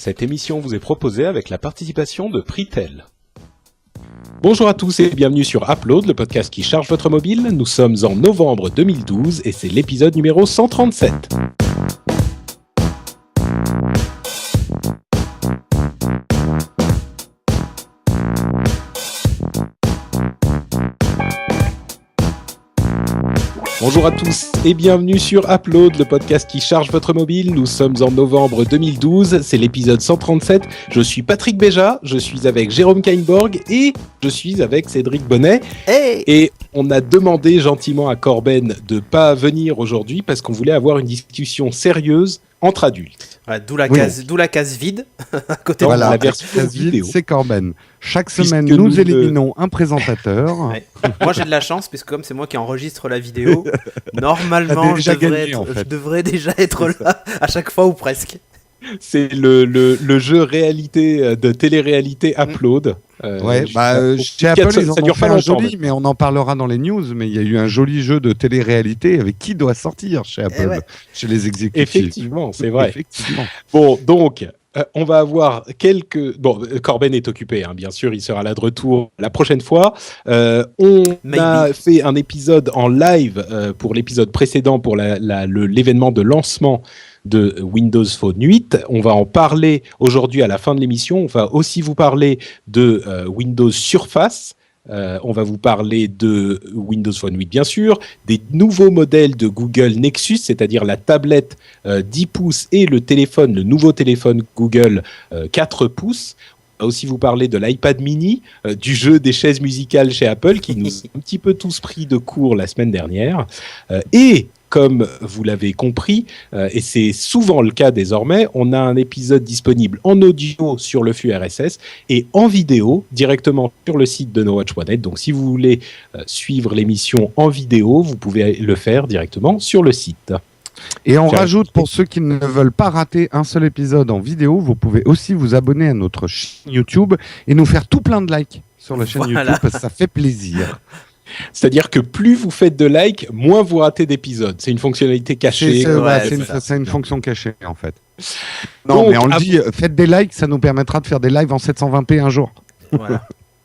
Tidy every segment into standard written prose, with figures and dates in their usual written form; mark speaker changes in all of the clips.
Speaker 1: Cette émission vous est proposée avec la participation de Pritel. Bonjour à tous et bienvenue sur Upload, le podcast qui charge votre mobile. Nous sommes en novembre 2012 et c'est l'épisode numéro 137. Bonjour à tous et bienvenue sur Upload, le podcast qui charge votre mobile. Nous sommes en novembre 2012, c'est l'épisode 137. Je suis Patrick Béja, je suis avec Jérôme Kainborg et je suis avec Cédric Bonnet.
Speaker 2: Hey,
Speaker 1: et on a demandé gentiment à Corben de pas venir aujourd'hui parce qu'on voulait avoir une discussion sérieuse entre adultes.
Speaker 2: Ouais, d'où la case vide à côté.
Speaker 3: Voilà,
Speaker 1: la version vidéo.
Speaker 3: C'est Corben. Chaque semaine,
Speaker 1: Puisque
Speaker 3: nous éliminons un présentateur.
Speaker 2: Ouais. Moi, j'ai de la chance, puisque comme c'est moi qui enregistre la vidéo, normalement, je devrais déjà être là à chaque fois ou presque.
Speaker 1: C'est le jeu réalité de télé-réalité Upload.
Speaker 3: Chez Apple, ils en ont fait un joli, mais on en parlera dans les news. Mais il y a eu un joli jeu de télé-réalité avec qui doit sortir chez Apple, chez les exécutifs.
Speaker 1: Effectivement, c'est vrai.
Speaker 3: Effectivement.
Speaker 1: Bon, donc, on va avoir quelques... Bon, Corben est occupé, hein, bien sûr, il sera là de retour la prochaine fois. On a fait un épisode en live pour l'épisode précédent, pour l'événement de lancement de Windows Phone 8. On va en parler aujourd'hui à la fin de l'émission. On va aussi vous parler de Windows Surface. On va vous parler de Windows Phone 8, bien sûr, des nouveaux modèles de Google Nexus, c'est-à-dire la tablette 10 pouces et le nouveau téléphone Google 4 pouces. On va aussi vous parler de l'iPad mini, du jeu des chaises musicales chez Apple, qui nous a un petit peu tous pris de court la semaine dernière. Et comme vous l'avez compris, et c'est souvent le cas désormais, on a un épisode disponible en audio sur le flux RSS et en vidéo directement sur le site de NoWatch.net. Donc si vous voulez suivre l'émission en vidéo, vous pouvez le faire directement sur le site.
Speaker 3: Et on rajoute, pour ceux qui ne veulent pas rater un seul épisode en vidéo, vous pouvez aussi vous abonner à notre chaîne YouTube et nous faire tout plein de likes sur la chaîne YouTube, parce que ça fait plaisir.
Speaker 1: C'est-à-dire que plus vous faites de likes, moins vous ratez d'épisodes. C'est une fonctionnalité cachée.
Speaker 3: C'est une fonction cachée, en fait. Non, mais on le dit, faites des likes, ça nous permettra de faire des lives en 720p un jour.
Speaker 2: Voilà.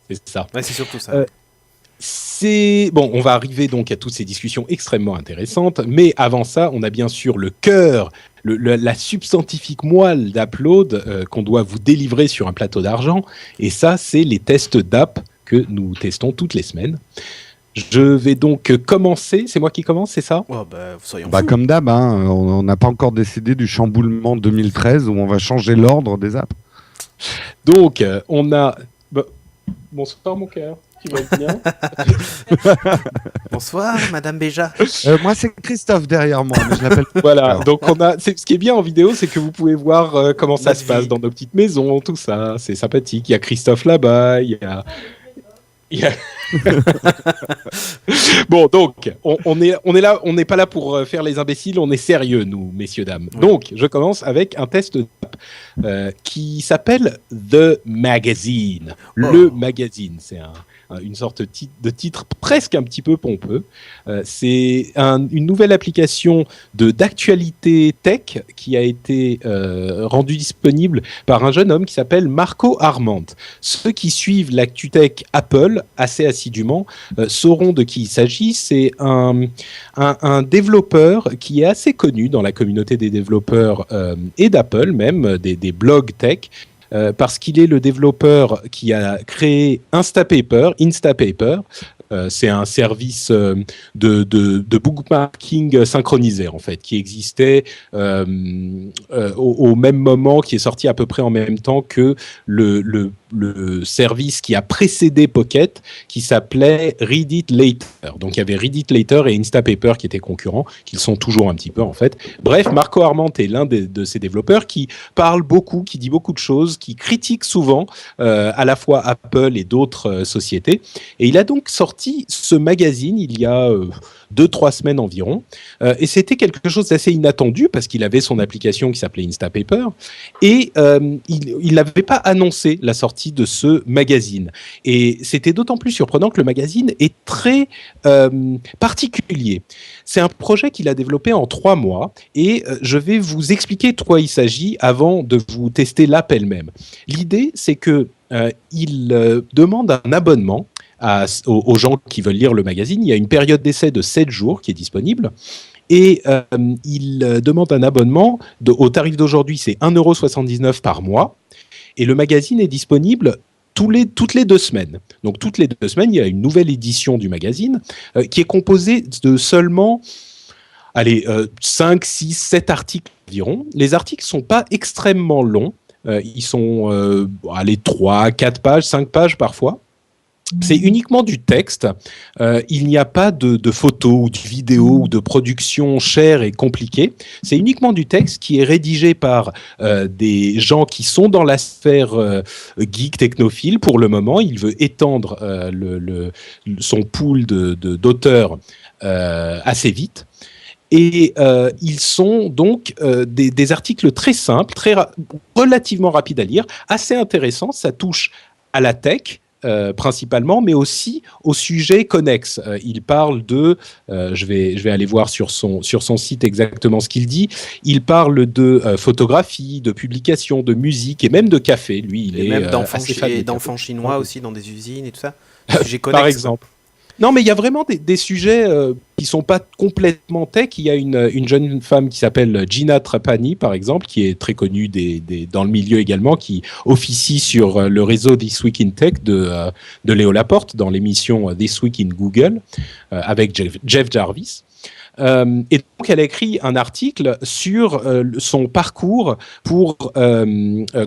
Speaker 1: C'est ça.
Speaker 2: Ouais, c'est surtout ça.
Speaker 1: Bon, on va arriver donc à toutes ces discussions extrêmement intéressantes, mais avant ça, on a bien sûr le cœur, la substantifique moelle d'Upload qu'on doit vous délivrer sur un plateau d'argent, et ça, c'est les tests d'app que nous testons toutes les semaines. Je vais donc commencer. C'est moi qui commence, c'est ça ?
Speaker 2: Soyons fous.
Speaker 3: Comme d'hab, hein, on n'a pas encore décidé du chamboulement 2013 où on va changer l'ordre des apps.
Speaker 1: Donc, on a... Bonsoir mon cœur, tu vas bien ?
Speaker 2: Bonsoir Madame Béja.
Speaker 3: Moi c'est Christophe derrière moi, mais je l'appelle...
Speaker 1: Voilà, donc ce qui est bien en vidéo, c'est que vous pouvez voir comment ça se passe dans nos petites maisons, tout ça, c'est sympathique. Il y a Christophe là-bas, il y a... Bon, donc, on est là, on n'est pas là pour faire les imbéciles, on est sérieux, nous, messieurs, dames. Oui. Donc, je commence avec un test qui s'appelle The Magazine. Le Magazine, c'est une sorte de titre presque un petit peu pompeux. C'est une nouvelle application d'actualité tech qui a été rendue disponible par un jeune homme qui s'appelle Marco Arment. Ceux qui suivent l'actu tech Apple assez assidûment sauront de qui il s'agit. C'est un développeur qui est assez connu dans la communauté des développeurs et d'Apple même, des blogs tech. Parce qu'il est le développeur qui a créé Instapaper. C'est un service de bookmarking synchronisé en fait, qui existait au même moment, qui est sorti à peu près en même temps que le service qui a précédé Pocket, qui s'appelait Read It Later. Donc il y avait Read It Later et Instapaper qui étaient concurrents, qui le sont toujours un petit peu en fait. Bref, Marco Arment est l'un de ces développeurs qui parle beaucoup, qui dit beaucoup de choses, qui critique souvent à la fois Apple et d'autres sociétés. Et il a donc sorti ce magazine il y a 2-3 semaines environ, et c'était quelque chose d'assez inattendu parce qu'il avait son application qui s'appelait Instapaper, et il n'avait pas annoncé la sortie sortie de ce magazine. Et c'était d'autant plus surprenant que le magazine est très particulier. C'est un projet qu'il a développé en 3 mois et je vais vous expliquer de quoi il s'agit avant de vous tester l'app elle-même. L'idée, c'est que il demande un abonnement aux gens qui veulent lire le magazine. Il y a une période d'essai de 7 jours qui est disponible. Et il demande un abonnement au tarif d'aujourd'hui, c'est 1,79 € par mois. Et le magazine est disponible toutes les 2 semaines. Donc toutes les 2 semaines, il y a une nouvelle édition du magazine qui est composée de seulement 5, 6, 7 articles environ. Les articles ne sont pas extrêmement longs. Ils sont 3, 4 pages, 5 pages parfois. C'est uniquement du texte. Il n'y a pas de photos ou de vidéos ou de production chère et compliquée. C'est uniquement du texte qui est rédigé par des gens qui sont dans la sphère geek technophile pour le moment. Il veut étendre son pool d'auteurs assez vite. Et ils sont donc des articles très simples, relativement rapides à lire, assez intéressants. Ça touche à la tech, principalement, mais aussi au sujet connexe. Il parle je vais aller voir sur son site exactement ce qu'il dit. Il parle de photographie, de publication, de musique et même de café. Lui, il est
Speaker 2: même d'enfants chinois aussi dans des usines et tout ça. Sujet connexe,
Speaker 1: par exemple. Non, mais il y a vraiment des sujets qui sont pas complètement tech. Il y a une jeune femme qui s'appelle Gina Trapani, par exemple, qui est très connue dans le milieu également, qui officie sur le réseau This Week in Tech de Léo Laporte dans l'émission This Week in Google avec Jeff Jarvis. Et donc, elle a écrit un article sur son parcours pour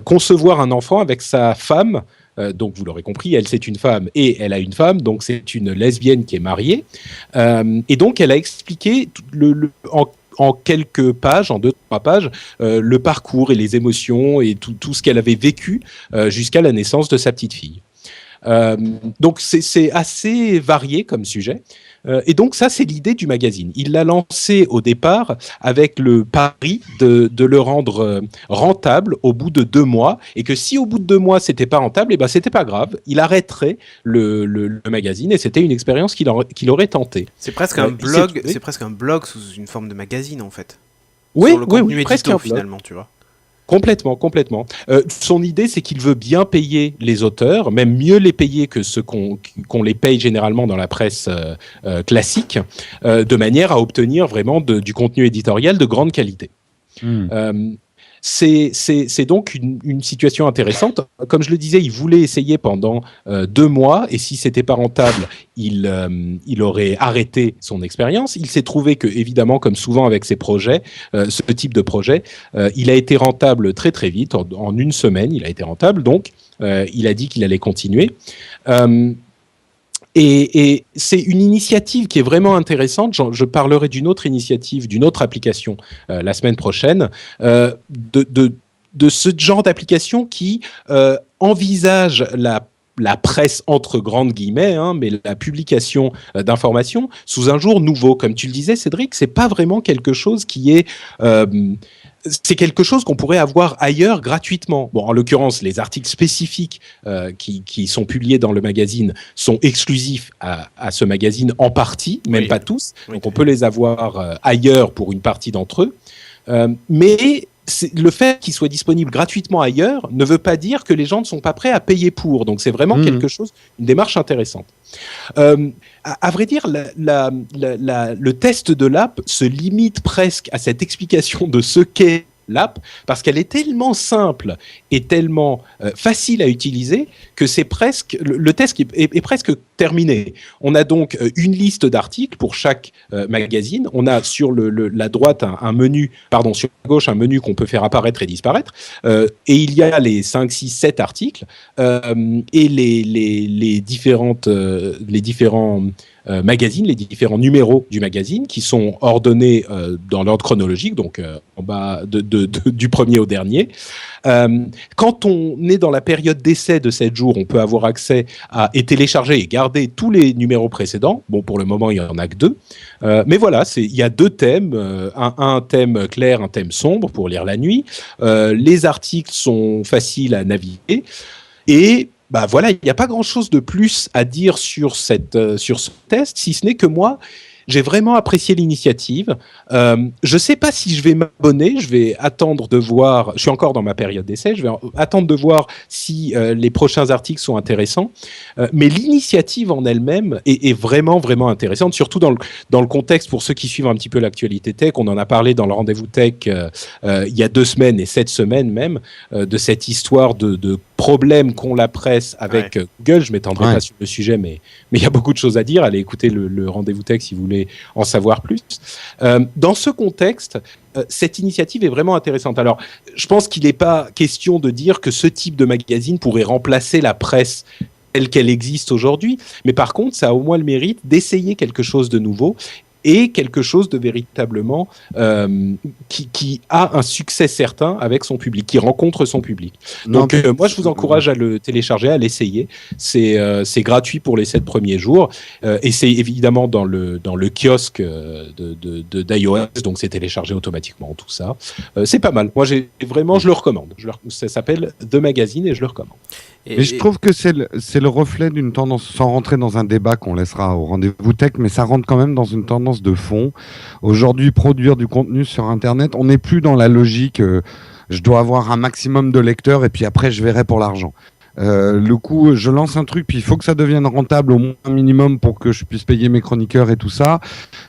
Speaker 1: concevoir un enfant avec sa femme. Donc, vous l'aurez compris, elle, c'est une femme et elle a une femme, donc c'est une lesbienne qui est mariée. Et donc, elle a expliqué en quelques pages, en 2-3 pages, le parcours et les émotions et tout ce qu'elle avait vécu jusqu'à la naissance de sa petite fille. Donc, c'est assez varié comme sujet. Et donc ça, c'est l'idée du magazine. Il l'a lancé au départ avec le pari de le rendre rentable au bout de 2 mois, et que si au bout de 2 mois c'était pas rentable, c'était pas grave, il arrêterait le magazine, et c'était une expérience qu'il aurait tenté.
Speaker 2: C'est presque un blog. C'est presque un blog sous une forme de magazine en fait.
Speaker 1: Oui,
Speaker 2: sur le contenu
Speaker 1: oui, presque un blog.
Speaker 2: Finalement, tu vois.
Speaker 1: Complètement. Son idée, c'est qu'il veut bien payer les auteurs, même mieux les payer que ceux qu'on les paye généralement dans la presse classique, de manière à obtenir vraiment du contenu éditorial de grande qualité. C'est donc une situation intéressante. Comme je le disais, il voulait essayer pendant 2 mois, et si c'était pas rentable, il aurait arrêté son expérience. Il s'est trouvé que, évidemment, comme souvent avec ces projets, ce type de projet, il a été rentable très très vite. En 1 semaine, il a été rentable. Donc, il a dit qu'il allait continuer. Et c'est une initiative qui est vraiment intéressante. Je parlerai d'une autre initiative, d'une autre application la semaine prochaine, de ce genre d'application qui envisage la presse entre grandes guillemets, mais la publication d'informations sous un jour nouveau. Comme tu le disais, Cédric, c'est pas vraiment quelque chose qui est c'est quelque chose qu'on pourrait avoir ailleurs gratuitement. Bon, en l'occurrence, les articles spécifiques qui sont publiés dans le magazine sont exclusifs à ce magazine en partie, même pas tous. Donc, on peut les avoir ailleurs pour une partie d'entre eux. Mais le fait qu'il soit disponible gratuitement ailleurs ne veut pas dire que les gens ne sont pas prêts à payer pour. Donc, c'est vraiment quelque chose, une démarche intéressante. À vrai dire, le test de l'app se limite presque à cette explication de ce qu'est l'app, parce qu'elle est tellement simple et tellement facile à utiliser que c'est presque le test est presque terminé. On a donc une liste d'articles pour chaque magazine. On a sur la droite un menu, sur la gauche un menu qu'on peut faire apparaître et disparaître. Et il y a les 5, 6, 7 articles et les différents magazines, les différents numéros du magazine qui sont ordonnés dans l'ordre chronologique, donc en bas du premier au dernier. Quand on est dans la période d'essai de 7 jours, on peut avoir accès et télécharger et garder tous les numéros précédents. Bon, pour le moment, il n'y en a que 2. Mais voilà, il y a 2 thèmes, un thème clair, un thème sombre pour lire la nuit. Les articles sont faciles à naviguer. Et bah voilà, il n'y a pas grand-chose de plus à dire sur ce test, si ce n'est que moi, j'ai vraiment apprécié l'initiative. Je ne sais pas si je vais m'abonner. Je vais attendre de voir. Je suis encore dans ma période d'essai. Je vais attendre de voir si les prochains articles sont intéressants. Mais l'initiative en elle-même est vraiment, vraiment intéressante, surtout dans le contexte, pour ceux qui suivent un petit peu l'actualité tech. On en a parlé dans le rendez-vous tech il y a 2 semaines et cette semaine même, de cette histoire de problème qu'ont la presse avec Google. Je ne m'étendrai pas sur le sujet, mais il y a beaucoup de choses à dire. Allez écouter le rendez-vous tech si vous voulez en savoir plus. Dans ce contexte, cette initiative est vraiment intéressante. Alors, je pense qu'il n'est pas question de dire que ce type de magazine pourrait remplacer la presse telle qu'elle existe aujourd'hui, mais par contre, ça a au moins le mérite d'essayer quelque chose de nouveau et quelque chose de véritablement qui a un succès certain avec son public, qui rencontre son public. Donc moi, je vous encourage à le télécharger, à l'essayer. C'est gratuit pour les 7 premiers jours et c'est évidemment dans le kiosque d'iOS, donc c'est téléchargé automatiquement, tout ça. C'est pas mal. Moi, je le recommande. Ça s'appelle The Magazine et je le recommande.
Speaker 3: Mais je trouve que c'est le reflet d'une tendance, sans rentrer dans un débat qu'on laissera au rendez-vous tech, mais ça rentre quand même dans une tendance de fond. Aujourd'hui, produire du contenu sur Internet, on n'est plus dans la logique je dois avoir un maximum de lecteurs et puis après je verrai pour l'argent. Le coup, je lance un truc, puis il faut que ça devienne rentable au moins un minimum pour que je puisse payer mes chroniqueurs et tout ça.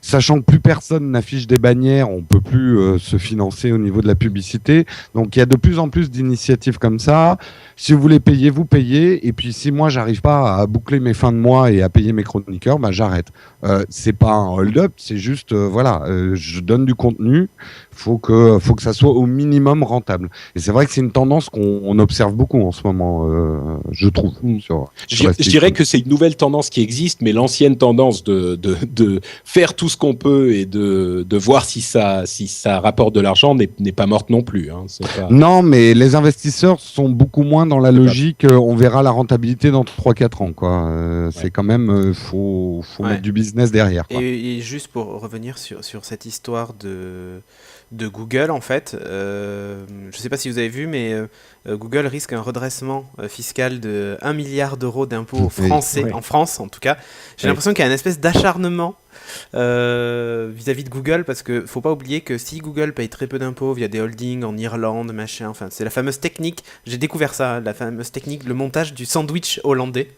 Speaker 3: Sachant que plus personne n'affiche des bannières, on peut plus se financer au niveau de la publicité. Donc il y a de plus en plus d'initiatives comme ça. Si vous voulez payer, vous payez. Et puis si moi j'arrive pas à boucler mes fins de mois et à payer mes chroniqueurs, bah j'arrête. C'est pas un hold-up, c'est juste voilà, je donne du contenu. Faut que ça soit au minimum rentable. Et c'est vrai que c'est une tendance qu'on observe beaucoup en ce moment, je trouve.
Speaker 1: Je dirais que c'est une nouvelle tendance qui existe, mais l'ancienne tendance de faire tout ce qu'on peut et de voir si ça rapporte de l'argent n'est pas morte non plus. Hein.
Speaker 3: Non, mais les investisseurs sont beaucoup moins dans la logique. On verra la rentabilité dans 3-4 ans. Quoi. C'est quand même faut mettre du business derrière. Quoi.
Speaker 2: Et juste pour revenir sur cette histoire de Google, en fait, je ne sais pas si vous avez vu, mais Google risque un redressement fiscal de 1 milliard d'euros d'impôts français, en France en tout cas. J'ai l'impression qu'il y a une espèce d'acharnement vis-à-vis de Google, parce que faut pas oublier que si Google paye très peu d'impôts via des holdings en Irlande, machin, enfin c'est la fameuse technique, j'ai découvert ça, la fameuse technique, le montage du sandwich hollandais.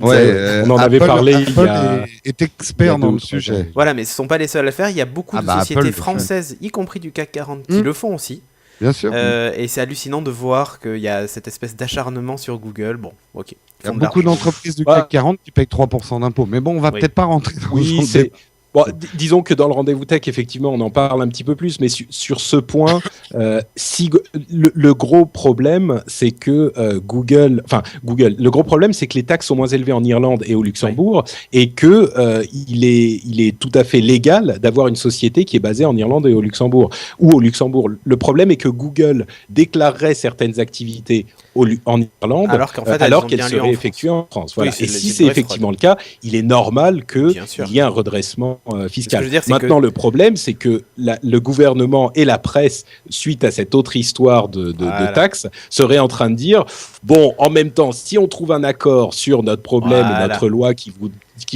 Speaker 1: On en avait parlé.
Speaker 3: Apple est expert dans le sujet.
Speaker 2: Voilà, mais ce sont pas les seuls à le faire. Il y a beaucoup de sociétés
Speaker 3: Apple,
Speaker 2: françaises, y compris du CAC 40, qui le font aussi.
Speaker 3: Bien sûr.
Speaker 2: Et c'est hallucinant de voir qu'il y a cette espèce d'acharnement sur Google. Bon, ok.
Speaker 3: Il y a beaucoup d'entreprises du CAC 40 qui payent 3% d'impôts. Mais bon, on va peut-être pas rentrer dans ce
Speaker 1: Bon, disons que dans le rendez-vous tech, effectivement, on en parle un petit peu plus, mais sur ce point, le gros problème, c'est que Google, le gros problème, c'est que les taxes sont moins élevées en Irlande et au Luxembourg, et que il est tout à fait légal d'avoir une société qui est basée en Irlande et au Luxembourg, ou au Luxembourg. Le problème est que Google déclarerait certaines activités en Irlande,
Speaker 2: alors
Speaker 1: qu'elles seraient effectuées en France. Voilà. Et si c'est effectivement le cas, il est normal qu'il y ait un redressement fiscal. Maintenant, le problème, c'est que le gouvernement et la presse, suite à cette autre histoire de taxes, seraient en train de dire, bon, en même temps, si on trouve un accord sur notre problème et notre loi qui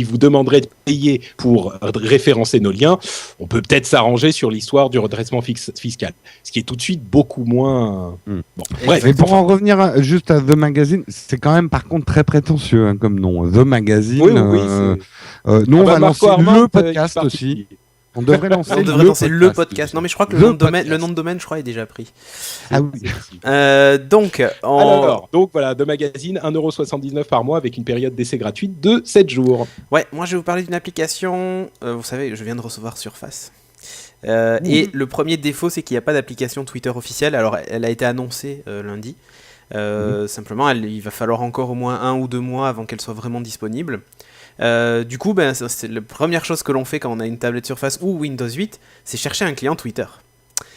Speaker 1: vous demanderait de payer pour référencer nos liens, on peut peut-être s'arranger sur l'histoire du redressement fiscal. Ce qui est tout de suite beaucoup moins... Bon, bref.
Speaker 3: Mais pour en revenir juste à The Magazine, c'est quand même par contre très prétentieux comme nom. The Magazine. Nous, on va lancer le podcast aussi. On devrait lancer
Speaker 2: le podcast. Non, mais je crois que le nom de domaine, je crois, est déjà pris.
Speaker 3: Ah oui.
Speaker 2: Donc
Speaker 1: voilà, The Magazine, 1,79€ par mois avec une période d'essai gratuite de 7 jours.
Speaker 2: Ouais, moi je vais vous parler d'une application. Vous savez, je viens de recevoir Surface. Et le premier défaut, c'est qu'il n'y a pas d'application Twitter officielle. Alors, elle a été annoncée lundi. Simplement, il va falloir encore au moins 1 ou 2 mois avant qu'elle soit vraiment disponible. Du coup, c'est la première chose que l'on fait quand on a une tablette Surface ou Windows 8, c'est chercher un client Twitter.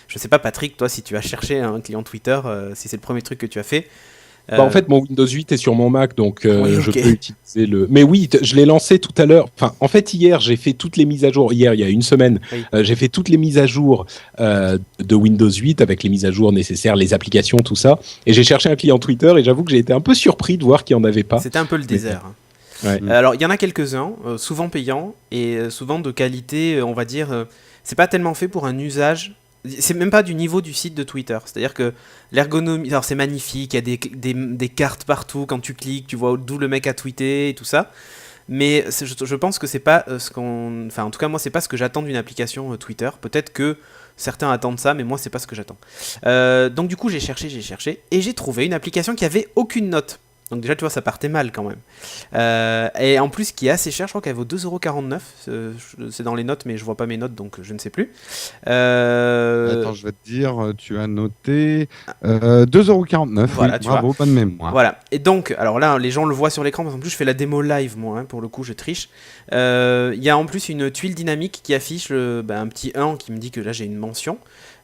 Speaker 2: Je sais pas, Patrick, toi, si tu as cherché un client Twitter, si c'est le premier truc que tu as fait.
Speaker 1: En fait, mon Windows 8 est sur mon Mac, donc
Speaker 2: Oui,
Speaker 1: je
Speaker 2: ok.
Speaker 1: peux utiliser le. Mais oui, je l'ai lancé tout à l'heure. Enfin, en fait, hier, j'ai fait toutes les mises à jour. Hier, il y a une semaine,
Speaker 2: Oui.
Speaker 1: j'ai fait toutes les mises à jour de Windows 8 avec les mises à jour nécessaires, les applications, tout ça. Et j'ai cherché un client Twitter et j'avoue que j'ai été un peu surpris de voir qu'il n'y en avait pas.
Speaker 2: C'était un peu le désert. Hein.
Speaker 1: Ouais.
Speaker 2: Alors, il y en a quelques-uns, souvent payants et souvent de qualité, on va dire. C'est pas tellement fait pour un usage. C'est même pas du niveau du site de Twitter. C'est-à-dire que l'ergonomie, alors c'est magnifique, il y a des cartes partout. Quand tu cliques, tu vois d'où le mec a tweeté et tout ça. Mais je pense que c'est pas ce qu'on. Enfin, en tout cas, moi, c'est pas ce que j'attends d'une application Twitter. Peut-être que certains attendent ça, mais moi, c'est pas ce que j'attends. Donc, du coup, j'ai cherché, et j'ai trouvé une application qui avait aucune note. Donc déjà, tu vois, ça partait mal quand même. Et en plus, qui est assez cher, je crois qu'elle vaut 2,49 €. C'est dans les notes, mais je vois pas mes notes, donc je ne sais plus.
Speaker 3: Attends, je vais te dire, tu as noté 2,49 €.
Speaker 2: Voilà,
Speaker 3: oui,
Speaker 2: tu
Speaker 3: bravo, bonne mémoire.
Speaker 2: Voilà. Et donc, alors là, les gens le voient sur l'écran, parce qu'en plus, je fais la démo live, moi, hein, pour le coup, je triche. Il y a en plus une tuile dynamique qui affiche un petit 1 qui me dit que là, j'ai une mention.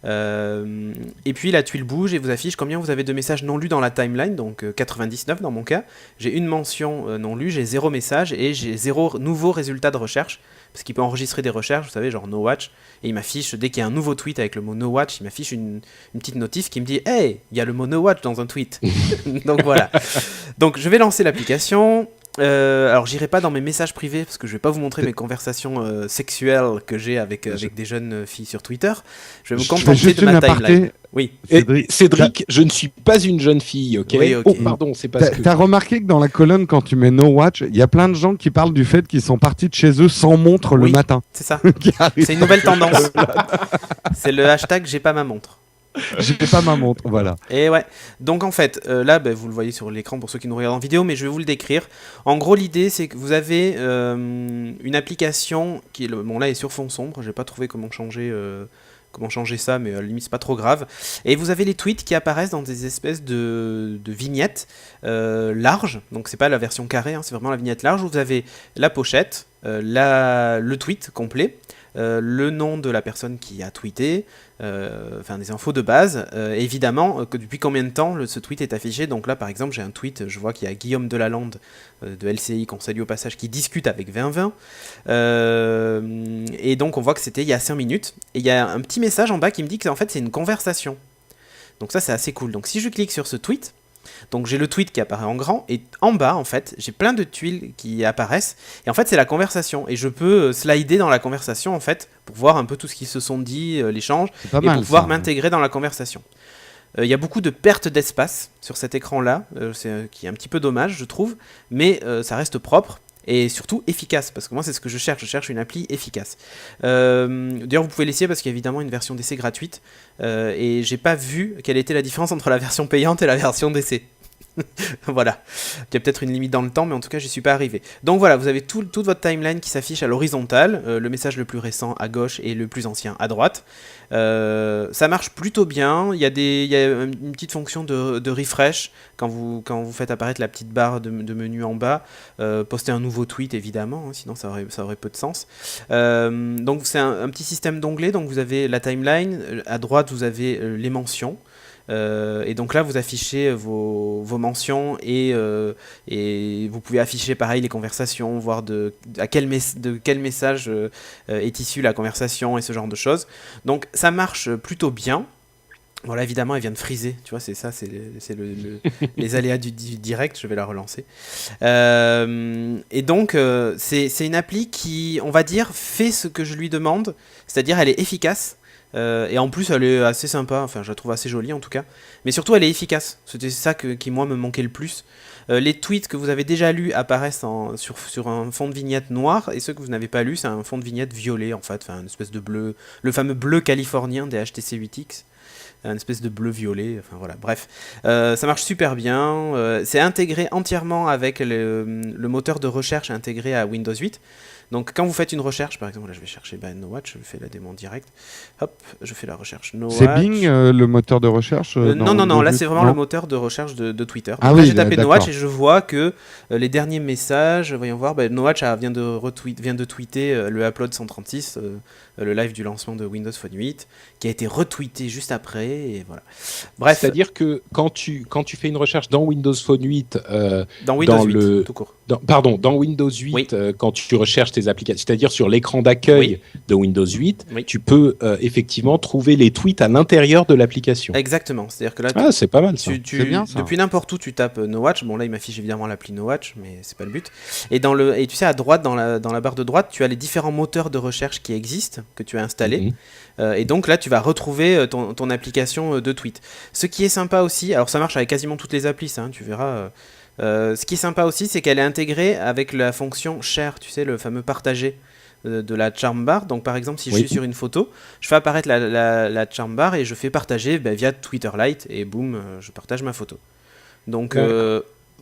Speaker 2: Et puis la tuile bouge et vous affiche combien vous avez de messages non lus dans la timeline, donc 99 dans mon cas. J'ai une mention non lue, j'ai 0 message et j'ai 0 nouveau résultat de recherche, parce qu'il peut enregistrer des recherches, vous savez, genre no watch, et il m'affiche, dès qu'il y a un nouveau tweet avec le mot no watch, il m'affiche une petite notif qui me dit hey, il y a le mot no watch dans un tweet. Donc voilà. Donc je vais lancer l'application. Alors j'irai pas dans mes messages privés parce que je vais pas vous montrer mes conversations sexuelles que j'ai avec des jeunes filles sur Twitter. Je vais me
Speaker 3: Je fais
Speaker 2: contenter
Speaker 3: juste
Speaker 2: de ma
Speaker 3: une aparté.
Speaker 2: timeline. Oui.
Speaker 1: Et Cédric, je ne suis pas une jeune fille, ok?
Speaker 2: Oui, ok.
Speaker 1: Oh, pardon, c'est pas ce que.
Speaker 3: T'as remarqué que dans la colonne, quand tu mets No Watch, il y a plein de gens qui parlent du fait qu'ils sont partis de chez eux sans montre le
Speaker 2: Oui.
Speaker 3: matin.
Speaker 2: C'est ça.
Speaker 3: Qui arrivent.
Speaker 2: C'est une nouvelle tendance. C'est le hashtag j'ai pas ma montre.
Speaker 3: J'ai pas ma montre, voilà.
Speaker 2: Et ouais, donc en fait, là, vous le voyez sur l'écran pour ceux qui nous regardent en vidéo, mais je vais vous le décrire. En gros, l'idée, c'est que vous avez une application qui, bon là, est sur fond sombre. J'ai pas trouvé comment changer ça, mais à la limite, c'est pas trop grave. Et vous avez les tweets qui apparaissent dans des espèces de vignettes larges. Donc c'est pas la version carrée, hein, c'est vraiment la vignette large où vous avez la pochette, le tweet complet. Le nom de la personne qui a tweeté, enfin des infos de base, évidemment que depuis combien de temps ce tweet est affiché. Donc là par exemple j'ai un tweet, je vois qu'il y a Guillaume Delalande de LCI qu'on salue au passage qui discute avec 2020, et donc on voit que c'était il y a 5 minutes, et il y a un petit message en bas qui me dit que en fait c'est une conversation. Donc ça c'est assez cool. Donc si je clique sur ce tweet, donc j'ai le tweet qui apparaît en grand, et en bas en fait j'ai plein de tuiles qui apparaissent, et en fait c'est la conversation, et je peux slider dans la conversation en fait pour voir un peu tout ce qu'ils se sont dit, l'échange,
Speaker 3: C'est pas
Speaker 2: et
Speaker 3: mal,
Speaker 2: pour pouvoir
Speaker 3: ça.
Speaker 2: m'intégrer dans la conversation. Il y a beaucoup de perte d'espace sur cet écran là, qui est un petit peu dommage je trouve, mais ça reste propre. Et surtout efficace, parce que moi c'est ce que je cherche une appli efficace. D'ailleurs vous pouvez l'essayer parce qu'il y a évidemment une version d'essai gratuite, et j'ai pas vu quelle était la différence entre la version payante et la version d'essai. Voilà, il y a peut-être une limite dans le temps, mais en tout cas j'y suis pas arrivé. Donc voilà, vous avez toute votre timeline qui s'affiche à l'horizontale, le message le plus récent à gauche et le plus ancien à droite. Ça marche plutôt bien, il y a une petite fonction de refresh quand vous faites apparaître la petite barre de menu en bas. Poster un nouveau tweet évidemment, hein, sinon ça aurait peu de sens. Donc c'est un petit système d'onglets, donc vous avez la timeline, à droite vous avez les mentions. Et donc là vous affichez vos mentions, et vous pouvez afficher pareil les conversations, voir de quel message est issue la conversation et ce genre de choses. Donc ça marche plutôt bien. Bon là évidemment elle vient de friser, tu vois, c'est ça, c'est les aléas du direct, je vais la relancer. Et donc c'est une appli qui, on va dire, fait ce que je lui demande, c'est-à-dire elle est efficace. Et en plus elle est assez sympa, enfin je la trouve assez jolie en tout cas, mais surtout elle est efficace, c'était ça qui moi me manquait le plus. Les tweets que vous avez déjà lus apparaissent sur un fond de vignette noir, et ceux que vous n'avez pas lus c'est un fond de vignette violet en fait, enfin une espèce de bleu, le fameux bleu californien des HTC 8X, une espèce de bleu violet, enfin voilà, bref. Ça marche super bien, c'est intégré entièrement avec le moteur de recherche intégré à Windows 8. Donc quand vous faites une recherche, par exemple, là je vais chercher No Watch, je fais la démo en direct. Hop, je fais la recherche No Watch.
Speaker 3: C'est Bing le moteur de recherche
Speaker 2: Non, là c'est vraiment le moteur de recherche de Twitter.
Speaker 3: Ah
Speaker 2: donc,
Speaker 3: oui,
Speaker 2: là j'ai tapé No
Speaker 3: d'accord.
Speaker 2: Watch et je vois que les derniers messages, voyons voir, No Watch vient de tweeter le upload 136, le live du lancement de Windows Phone 8, qui a été retweeté juste après, et voilà. Bref.
Speaker 1: C'est-à-dire que quand tu fais une recherche dans Windows Phone 8,
Speaker 2: dans Windows 8, tout court.
Speaker 1: Dans Windows 8,
Speaker 2: oui.
Speaker 1: Quand tu recherches tes applications, c'est-à-dire sur l'écran d'accueil de Windows 8, tu peux effectivement trouver les tweets à l'intérieur de l'application.
Speaker 2: Exactement, c'est-à-dire que là,
Speaker 1: c'est pas mal ça.
Speaker 3: C'est bien, ça.
Speaker 2: Depuis n'importe où, tu tapes No Watch. Bon là, il m'affiche évidemment l'appli No Watch, mais c'est pas le but. Et tu sais, à droite, dans la barre de droite, tu as les différents moteurs de recherche qui existent, que tu as installés. Et donc là, tu vas retrouver ton application de tweet. Ce qui est sympa aussi, alors ça marche avec quasiment toutes les applis, ça, tu verras. Ce qui est sympa aussi, c'est qu'elle est intégrée avec la fonction share, tu sais, le fameux partager de la charm bar. Donc par exemple, si je suis sur une photo, je fais apparaître la charm bar et je fais partager via Twitter Lite et boum, je partage ma photo. Donc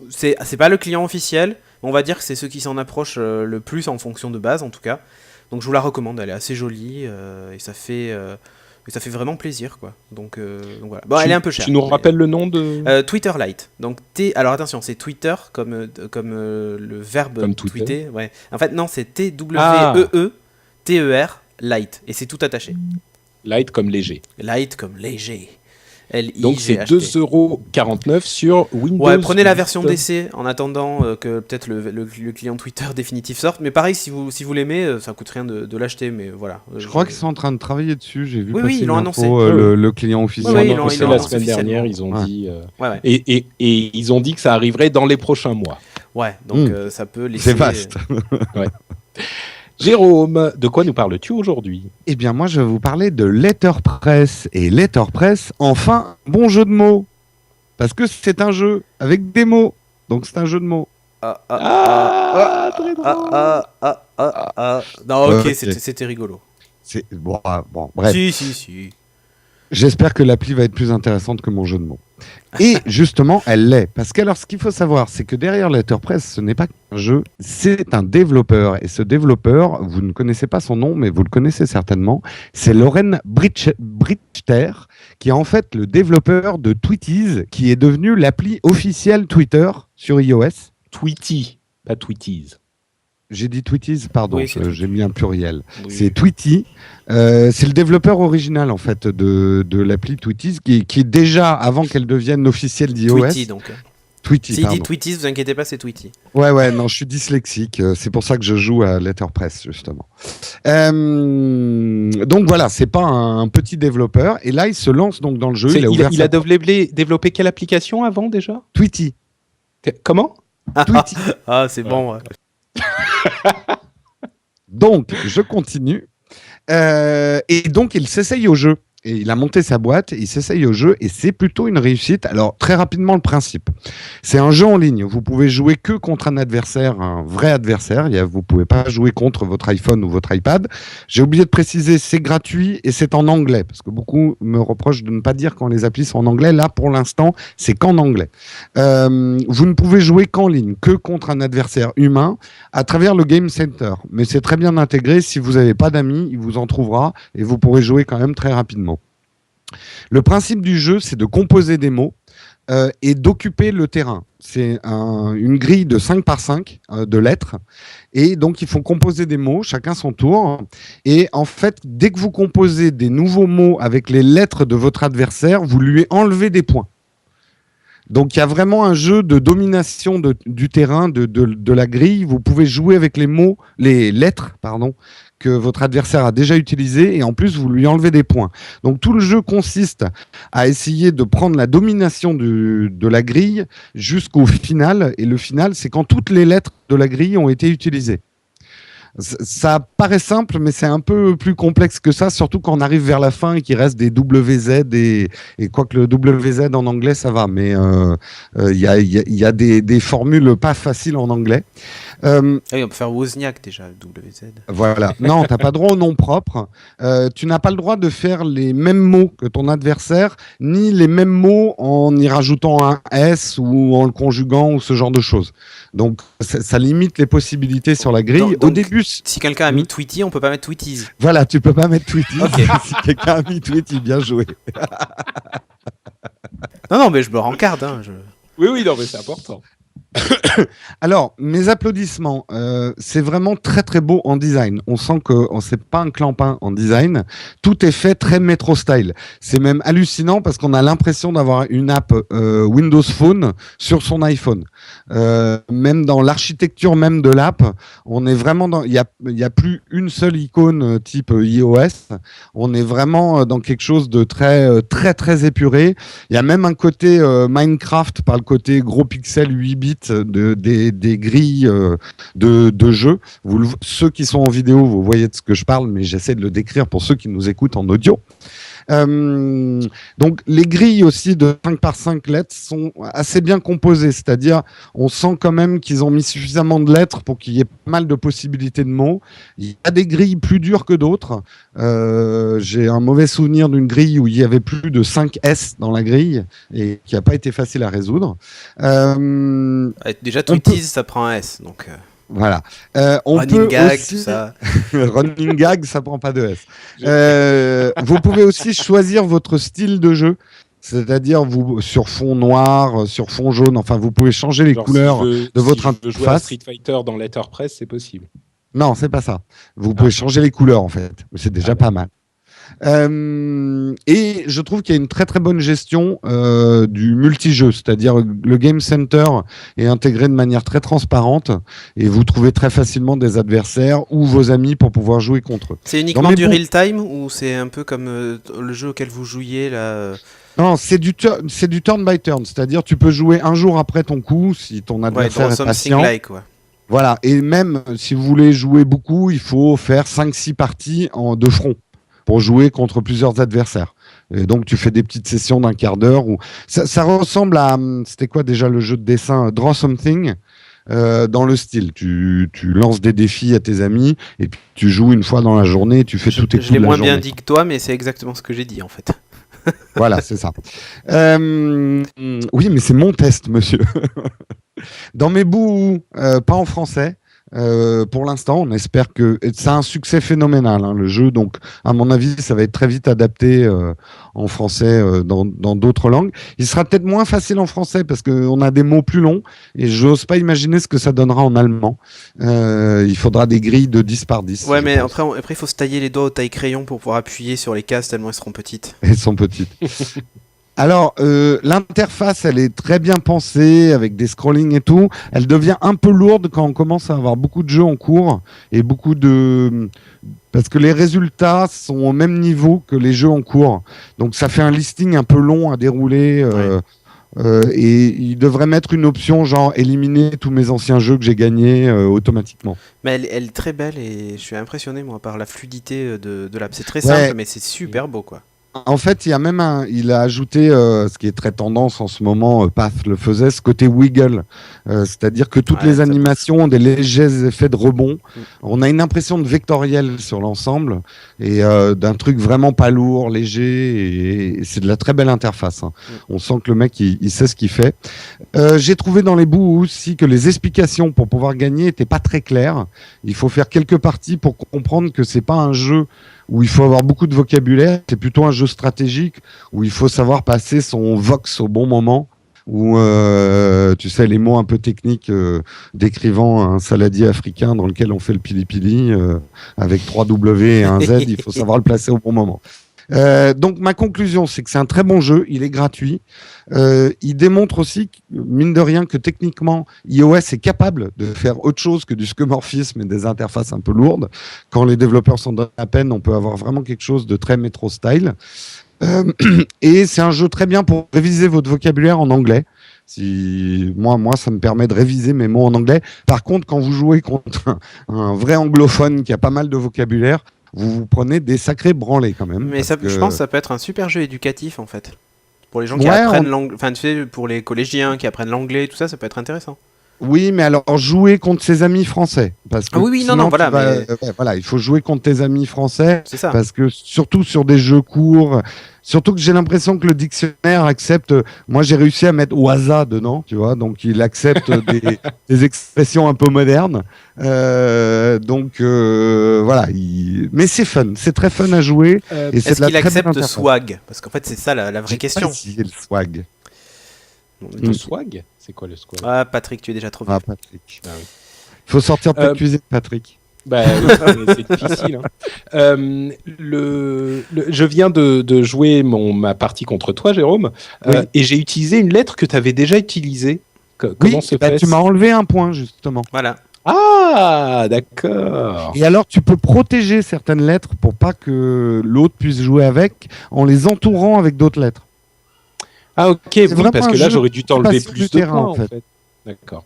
Speaker 2: c'est pas le client officiel, on va dire que c'est ceux qui s'en approchent le plus en fonction de base en tout cas. Donc je vous la recommande, elle est assez jolie et ça fait vraiment plaisir quoi. Donc voilà. Bon, elle est un peu chère.
Speaker 1: Tu nous rappelles le nom de
Speaker 2: Twitter Lite. Donc alors attention, c'est Twitter comme le verbe
Speaker 1: comme
Speaker 2: tweeter. Ouais. En fait non, c'est TWEETER Lite et c'est tout attaché.
Speaker 1: Lite comme léger.
Speaker 2: Lite comme léger.
Speaker 1: Donc c'est 2,49€ sur Windows.
Speaker 2: Ouais, prenez la version d'essai en attendant que peut-être le client Twitter définitif sorte. Mais pareil, si vous l'aimez, ça coûte rien de l'acheter. Mais voilà.
Speaker 3: Je crois qu'ils sont en train de travailler dessus. J'ai vu
Speaker 2: ils l'ont annoncé.
Speaker 3: Le client officiel.
Speaker 2: Oui, ils l'ont
Speaker 1: la semaine dernière, ils ont dit.
Speaker 2: Ouais.
Speaker 1: Et ils ont dit que ça arriverait dans les prochains mois.
Speaker 2: Ouais, donc ça peut laisser.
Speaker 3: C'est vaste.
Speaker 1: Ouais. Jérôme, de quoi nous parles-tu aujourd'hui ?
Speaker 3: Eh bien, moi, je vais vous parler de Letterpress. Et Letterpress, enfin, bon jeu de mots. Parce que c'est un jeu avec des mots. Donc, c'est un jeu de mots.
Speaker 1: Très drôle.
Speaker 2: Non, ok, c'était rigolo.
Speaker 3: Bon, bref.
Speaker 2: Si.
Speaker 3: J'espère que l'appli va être plus intéressante que mon jeu de mots. Et justement, elle l'est. Parce que alors, ce qu'il faut savoir, c'est que derrière Letterpress, ce n'est pas qu'un jeu, c'est un développeur. Et ce développeur, vous ne connaissez pas son nom, mais vous le connaissez certainement. C'est Loren Brichter, qui est en fait le développeur de Tweeties, qui est devenu l'appli officielle Twitter sur iOS.
Speaker 1: Tweety, pas Tweeties.
Speaker 3: J'ai dit Tweeties, pardon,
Speaker 2: oui,
Speaker 3: j'ai mis un pluriel.
Speaker 2: Oui.
Speaker 3: C'est Tweety. C'est le développeur original en fait de l'appli Tweeties qui est déjà avant qu'elle devienne officielle d'iOS.
Speaker 2: Tweety donc.
Speaker 3: Tweety,
Speaker 2: S'il
Speaker 3: pardon.
Speaker 2: dit Tweeties, vous inquiétez pas, c'est Tweety.
Speaker 3: Ouais, non, je suis dyslexique. C'est pour ça que je joue à Letterpress justement. Donc voilà, c'est pas un petit développeur. Et là, il se lance donc dans le jeu.
Speaker 1: Il a développé quelle application avant déjà ?
Speaker 3: Tweety.
Speaker 1: Comment ?
Speaker 3: Tweety.
Speaker 2: Ah, c'est bon. Ouais.
Speaker 3: Donc, je continue. Et donc, il s'essaye au jeu. Et il a monté sa boîte, il s'essaye au jeu et c'est plutôt une réussite. Alors, très rapidement, le principe. C'est un jeu en ligne. Vous pouvez jouer que contre un adversaire, un vrai adversaire. Vous pouvez pas jouer contre votre iPhone ou votre iPad. J'ai oublié de préciser, c'est gratuit et c'est en anglais. Parce que beaucoup me reprochent de ne pas dire quand les applis sont en anglais. Là, pour l'instant, c'est qu'en anglais. Vous ne pouvez jouer qu'en ligne, que contre un adversaire humain à travers le Game Center. Mais c'est très bien intégré. Si vous n'avez pas d'amis, il vous en trouvera et vous pourrez jouer quand même très rapidement. Le principe du jeu, c'est de composer des mots et d'occuper le terrain. C'est une grille de 5 par 5 de lettres. Et donc, il faut composer des mots, chacun son tour. Et en fait, dès que vous composez des nouveaux mots avec les lettres de votre adversaire, vous lui enlevez des points. Donc, il y a vraiment un jeu de domination du terrain, de la grille. Vous pouvez jouer avec les lettres, que votre adversaire a déjà utilisées et en plus, vous lui enlevez des points. Donc, tout le jeu consiste à essayer de prendre la domination de la grille jusqu'au final. Et le final, c'est quand toutes les lettres de la grille ont été utilisées. Ça paraît simple, mais c'est un peu plus complexe que ça, surtout quand on arrive vers la fin et qu'il reste des WZ et quoique le WZ en anglais, ça va, mais il y a des formules pas faciles en anglais.
Speaker 2: Ah oui, on peut faire Wozniak déjà, WZ.
Speaker 3: Voilà. Non, t'as pas droit au nom propre. Tu n'as pas le droit de faire les mêmes mots que ton adversaire, ni les mêmes mots en y rajoutant un S ou en le conjuguant ou ce genre de choses. Donc, ça limite les possibilités sur la grille.
Speaker 2: Donc,
Speaker 3: au début,
Speaker 2: si quelqu'un a mis Tweety, on peut pas mettre Tweeties.
Speaker 3: voilà, tu peux pas mettre Tweety.
Speaker 2: Ok.
Speaker 3: Si quelqu'un a mis Tweety, bien joué.
Speaker 2: Non, mais je me rencarde. Hein,
Speaker 1: Oui, non, mais c'est important.
Speaker 3: Alors, mes applaudissements, c'est vraiment très très beau en design. On sent que c'est pas un clampin en design. Tout est fait très métro style. C'est même hallucinant parce qu'on a l'impression d'avoir une app Windows Phone sur son iPhone. Même dans l'architecture même de l'app, on est vraiment dans. Il y a plus une seule icône type iOS. On est vraiment dans quelque chose de très très très épuré. Il y a même un côté Minecraft par le côté gros pixels 8 bits des grilles de jeu. Ceux qui sont en vidéo, vous voyez de ce que je parle, mais j'essaie de le décrire pour ceux qui nous écoutent en audio. Donc les grilles aussi de 5 par 5 lettres sont assez bien composées, c'est-à-dire on sent quand même qu'ils ont mis suffisamment de lettres pour qu'il y ait pas mal de possibilités de mots. Il y a des grilles plus dures que d'autres. J'ai un mauvais souvenir d'une grille où il y avait plus de 5 S dans la grille et qui n'a pas été facile à résoudre.
Speaker 2: Déjà Tweeties, ça prend un S, donc...
Speaker 3: Voilà. On
Speaker 2: running
Speaker 3: peut
Speaker 2: gag,
Speaker 3: aussi...
Speaker 2: tout ça.
Speaker 3: Running gag, ça prend pas de S. Vous pouvez aussi choisir votre style de jeu. C'est-à-dire vous sur fond noir, sur fond jaune, enfin vous pouvez changer les couleurs de votre interface.
Speaker 1: Jouer à Street Fighter dans Letterpress, c'est possible.
Speaker 3: Non, c'est pas ça. Vous pouvez changer les couleurs en fait. C'est déjà pas mal. Et je trouve qu'il y a une très très bonne gestion du multijeu, c'est-à-dire le Game Center est intégré de manière très transparente et vous trouvez très facilement des adversaires ou vos amis pour pouvoir jouer contre eux.
Speaker 2: C'est uniquement du real time ou c'est un peu comme le jeu auquel vous jouiez là
Speaker 3: Non, c'est du turn by turn, c'est-à-dire tu peux jouer un jour après ton coup si ton adversaire est patient.
Speaker 2: Like, ouais.
Speaker 3: Voilà, et même si vous voulez jouer beaucoup, il faut faire 5-6 parties de front pour jouer contre plusieurs adversaires. Et donc tu fais des petites sessions d'un quart d'heure. Ça ressemble à... C'était quoi déjà le jeu de dessin Draw Something dans le style. Tu lances des défis à tes amis et puis tu joues une fois dans la journée et tu fais tous tes coups de la journée.
Speaker 2: Je l'ai moins bien dit que toi, mais c'est exactement ce que j'ai dit en fait.
Speaker 3: Voilà, c'est ça. Oui, mais c'est mon test, monsieur. Dans mes bouts, pas en français. Pour l'instant, on espère que ça a un succès phénoménal, hein, le jeu. Donc, à mon avis, ça va être très vite adapté en français dans d'autres langues. Il sera peut-être moins facile en français parce qu'on a des mots plus longs et je n'ose pas imaginer ce que ça donnera en allemand. Il faudra des grilles de 10 par 10.
Speaker 2: Ouais, mais après, il faut se tailler les doigts au taille-crayon pour pouvoir appuyer sur les cases tellement elles seront petites.
Speaker 3: Elles sont petites. Alors, l'interface, elle est très bien pensée, avec des scrollings et tout. Elle devient un peu lourde quand on commence à avoir beaucoup de jeux en cours et beaucoup de... Parce que les résultats sont au même niveau que les jeux en cours. Donc, ça fait un listing un peu long à dérouler. Et il devrait mettre une option genre éliminer tous mes anciens jeux que j'ai gagnés automatiquement.
Speaker 2: Mais elle est très belle et je suis impressionné, moi, par la fluidité de l'app. C'est très simple, mais c'est super beau, quoi.
Speaker 3: En fait, il y a même il a ajouté ce qui est très tendance en ce moment, Path le faisait, ce côté wiggle, c'est-à-dire que toutes les animations ont des légers effets de rebond. On a une impression de vectoriel sur l'ensemble et d'un truc vraiment pas lourd, léger, et c'est de la très belle interface. Hein. On sent que le mec il sait ce qu'il fait. J'ai trouvé dans les bouts aussi que les explications pour pouvoir gagner étaient pas très claires. Il faut faire quelques parties pour comprendre que c'est pas un jeu où il faut avoir beaucoup de vocabulaire, c'est plutôt un jeu stratégique où il faut savoir passer son vox au bon moment, où tu sais les mots un peu techniques décrivant un saladier africain dans lequel on fait le pili-pili avec 3 W et un Z, il faut savoir le placer au bon moment. Donc ma conclusion, c'est que c'est un très bon jeu, il est gratuit. Il démontre aussi, mine de rien, que techniquement, iOS est capable de faire autre chose que du skeuomorphisme et des interfaces un peu lourdes. Quand les développeurs sont à peine, on peut avoir vraiment quelque chose de très métro style. Et c'est un jeu très bien pour réviser votre vocabulaire en anglais. Moi, ça me permet de réviser mes mots en anglais. Par contre, quand vous jouez contre un vrai anglophone qui a pas mal de vocabulaire, vous prenez des sacrés branlés quand même.
Speaker 2: Mais je pense que ça peut être un super jeu éducatif en fait. Pour les gens qui apprennent l'anglais, enfin tu sais, pour les collégiens qui apprennent l'anglais, tout ça, ça peut être intéressant.
Speaker 3: Oui, mais alors jouer contre ses amis français. Parce que
Speaker 2: oui,
Speaker 3: sinon,
Speaker 2: voilà.
Speaker 3: voilà, il faut jouer contre tes amis français.
Speaker 2: C'est ça.
Speaker 3: Parce que surtout sur des jeux courts, surtout que j'ai l'impression que le dictionnaire accepte. Moi, j'ai réussi à mettre waza dedans, tu vois, donc il accepte des expressions un peu modernes. Voilà. Mais c'est fun, c'est très fun à jouer. Et c'est
Speaker 2: Est-ce
Speaker 3: de la
Speaker 2: qu'il
Speaker 3: très bonne
Speaker 2: accepte
Speaker 3: interface.
Speaker 2: swag? Parce qu'en fait, c'est ça la vraie question.
Speaker 3: Le swag.
Speaker 1: Le swag? C'est quoi le swag?
Speaker 2: Ah, Patrick, tu es déjà trop vieux.
Speaker 3: Ah, Patrick.
Speaker 1: Ah oui.
Speaker 3: Faut sortir de ta cuisine, Patrick.
Speaker 1: Bah, c'est difficile. Hein. Je viens de jouer ma partie contre toi, Jérôme,
Speaker 3: Oui.
Speaker 1: et j'ai utilisé une lettre que tu avais déjà utilisée. Comment se fait
Speaker 3: tu m'as enlevé un point, justement.
Speaker 2: Voilà.
Speaker 1: Ah, d'accord.
Speaker 3: Et alors, tu peux protéger certaines lettres pour pas que l'autre puisse jouer avec, en les entourant avec d'autres lettres.
Speaker 1: Ah, ok, oui,
Speaker 3: vraiment
Speaker 1: parce
Speaker 3: un
Speaker 1: que là,
Speaker 3: jeu
Speaker 1: j'aurais dû t'enlever
Speaker 3: facile
Speaker 1: plus
Speaker 3: du
Speaker 1: de
Speaker 3: terrain,
Speaker 1: points,
Speaker 3: en fait.
Speaker 1: D'accord.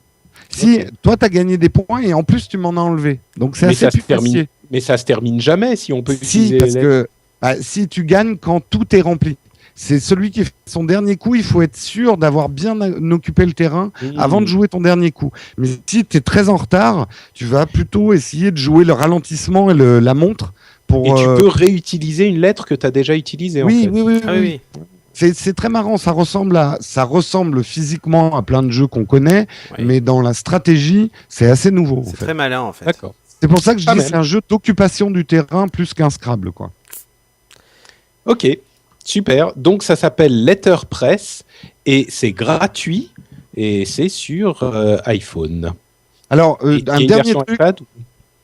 Speaker 3: Si,
Speaker 1: Ok.
Speaker 3: toi, tu as gagné des points et en plus, tu m'en as enlevé. Donc, c'est
Speaker 1: Mais
Speaker 3: assez
Speaker 1: ça se
Speaker 3: putassier.
Speaker 1: termine. Mais ça se termine jamais si on peut
Speaker 3: Si,
Speaker 1: utiliser
Speaker 3: parce
Speaker 1: les lettres.
Speaker 3: que si tu gagnes quand tout est rempli. C'est celui qui fait son dernier coup, il faut être sûr d'avoir bien occupé le terrain avant de jouer ton dernier coup. Mais si tu es très en retard, tu vas plutôt essayer de jouer le ralentissement et la montre pour...
Speaker 1: Et tu peux réutiliser une lettre que tu as déjà utilisée, en fait.
Speaker 3: Oui.
Speaker 2: Ah oui.
Speaker 3: C'est très marrant, ça ressemble physiquement à plein de jeux qu'on connaît,
Speaker 2: Oui.
Speaker 3: mais dans la stratégie, c'est assez nouveau.
Speaker 2: C'est
Speaker 3: En fait.
Speaker 2: très malin, en fait.
Speaker 1: D'accord.
Speaker 3: C'est pour ça que je
Speaker 1: Pas
Speaker 3: dis
Speaker 1: mal.
Speaker 3: c'est un jeu d'occupation du terrain plus qu'un Scrabble, quoi.
Speaker 1: Ok, super. Donc ça s'appelle Letterpress et c'est gratuit et c'est sur iPhone.
Speaker 3: Alors,
Speaker 1: Et il y a
Speaker 3: un
Speaker 1: une
Speaker 3: dernier
Speaker 1: version
Speaker 3: truc,
Speaker 1: iPad.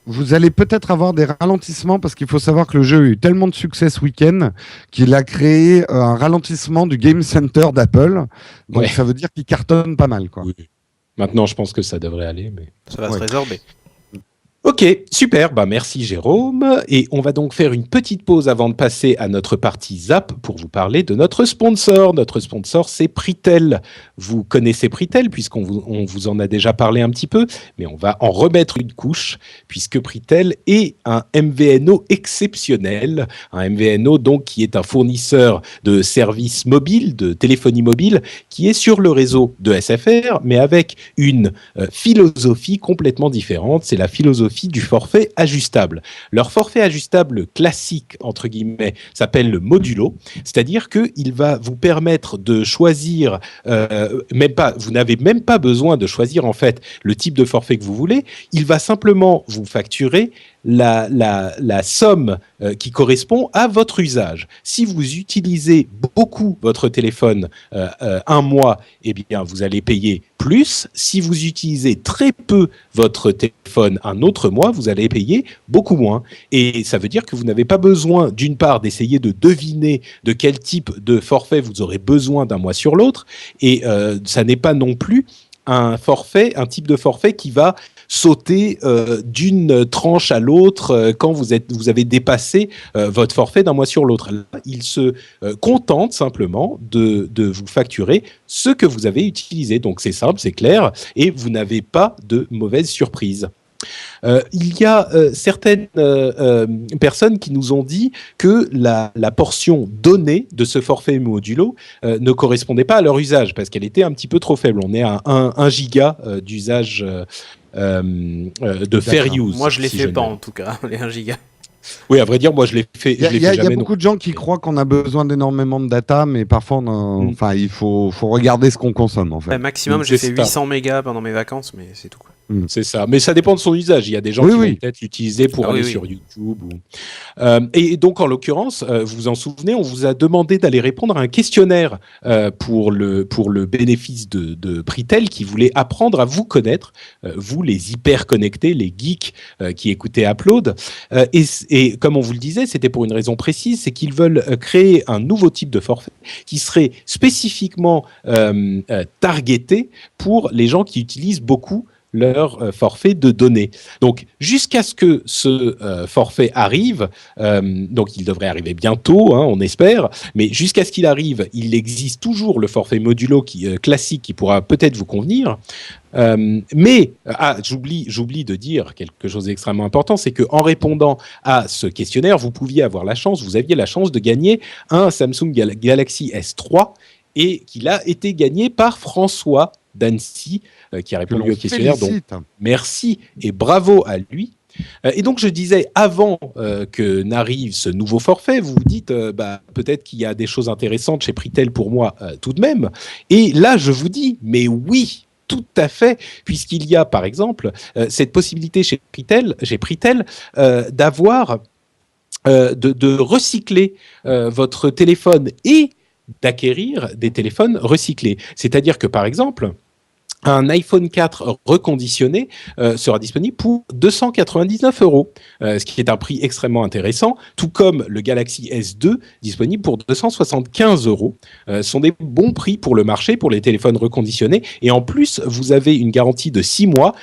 Speaker 3: vous allez peut-être avoir des ralentissements parce qu'il faut savoir que le jeu a eu tellement de succès ce week-end qu'il a créé un ralentissement du Game Center d'Apple. Donc
Speaker 1: Ouais.
Speaker 3: ça veut dire qu'il cartonne pas mal, quoi.
Speaker 1: Oui. Maintenant, je pense que ça devrait aller. Mais...
Speaker 2: Ça va
Speaker 3: Ouais.
Speaker 2: se résorber.
Speaker 1: Ok, super. Bah, merci Jérôme. Et on va donc faire une petite pause avant de passer à notre partie Zap pour vous parler de notre sponsor. Notre sponsor, c'est Pritel. Vous connaissez Pritel puisqu'on vous en a déjà parlé un petit peu, mais on va en remettre une couche puisque Pritel est un MVNO exceptionnel. Un MVNO donc qui est un fournisseur de services mobiles, de téléphonie mobile, qui est sur le réseau de SFR, mais avec une philosophie complètement différente. C'est la philosophie du forfait ajustable. Leur forfait ajustable classique, entre guillemets, s'appelle le modulo, c'est-à-dire qu'il va vous permettre de choisir, vous n'avez même pas besoin de choisir en fait le type de forfait que vous voulez, il va simplement vous facturer la somme qui correspond à votre usage. Si vous utilisez beaucoup votre téléphone un mois, eh bien, vous allez payer plus. Si vous utilisez très peu votre téléphone un autre mois, vous allez payer beaucoup moins. Et ça veut dire que vous n'avez pas besoin, d'une part, d'essayer de deviner de quel type de forfait vous aurez besoin d'un mois sur l'autre. Et ça n'est pas non plus un type de forfait qui va sauter d'une tranche à l'autre quand vous avez dépassé votre forfait d'un mois sur l'autre. Là, il se contente simplement de vous facturer ce que vous avez utilisé. Donc c'est simple, c'est clair, et vous n'avez pas de mauvaise surprise. Il y a certaines personnes qui nous ont dit que la portion donnée de ce forfait modulo ne correspondait pas à leur usage parce qu'elle était un petit peu trop faible. On est à 1 giga d'usage de fair use.
Speaker 2: Moi, je les
Speaker 1: si
Speaker 2: fais
Speaker 1: ne-
Speaker 2: pas, en tout cas, les 1 giga.
Speaker 1: Oui, à vrai dire, moi je l'ai fait.
Speaker 3: Il y a,
Speaker 1: je l'ai
Speaker 3: il y a-
Speaker 1: fait
Speaker 3: il y a
Speaker 1: jamais.
Speaker 3: beaucoup de gens qui croient qu'on a besoin d'énormément de data, mais parfois, enfin, il faut regarder ce qu'on consomme, en fait.
Speaker 2: Maximum,
Speaker 1: Donc,
Speaker 2: j'ai
Speaker 1: c'est
Speaker 2: fait
Speaker 1: ça.
Speaker 2: 800 mégas pendant mes vacances, mais c'est tout, quoi.
Speaker 1: C'est ça, mais ça dépend de son usage. Il y a des gens
Speaker 3: Oui,
Speaker 1: qui
Speaker 3: oui.
Speaker 1: vont peut-être l'utiliser pour
Speaker 2: Ah
Speaker 1: aller
Speaker 2: oui, oui.
Speaker 1: sur YouTube. Et donc, en l'occurrence, vous vous en souvenez, on vous a demandé d'aller répondre à un questionnaire pour le bénéfice de Pritel qui voulait apprendre à vous connaître, vous les hyper connectés, les geeks qui écoutaient Upload. Et comme on vous le disait, c'était pour une raison précise, c'est qu'ils veulent créer un nouveau type de forfait qui serait spécifiquement targeté pour les gens qui utilisent beaucoup leur forfait de données. Donc, jusqu'à ce que ce forfait arrive, donc il devrait arriver bientôt, hein, on espère, mais jusqu'à ce qu'il arrive, il existe toujours le forfait modulo classique qui pourra peut-être vous convenir. J'oublie de dire quelque chose d'extrêmement important, c'est qu'en répondant à ce questionnaire, vous aviez la chance de gagner un Samsung Galaxy S3 et qu'il a été gagné par François d'Annecy, qui a
Speaker 3: Que
Speaker 1: répondu
Speaker 3: l'on
Speaker 1: au questionnaire. Donc,
Speaker 3: félicite.
Speaker 1: merci et bravo à lui. Et donc, je disais, avant que n'arrive ce nouveau forfait, vous vous dites, peut-être qu'il y a des choses intéressantes chez Pritel pour moi, tout de même. Et là, je vous dis, mais oui, tout à fait, puisqu'il y a, par exemple, cette possibilité chez Pritel d'avoir, de recycler votre téléphone et d'acquérir des téléphones recyclés. C'est-à-dire que, par exemple, un iPhone 4 reconditionné sera disponible pour 299 €, ce qui est un prix extrêmement intéressant, tout comme le Galaxy S2 disponible pour 275 €. Ce sont des bons prix pour le marché, pour les téléphones reconditionnés. Et en plus, vous avez une garantie de 6 mois,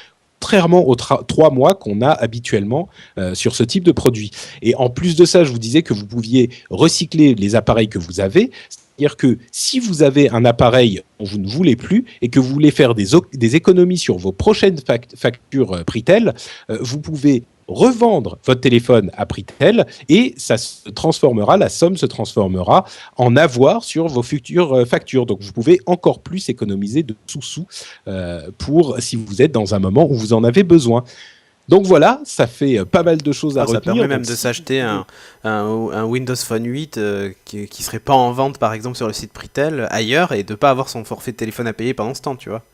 Speaker 1: contrairement aux 3 mois qu'on a habituellement sur ce type de produit. Et en plus de ça, je vous disais que vous pouviez recycler les appareils que vous avez. C'est-à-dire que si vous avez un appareil dont vous ne voulez plus et que vous voulez faire des économies sur vos prochaines factures Pritel, vous pouvez revendre votre téléphone à Pritel et la somme se transformera en avoir sur vos futures factures. Donc vous pouvez encore plus économiser de sous pour si vous êtes dans un moment où vous en avez besoin. Donc voilà, ça fait pas mal de choses à retenir.
Speaker 2: Ça permet même
Speaker 1: donc,
Speaker 2: de s'acheter un Windows Phone 8 qui serait pas en vente par exemple sur le site Pritel ailleurs et de pas avoir son forfait de téléphone à payer pendant ce temps, tu vois.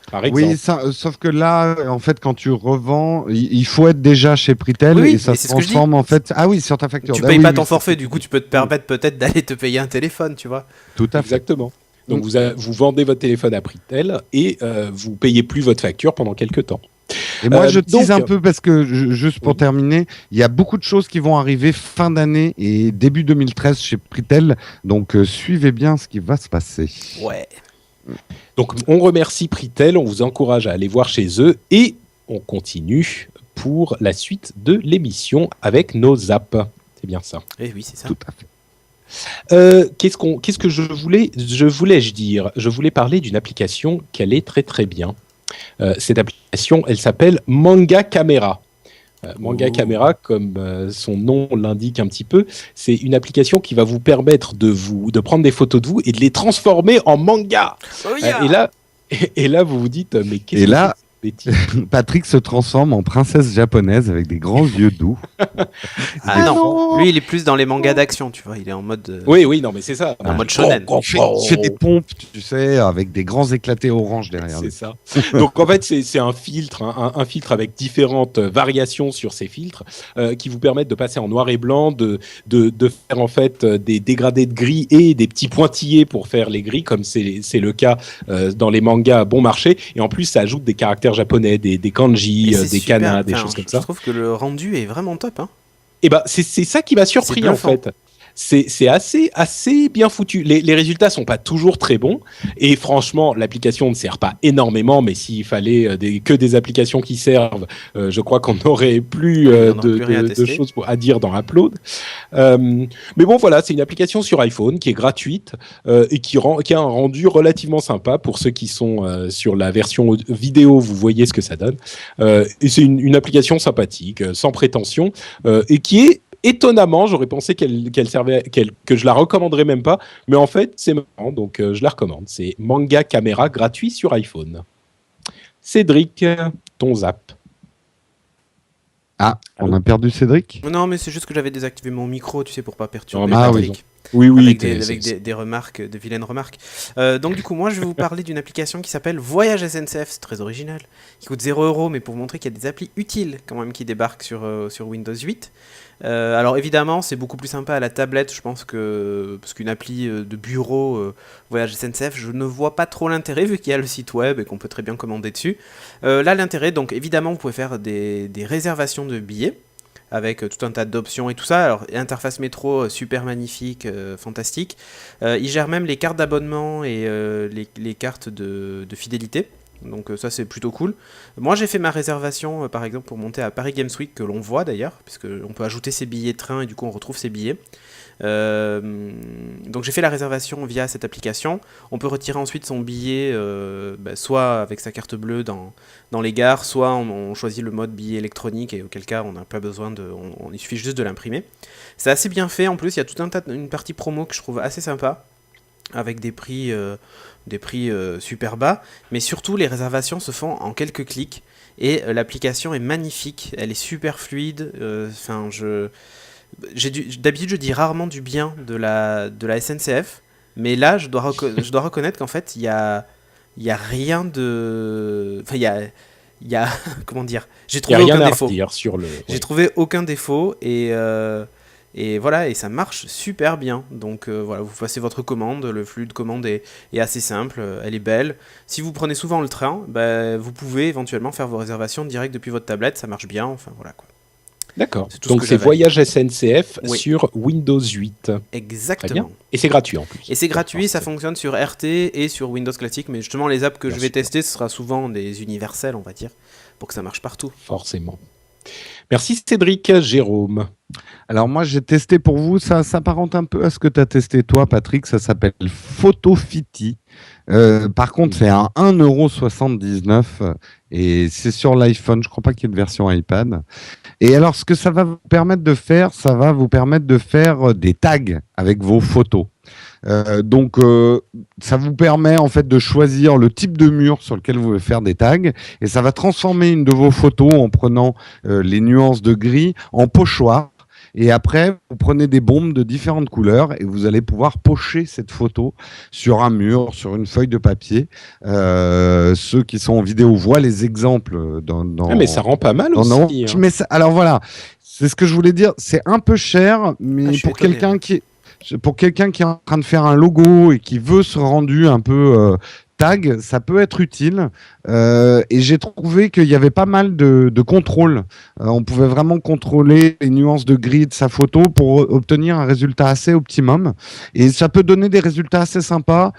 Speaker 1: Par exemple.
Speaker 3: Oui, sauf que là, en fait, quand tu revends, il faut être déjà chez Pritel
Speaker 2: Oui,
Speaker 3: et ça
Speaker 2: mais
Speaker 3: se
Speaker 2: c'est ce que je
Speaker 3: transforme en fait. Ah oui, sur ta facture.
Speaker 2: Tu
Speaker 3: Ah
Speaker 2: payes
Speaker 3: oui,
Speaker 2: pas
Speaker 3: oui,
Speaker 2: ton forfait, du coup tu peux te permettre peut-être d'aller te payer un téléphone, tu vois.
Speaker 3: Tout à fait.
Speaker 1: Exactement. Donc vous vendez votre téléphone à Pritel et vous payez plus votre facture pendant quelques temps.
Speaker 3: Et moi, je tease
Speaker 1: donc-
Speaker 3: un peu parce que, juste pour
Speaker 1: Oui.
Speaker 3: terminer, il y a beaucoup de choses qui vont arriver fin d'année et début 2013 chez Pritel. Donc, suivez bien ce qui va se passer.
Speaker 2: Ouais.
Speaker 1: Donc on remercie Pritel, on vous encourage à aller voir chez eux et on continue pour la suite de l'émission avec nos apps. C'est bien ça.
Speaker 2: Et oui, c'est ça.
Speaker 3: Tout à fait.
Speaker 1: Qu'est-ce que je voulais dire? Je voulais parler d'une application qui allait très très bien. Cette application, elle s'appelle Manga Camera. Manga Camera, comme son nom l'indique un petit peu, c'est une application qui va vous permettre de prendre des photos de vous et de les transformer en manga.
Speaker 2: Oh, yeah.
Speaker 1: Et là, vous vous dites, mais qu'est-ce
Speaker 3: Et
Speaker 1: que
Speaker 3: là,
Speaker 1: c'est que cette bêtise?
Speaker 3: Patrick se transforme en princesse japonaise avec des grands yeux doux.
Speaker 2: Ah non, lui il est plus dans les mangas d'action, tu vois, il est en mode
Speaker 1: Oui, non, mais c'est ça.
Speaker 2: en mode shonen.
Speaker 3: Il fait des pompes, tu sais, avec des grands éclatés orange derrière
Speaker 1: C'est
Speaker 3: lui.
Speaker 1: ça. Donc en fait, c'est un filtre, un filtre avec différentes variations sur ces filtres qui vous permettent de passer en noir et blanc, de faire en fait des dégradés de gris et des petits pointillés pour faire les gris, comme c'est le cas dans les mangas à bon marché. Et en plus, ça ajoute des caractères japonais, des kanji,
Speaker 2: Et c'est
Speaker 1: des
Speaker 2: super,
Speaker 1: kanas, des
Speaker 2: enfin,
Speaker 1: choses comme
Speaker 2: je
Speaker 1: ça.
Speaker 2: trouve que le rendu est vraiment top, hein.
Speaker 1: Et ben c'est ça qui m'a surpris
Speaker 2: C'est
Speaker 1: en
Speaker 2: bluffant.
Speaker 1: fait. C'est assez bien foutu. Les résultats sont pas toujours très bons et franchement l'application ne sert pas énormément. Mais s'il fallait que des applications qui servent, je crois qu'on n'aurait plus
Speaker 2: Oui, on n'aurait plus rien à
Speaker 1: de
Speaker 2: tester.
Speaker 1: choses à dire dans Upload. Mais bon voilà, c'est une application sur iPhone qui est gratuite et qui a un rendu relativement sympa pour ceux qui sont sur la version vidéo. Vous voyez ce que ça donne et c'est une application sympathique, sans prétention et qui est étonnamment, j'aurais pensé que je la recommanderais même pas, mais en fait, c'est marrant, donc je la recommande. C'est Manga Camera gratuit sur iPhone. Cédric, ton zap.
Speaker 3: Ah, on a perdu Cédric?
Speaker 2: Non, mais c'est juste que j'avais désactivé mon micro, tu sais, pour pas perturber
Speaker 1: Non, mais
Speaker 2: Patrick.
Speaker 1: Oui,
Speaker 2: Avec des remarques, de vilaines remarques. Donc du coup, moi, je vais vous parler d'une application qui s'appelle Voyage SNCF, c'est très original, qui coûte 0 €, mais pour vous montrer qu'il y a des applis utiles quand même qui débarquent sur Windows 8. Alors évidemment, c'est beaucoup plus sympa à la tablette, je pense parce qu'une appli de bureau Voyage SNCF, je ne vois pas trop l'intérêt vu qu'il y a le site web et qu'on peut très bien commander dessus. Là, l'intérêt, donc évidemment, vous pouvez faire des réservations de billets avec tout un tas d'options et tout ça. Alors, interface métro, super magnifique, fantastique. Il gère même les cartes d'abonnement et les cartes de fidélité. Donc ça, c'est plutôt cool. Moi, j'ai fait ma réservation, par exemple, pour monter à Paris Games Week, que l'on voit d'ailleurs, puisqu'on peut ajouter ses billets de train et du coup, on retrouve ses billets. Donc j'ai fait la réservation via cette application. On peut retirer ensuite son billet soit avec sa carte bleue dans les gares, soit on choisit le mode billet électronique et auquel cas on n'a pas besoin il suffit juste de l'imprimer. C'est assez bien fait en plus, il y a une partie promo que je trouve assez sympa. avec des prix super bas, mais surtout les réservations se font en quelques clics et l'application est magnifique, elle est super fluide. D'habitude je dis rarement du bien de la SNCF, mais là je dois reconnaître qu'en fait il y a rien de, enfin il y a comment dire, j'ai
Speaker 1: Il n'y a
Speaker 2: trouvé
Speaker 1: rien
Speaker 2: aucun
Speaker 1: à
Speaker 2: défaut.
Speaker 1: redire sur le.
Speaker 2: J'ai trouvé aucun défaut et voilà, et ça marche super bien. Donc voilà, vous passez votre commande, le flux de commande est assez simple, elle est belle. Si vous prenez souvent le train, vous pouvez éventuellement faire vos réservations direct depuis votre tablette, ça marche bien, enfin voilà quoi.
Speaker 1: D'accord.
Speaker 2: C'est tout ce
Speaker 1: Donc
Speaker 2: que
Speaker 1: c'est
Speaker 2: j'avais.
Speaker 1: Voyage SNCF
Speaker 2: Oui.
Speaker 1: sur Windows 8. Très bien.
Speaker 2: Exactement.
Speaker 1: Et c'est gratuit en plus.
Speaker 2: Et c'est gratuit, ça
Speaker 1: Parfait.
Speaker 2: fonctionne sur RT et sur Windows classique, mais justement les apps que
Speaker 1: Bien
Speaker 2: je vais
Speaker 1: sûr.
Speaker 2: tester, ce sera souvent des universels, on va dire, pour que ça marche partout.
Speaker 1: Forcément. Merci Cédric. Jérôme.
Speaker 3: Alors moi j'ai testé pour vous, ça s'apparente un peu à ce que tu as testé toi Patrick, ça s'appelle Photofiti. Par contre c'est à 1,79€ et c'est sur l'iPhone, je crois pas qu'il y ait de version iPad. Et alors ce que ça va vous permettre de faire, ça va vous permettre de faire des tags avec vos photos. Donc ça vous permet en fait de choisir le type de mur sur lequel vous voulez faire des tags et ça va transformer une de vos photos en prenant les nuances de gris en pochoir. Et après, vous prenez des bombes de différentes couleurs et vous allez pouvoir pocher cette photo sur un mur, sur une feuille de papier. Ceux qui sont en vidéo voient les exemples dans
Speaker 1: Ah, mais ça rend pas mal aussi. Hein.
Speaker 3: Mais alors voilà, c'est ce que je voulais dire. C'est un peu cher, mais
Speaker 2: je suis
Speaker 3: pour
Speaker 2: étonné,
Speaker 3: quelqu'un qui est en train de faire un logo et qui veut ce rendu un peu tag, ça peut être utile. Et j'ai trouvé qu'il y avait pas mal de contrôle. On pouvait vraiment contrôler les nuances de gris de sa photo pour obtenir un résultat assez optimum. Et ça peut donner des résultats assez sympas.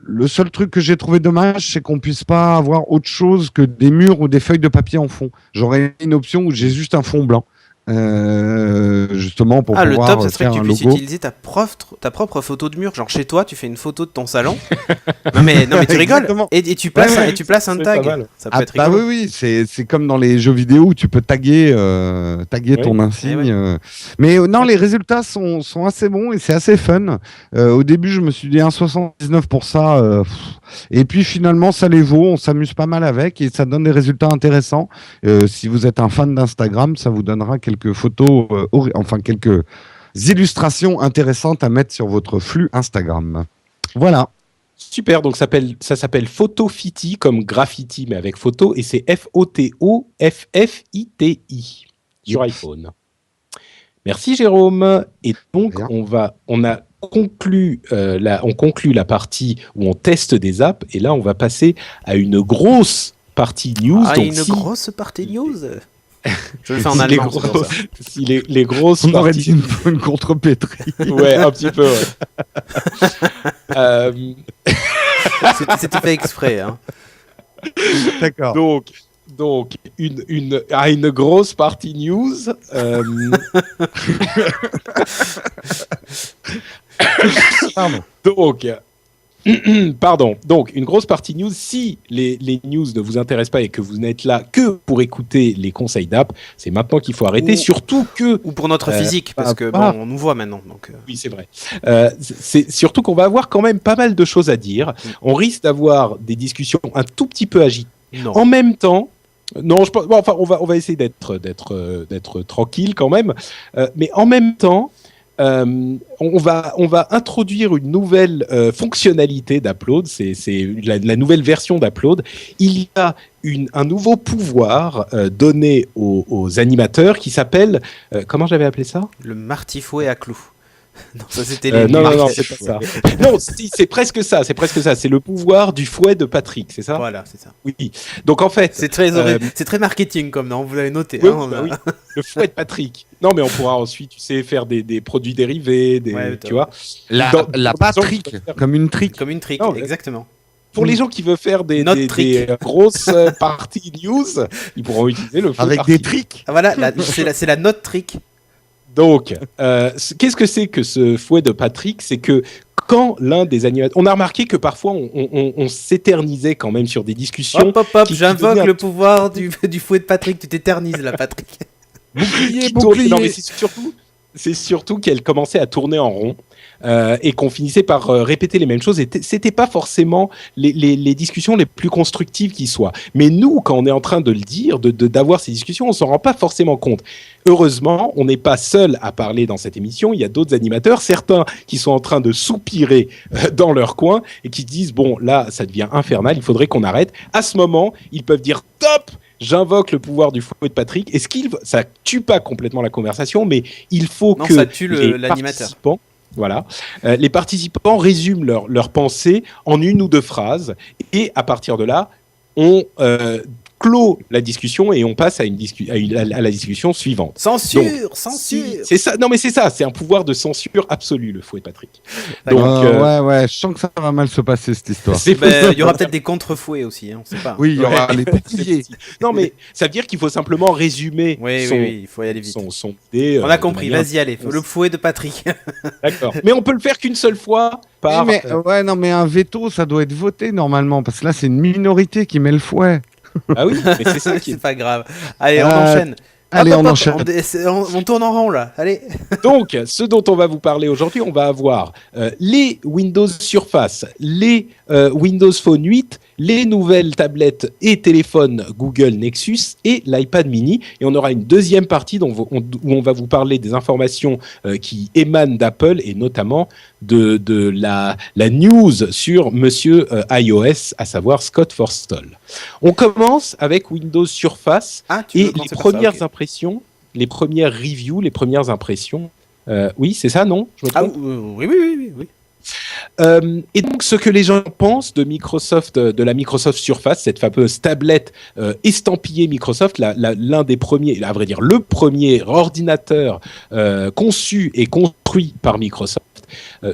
Speaker 3: Le seul truc que j'ai trouvé dommage, c'est qu'on puisse pas avoir autre chose que des murs ou des feuilles de papier en fond. J'aurais une option où j'ai juste un fond blanc. Justement pour
Speaker 2: le
Speaker 3: pouvoir
Speaker 2: top, ça serait que
Speaker 3: faire
Speaker 2: tu
Speaker 3: un
Speaker 2: puisses
Speaker 3: logo.
Speaker 2: utiliser ta propre photo de mur. Genre chez toi, tu fais une photo de ton salon. non mais tu rigoles.
Speaker 3: Exactement.
Speaker 2: Et tu places,
Speaker 3: Ouais,
Speaker 2: et tu places un
Speaker 1: c'est
Speaker 2: tag.
Speaker 1: pas mal.
Speaker 2: Ça peut
Speaker 3: Ah
Speaker 2: être
Speaker 3: bah
Speaker 2: rigolo.
Speaker 3: oui, c'est comme dans les jeux vidéo où tu peux taguer ton insigne.
Speaker 2: Eh ouais.
Speaker 3: Mais non, les résultats sont assez bons et c'est assez fun. Au début, je me suis dit 1,79 pour ça. Et puis finalement, ça les vaut. On s'amuse pas mal avec et ça donne des résultats intéressants. Si vous êtes un fan d'Instagram, ça vous donnera quelques photos, quelques illustrations intéressantes à mettre sur votre flux Instagram. Voilà.
Speaker 1: Super, donc ça s'appelle Photofiti comme graffiti mais avec photo et c'est Photoffiti sur iPhone. Merci Jérôme. Et donc
Speaker 3: Bien.
Speaker 1: on conclut la partie où on teste des apps et là on va passer à une grosse partie news. Donc
Speaker 2: Grosse partie news. Je le fais en
Speaker 1: si
Speaker 2: allemand. C'est pour ça.
Speaker 1: si les grosses
Speaker 3: On aurait
Speaker 1: parties
Speaker 3: dit une contrepétrie.
Speaker 1: ouais, un petit peu. Ouais.
Speaker 2: C'était fait exprès. Hein.
Speaker 3: D'accord.
Speaker 1: Donc une grosse partie news.
Speaker 3: Pardon.
Speaker 1: Donc, une grosse partie news. Si les news ne vous intéressent pas et que vous n'êtes là que pour écouter les conseils d'app, c'est maintenant qu'il faut arrêter. Surtout que
Speaker 2: Ou pour notre physique, parce que on nous voit maintenant. Donc,
Speaker 1: oui, c'est vrai. C'est surtout qu'on va avoir quand même pas mal de choses à dire. On risque d'avoir des discussions un tout petit peu agitées.
Speaker 2: non.
Speaker 1: En même temps, non, je pense. Bon, enfin, on va essayer d'être tranquille quand même. Mais en même temps, on va introduire une nouvelle fonctionnalité d'Upload. C'est la nouvelle version d'Upload. Il y a un nouveau pouvoir donné aux animateurs qui s'appelle comment j'avais appelé ça ?
Speaker 2: Le martifouet à clous. Non, ça c'était les.
Speaker 1: Non, c'est pas ça. Non, c'est presque ça. C'est le pouvoir du fouet de Patrick, c'est ça ?
Speaker 2: Voilà, c'est ça.
Speaker 1: Oui. Donc en fait,
Speaker 2: C'est très marketing comme nom. Vous l'avez noté.
Speaker 1: oui,
Speaker 2: Hein,
Speaker 1: oui, le fouet de Patrick. Non, mais on pourra ensuite, tu sais, faire des produits dérivés, tu vois.
Speaker 3: La Patrick, comme une trick.
Speaker 2: Comme une trick,
Speaker 1: Non, mais-
Speaker 2: exactement.
Speaker 1: Pour les gens qui veulent faire des grosses parties news, ils pourront utiliser le fouet
Speaker 3: Avec
Speaker 1: party.
Speaker 3: des tricks.
Speaker 2: Ah, voilà, c'est la note trick.
Speaker 1: Donc, qu'est-ce que c'est que ce fouet de Patrick ? C'est que quand l'un des animateurs... On a remarqué que parfois, on s'éternisait quand même sur des discussions.
Speaker 2: Hop,
Speaker 1: qui
Speaker 2: j'invoque
Speaker 1: devenaient
Speaker 2: le pouvoir du fouet de Patrick. Tu t'éternises là, Patrick.
Speaker 3: Bouclier,
Speaker 1: qui tournent. Non, mais c'est c'est surtout qu'elle commençait à tourner en rond. Et qu'on finissait par répéter les mêmes choses. Et c'était pas forcément les discussions les plus constructives qui soient. Mais nous, quand on est en train de le dire, d'avoir ces discussions, on s'en rend pas forcément compte. Heureusement, on n'est pas seul à parler dans cette émission. Il y a d'autres animateurs, certains qui sont en train de soupirer dans leur coin et qui disent bon, là, ça devient infernal. Il faudrait qu'on arrête. À ce moment, ils peuvent dire top. J'invoque le pouvoir du fouet de Patrick. Ça tue pas complètement la conversation, mais il faut que
Speaker 2: ça tue l'animateur.
Speaker 1: Voilà. Les participants résument leur pensée en une ou deux phrases et à partir de là, on clôt la discussion et on passe à la discussion suivante.
Speaker 2: Censure.
Speaker 1: C'est ça. Non mais c'est ça. C'est un pouvoir de censure absolu, le fouet de Patrick.
Speaker 3: Donc ouais. Je sens que ça va mal se passer cette histoire.
Speaker 2: Il y aura peut-être des contre-fouets aussi. On sait pas.
Speaker 3: Oui, il y aura les petits.
Speaker 1: Non mais ça veut dire qu'il faut simplement résumer.
Speaker 2: Oui, il faut y aller vite.
Speaker 1: Son idée.
Speaker 2: On a compris. Vas-y, allez. Le fouet de Patrick.
Speaker 1: D'accord. Mais on peut le faire qu'une seule fois.
Speaker 3: Mais un veto, ça doit être voté normalement parce que là, c'est une minorité qui met le fouet.
Speaker 1: Ah oui, mais c'est ça
Speaker 2: c'est pas grave. Allez, on enchaîne.
Speaker 3: Allez, on enchaîne.
Speaker 2: On tourne en rond là. Allez.
Speaker 1: Donc, ce dont on va vous parler aujourd'hui, on va avoir les Windows Surface, les Windows Phone 8, les nouvelles tablettes et téléphones Google Nexus et l'iPad mini. Et on aura une deuxième partie où on va vous parler des informations qui émanent d'Apple et notamment de la news sur monsieur iOS, à savoir Scott Forstall. On commence avec Windows Surface et les premières impressions, les premières reviews, les premières impressions. Oui, c'est ça, non? Je me trompe?
Speaker 2: Oui.
Speaker 1: Et donc, ce que les gens pensent de Microsoft, de la Microsoft Surface, cette fameuse tablette estampillée Microsoft, l'un des premiers, à vrai dire, le premier ordinateur conçu et construit par Microsoft.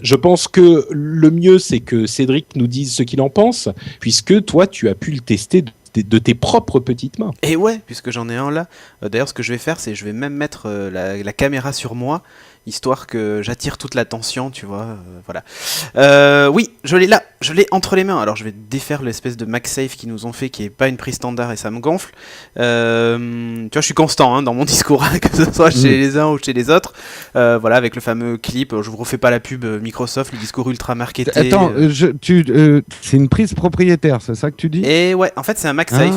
Speaker 1: Je pense que le mieux, c'est que Cédric nous dise ce qu'il en pense, puisque toi, tu as pu le tester de tes propres petites mains.
Speaker 2: Et ouais, puisque j'en ai un là. D'ailleurs, ce que je vais faire, c'est je vais même mettre la caméra sur moi, histoire que j'attire toute l'attention, tu vois. Voilà. Oui, je l'ai là, je l'ai entre les mains. Alors, je vais défaire l'espèce de MagSafe qu'ils nous ont fait, qui est pas une prise standard et ça me gonfle. Tu vois, je suis constant dans mon discours, que ce soit chez les uns ou chez les autres. Voilà, avec le fameux clip. Je vous refais pas la pub Microsoft, le discours ultra marketé.
Speaker 3: Attends, c'est une prise propriétaire, c'est ça que tu dis?
Speaker 2: Et ouais, en fait, c'est un MagSafe.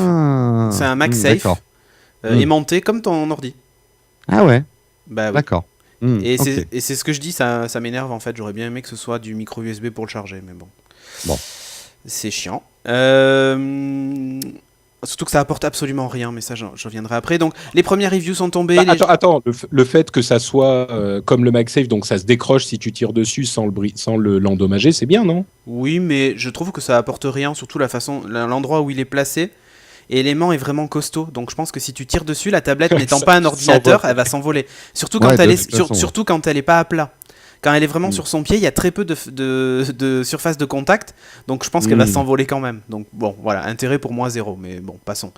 Speaker 2: C'est un MagSafe aimanté comme ton ordi.
Speaker 3: Ah ouais.
Speaker 2: Bah oui.
Speaker 3: D'accord.
Speaker 2: Et c'est ce que je dis, ça m'énerve en fait. J'aurais bien aimé que ce soit du micro USB pour le charger, mais bon. C'est chiant. Surtout que ça apporte absolument rien, mais ça j'en reviendrai après. Donc les premières reviews sont tombées.
Speaker 1: Attends, le fait que ça soit comme le MagSafe, donc ça se décroche si tu tires dessus sans l'endommager, c'est bien, non?
Speaker 2: Oui, mais je trouve que ça apporte rien, surtout l'endroit où il est placé. Et l'aimant est vraiment costaud, donc je pense que si tu tires dessus, la tablette n'étant pas un ordinateur, elle va s'envoler. Surtout quand elle est pas à plat. Quand elle est vraiment sur son pied, il y a très peu de surface de contact, donc je pense qu'elle va s'envoler quand même. Donc bon, voilà, intérêt pour moi 0, mais bon, passons.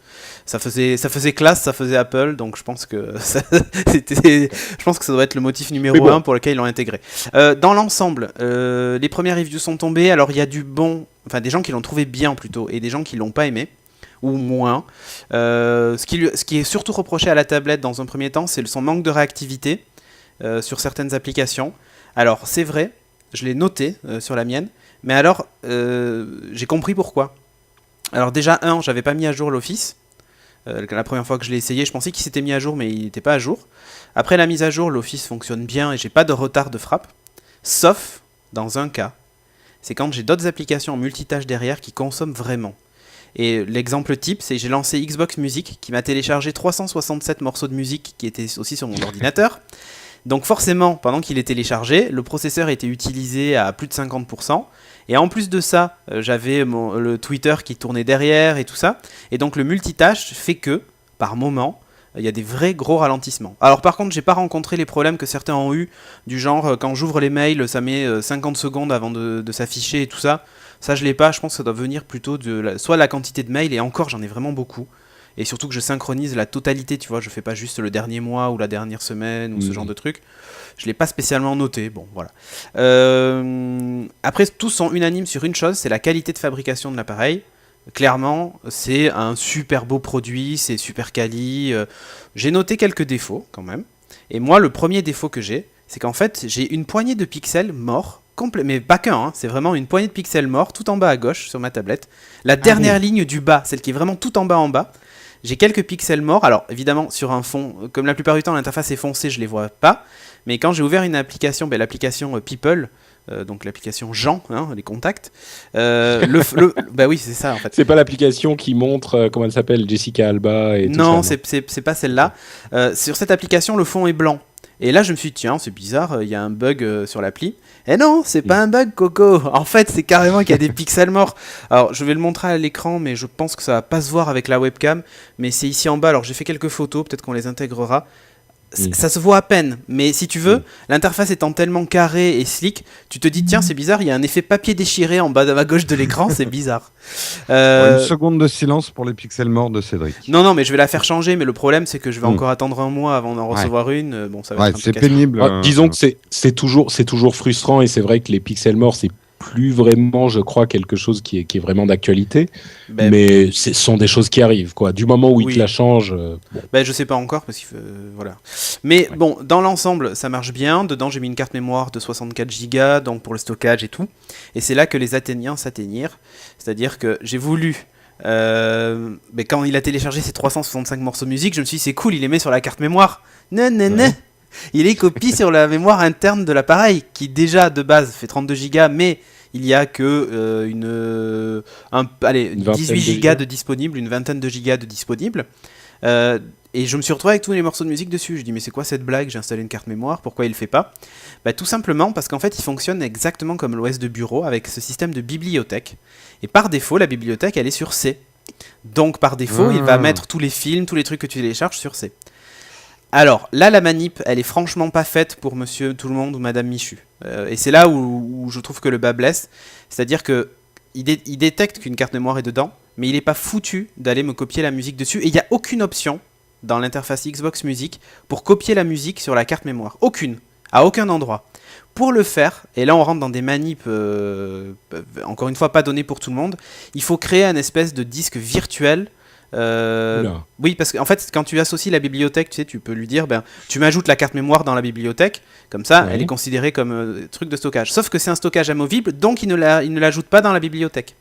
Speaker 2: Ça faisait classe, ça faisait Apple, donc je pense que ça doit être le motif numéro 1 pour lequel ils l'ont intégré. Dans l'ensemble, les premières reviews sont tombées, alors il y a des gens qui l'ont trouvé bien plutôt, et des gens qui l'ont pas aimé. Ou moins. Ce qui est surtout reproché à la tablette dans un premier temps, c'est son manque de réactivité sur certaines applications. Alors, c'est vrai, je l'ai noté sur la mienne, mais alors, j'ai compris pourquoi. Alors déjà, j'avais pas mis à jour l'Office. La première fois que je l'ai essayé, je pensais qu'il s'était mis à jour, mais il n'était pas à jour. Après la mise à jour, l'Office fonctionne bien et j'ai pas de retard de frappe. Sauf dans un cas, c'est quand j'ai d'autres applications en multitâche derrière qui consomment vraiment. Et l'exemple type, c'est que j'ai lancé Xbox Music qui m'a téléchargé 367 morceaux de musique qui étaient aussi sur mon ordinateur. Donc forcément, pendant qu'il est téléchargé, le processeur était utilisé à plus de 50%. Et en plus de ça, j'avais le Twitter qui tournait derrière et tout ça. Et donc le multitâche fait que, par moment, il y a des vrais gros ralentissements. Alors par contre, j'ai pas rencontré les problèmes que certains ont eu, du genre quand j'ouvre les mails, ça met 50 secondes avant de s'afficher et tout ça. Ça, je l'ai pas. Je pense que ça doit venir plutôt soit la quantité de mails, et encore, j'en ai vraiment beaucoup. Et surtout que je synchronise la totalité, tu vois. Je fais pas juste le dernier mois ou la dernière semaine ou ce genre de truc. Je l'ai pas spécialement noté. Bon, voilà. Après, tous sont unanimes sur une chose, c'est la qualité de fabrication de l'appareil. Clairement, c'est un super beau produit, c'est super quali. J'ai noté quelques défauts quand même. Et moi, le premier défaut que j'ai, c'est qu'en fait, j'ai une poignée de pixels morts, mais pas qu'un, hein, c'est vraiment une poignée de pixels morts tout en bas à gauche sur ma tablette. La dernière ligne du bas, celle qui est vraiment tout en bas, j'ai quelques pixels morts. Alors évidemment, sur un fond, comme la plupart du temps l'interface est foncée, je les vois pas. Mais quand j'ai ouvert une application, l'application People, donc l'application Jean, hein, les contacts, bah oui, c'est ça en fait.
Speaker 1: C'est pas l'application qui montre, comment elle s'appelle, Jessica Alba et tout ça.
Speaker 2: Non, c'est pas celle-là. Sur cette application, le fond est blanc. Et là, je me suis dit, tiens, c'est bizarre, il y a un bug sur l'appli. Et non, c'est pas un bug, Coco. En fait, c'est carrément qu'il y a des pixels morts. Alors, je vais le montrer à l'écran, mais je pense que ça va pas se voir avec la webcam. Mais c'est ici en bas. Alors, j'ai fait quelques photos, peut-être qu'on les intégrera. Ça se voit à peine, mais si tu veux, l'interface étant tellement carrée et slick, tu te dis tiens c'est bizarre, il y a un effet papier déchiré en bas à gauche de l'écran, c'est bizarre.
Speaker 3: Une seconde de silence pour les pixels morts de Cédric.
Speaker 2: Non, mais je vais la faire changer, mais le problème c'est que je vais encore attendre un mois avant d'en recevoir une. Bon, ça va être un
Speaker 3: c'est
Speaker 2: peu
Speaker 3: pénible.
Speaker 1: Disons que c'est toujours frustrant et c'est vrai que les pixels morts c'est plus vraiment, je crois, quelque chose qui est vraiment d'actualité. Mais ce sont des choses qui arrivent, quoi. Du moment où ils te la changent.
Speaker 2: Je sais pas encore, parce que voilà. Mais bon, dans l'ensemble, ça marche bien. Dedans, j'ai mis une carte mémoire de 64 Go, donc pour le stockage et tout. Et c'est là que les Athéniens s'atteignirent. C'est-à-dire que j'ai voulu. Quand il a téléchargé ces 365 morceaux de musique, je me suis dit, c'est cool, il les met sur la carte mémoire. Non. Il les copie sur la mémoire interne de l'appareil, qui déjà de base fait 32 Go, mais il n'y a que 18 Go de disponible, une vingtaine de gigas de disponible. Et je me suis retrouvé avec tous les morceaux de musique dessus. Je dis mais c'est quoi cette blague ? J'ai installé une carte mémoire, pourquoi il le fait pas ? Tout simplement parce qu'en fait il fonctionne exactement comme l'OS de bureau avec ce système de bibliothèque. Et par défaut, la bibliothèque elle est sur C. Donc par défaut, il va mettre tous les films, tous les trucs que tu télécharges sur C. Alors là, la manip, elle est franchement pas faite pour monsieur tout le monde ou madame Michu. Et c'est là où je trouve que le bas blesse. C'est-à-dire que il détecte qu'une carte mémoire est dedans, mais il n'est pas foutu d'aller me copier la musique dessus. Et il n'y a aucune option dans l'interface Xbox Music pour copier la musique sur la carte mémoire. Aucune. À aucun endroit. Pour le faire, et là on rentre dans des manips, encore une fois pas données pour tout le monde, il faut créer un espèce de disque virtuel. Oui, parce qu'en fait, quand tu associes la bibliothèque, tu sais, tu peux lui dire, tu m'ajoutes la carte mémoire dans la bibliothèque, comme ça, elle est considérée comme truc de stockage. Sauf que c'est un stockage amovible, donc il ne l'ajoute pas dans la bibliothèque.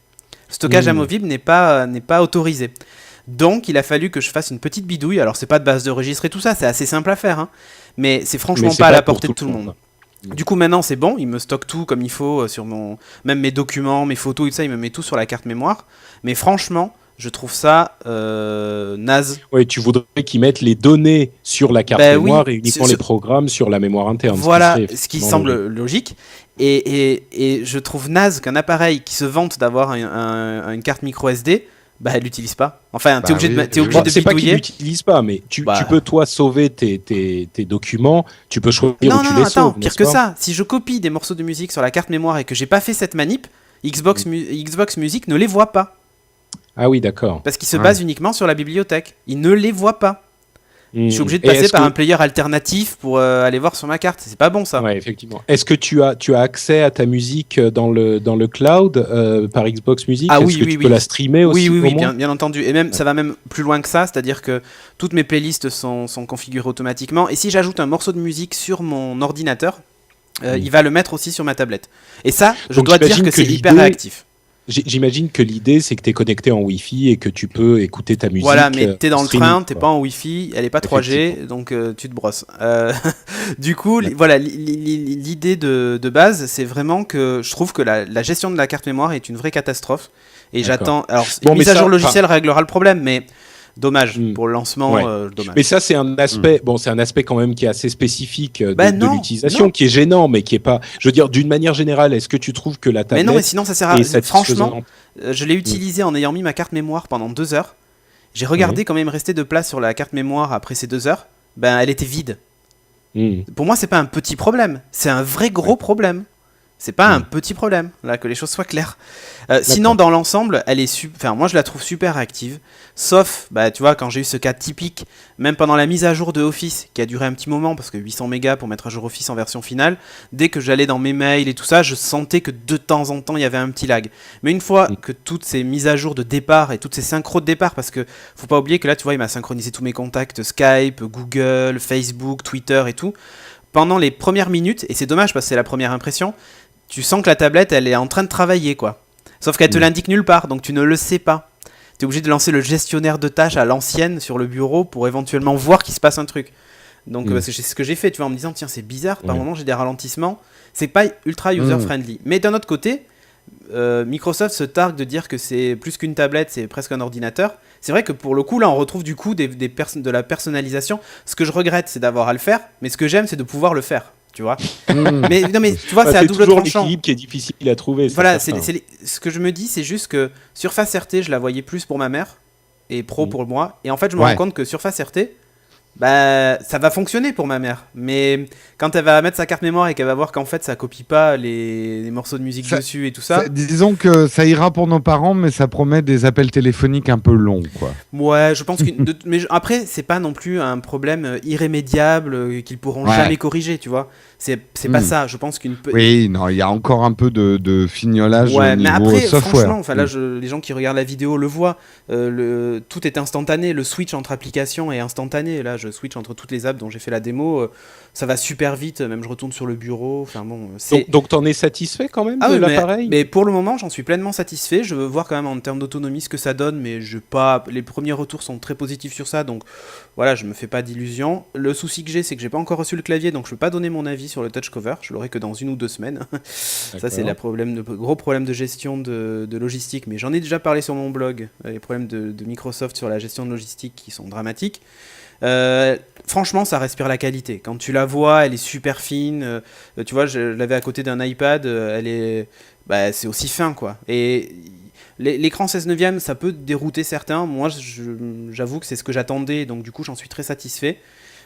Speaker 2: Le stockage amovible n'est pas autorisé. Donc, il a fallu que je fasse une petite bidouille. Alors, c'est pas de base de registre et tout ça, c'est assez simple à faire, hein, mais c'est franchement pas à la portée de tout le monde. Du coup, maintenant, c'est bon, il me stocke tout comme il faut sur même mes documents, mes photos et tout ça, il me met tout sur la carte mémoire. Mais franchement, je trouve ça naze.
Speaker 1: Oui, tu voudrais qu'ils mettent les données sur la carte mémoire et uniquement les programmes sur la mémoire interne.
Speaker 2: Voilà, ce qui semble logique. Et je trouve naze qu'un appareil qui se vante d'avoir une carte micro SD, elle l'utilise pas. Enfin, t'es obligé de bidouiller.
Speaker 1: C'est pas qu'il l'utilise pas, mais tu peux toi sauver tes documents, tu peux choisir où tu les sauves.
Speaker 2: Non, pire que ça. Si je copie des morceaux de musique sur la carte mémoire et que j'ai pas fait cette manip, Xbox Music ne les voit pas.
Speaker 1: Ah oui, d'accord.
Speaker 2: Parce qu'il se base uniquement sur la bibliothèque. Il ne les voit pas. Je suis obligé de passer par un player alternatif pour aller voir sur ma carte. C'est pas bon, ça.
Speaker 1: Ouais, effectivement. Est-ce que tu as accès à ta musique dans le cloud par Xbox Music ? Est-ce que tu peux la streamer aussi ?
Speaker 2: Oui, bien entendu. Et même, ça va même plus loin que ça. C'est-à-dire que toutes mes playlists sont configurées automatiquement. Et si j'ajoute un morceau de musique sur mon ordinateur, il va le mettre aussi sur ma tablette. Et ça, je dois dire que c'est hyper réactif.
Speaker 1: J'imagine que l'idée, c'est que tu es connecté en Wi-Fi et que tu peux écouter ta musique.
Speaker 2: Voilà, mais tu es dans le train, tu n'es pas en Wi-Fi, elle n'est pas 3G, donc tu te brosses. Du coup, voilà, l'idée de base, c'est vraiment que je trouve que la gestion de la carte mémoire est une vraie catastrophe. Et j'attends. Alors, une mise à jour logicielle réglera le problème, mais. Dommage pour le lancement. Dommage.
Speaker 1: Mais ça, c'est un aspect. C'est un aspect quand même qui est assez spécifique de l'utilisation, qui est gênant, mais qui est pas. Je veux dire, d'une manière générale, est-ce que tu trouves que la tablette.
Speaker 2: Mais non, mais sinon, ça sert à rien. Franchement, je l'ai utilisé en ayant mis ma carte mémoire pendant 2 heures. J'ai regardé combien il me restait de place sur la carte mémoire après ces 2 heures. Elle était vide. Pour moi, c'est pas un petit problème. C'est un vrai gros problème. C'est pas un petit problème, là, que les choses soient claires. Sinon, dans l'ensemble, elle est moi, je la trouve super active. Sauf, tu vois, quand j'ai eu ce cas typique, même pendant la mise à jour de Office, qui a duré un petit moment, parce que 800 mégas pour mettre à jour Office en version finale, dès que j'allais dans mes mails et tout ça, je sentais que de temps en temps, il y avait un petit lag. Mais une fois que toutes ces mises à jour de départ et toutes ces synchros de départ, parce que faut pas oublier que là, tu vois, il m'a synchronisé tous mes contacts, Skype, Google, Facebook, Twitter et tout. pendant les premières minutes, et c'est dommage parce que c'est la première impression, tu sens que la tablette, elle est en train de travailler, quoi. Sauf qu'elle te l'indique nulle part, donc tu ne le sais pas. Tu es obligé de lancer le gestionnaire de tâches à l'ancienne sur le bureau pour éventuellement voir qu'il se passe un truc. Donc parce que c'est ce que j'ai fait, tu vois, en me disant, tiens, c'est bizarre, par moment j'ai des ralentissements. C'est pas ultra user-friendly. Mais d'un autre côté, Microsoft se targue de dire que c'est plus qu'une tablette, c'est presque un ordinateur. C'est vrai que pour le coup, là, on retrouve du coup de la personnalisation. Ce que je regrette, c'est d'avoir à le faire, mais ce que j'aime, c'est de pouvoir le faire. Tu vois. mais non, mais tu vois, c'est à double tranchant.
Speaker 1: C'est toujours l'équilibre qui est difficile à trouver.
Speaker 2: Voilà, ce que je me dis, c'est juste que Surface RT, je la voyais plus pour ma mère et Pro pour moi. Et en fait, je me rends compte que Surface RT, bah, ça va fonctionner pour ma mère. Mais quand elle va mettre sa carte mémoire et qu'elle va voir qu'en fait, ça copie pas les morceaux de musique dessus et tout ça.
Speaker 3: Disons que ça ira pour nos parents, mais ça promet des appels téléphoniques un peu longs, quoi.
Speaker 2: Ouais, je pense que. Mais après, c'est pas non plus un problème irrémédiable qu'ils pourront jamais corriger, tu vois. C'est pas ça. Je pense qu'une.
Speaker 3: Oui, non, il y a encore un peu de fignolage au niveau
Speaker 2: mais après,
Speaker 3: software.
Speaker 2: Franchement, là, les gens qui regardent la vidéo le voient. Tout est instantané. Le switch entre applications est instantané. Là, je switch entre toutes les apps dont j'ai fait la démo. Ça va super vite. Même je retourne sur le bureau. Enfin bon.
Speaker 1: Donc t'en es satisfait quand même de l'appareil ?
Speaker 2: Mais pour le moment, j'en suis pleinement satisfait. Je veux voir quand même en termes d'autonomie ce que ça donne, mais les premiers retours sont très positifs sur ça. Donc voilà, je me fais pas d'illusions. Le souci que j'ai, c'est que j'ai pas encore reçu le clavier, donc je peux pas donner mon avis sur le touch cover. Je l'aurai que dans 1 ou 2 semaines. Ça, c'est le gros problème de gestion de logistique. Mais j'en ai déjà parlé sur mon blog. Les problèmes de Microsoft sur la gestion de logistique qui sont dramatiques. Franchement, ça respire la qualité. Quand tu la vois, elle est super fine. Tu vois, je l'avais à côté d'un iPad. C'est aussi fin, quoi. Et l'écran 16 neuvième, ça peut dérouter certains. Moi, j'avoue que c'est ce que j'attendais. Donc, du coup, j'en suis très satisfait.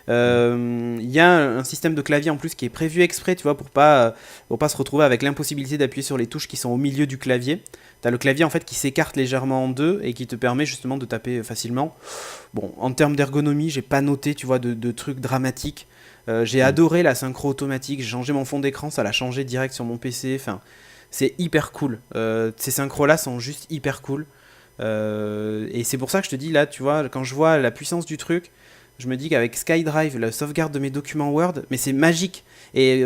Speaker 2: Il y a un système de clavier en plus qui est prévu exprès, tu vois, pour pas se retrouver avec l'impossibilité d'appuyer sur les touches qui sont au milieu du clavier. T'as le clavier en fait qui s'écarte légèrement en deux et qui te permet justement de taper facilement. Bon, en termes d'ergonomie, j'ai pas noté, tu vois, de trucs dramatiques. J'ai adoré la synchro automatique. J'ai changé mon fond d'écran, ça l'a changé direct sur mon PC. Enfin, c'est hyper cool. Ces synchros là sont juste hyper cool. Et c'est pour ça que je te dis là, tu vois, quand je vois la puissance du truc, je me dis qu'avec SkyDrive, la sauvegarde de mes documents Word, mais c'est magique. Et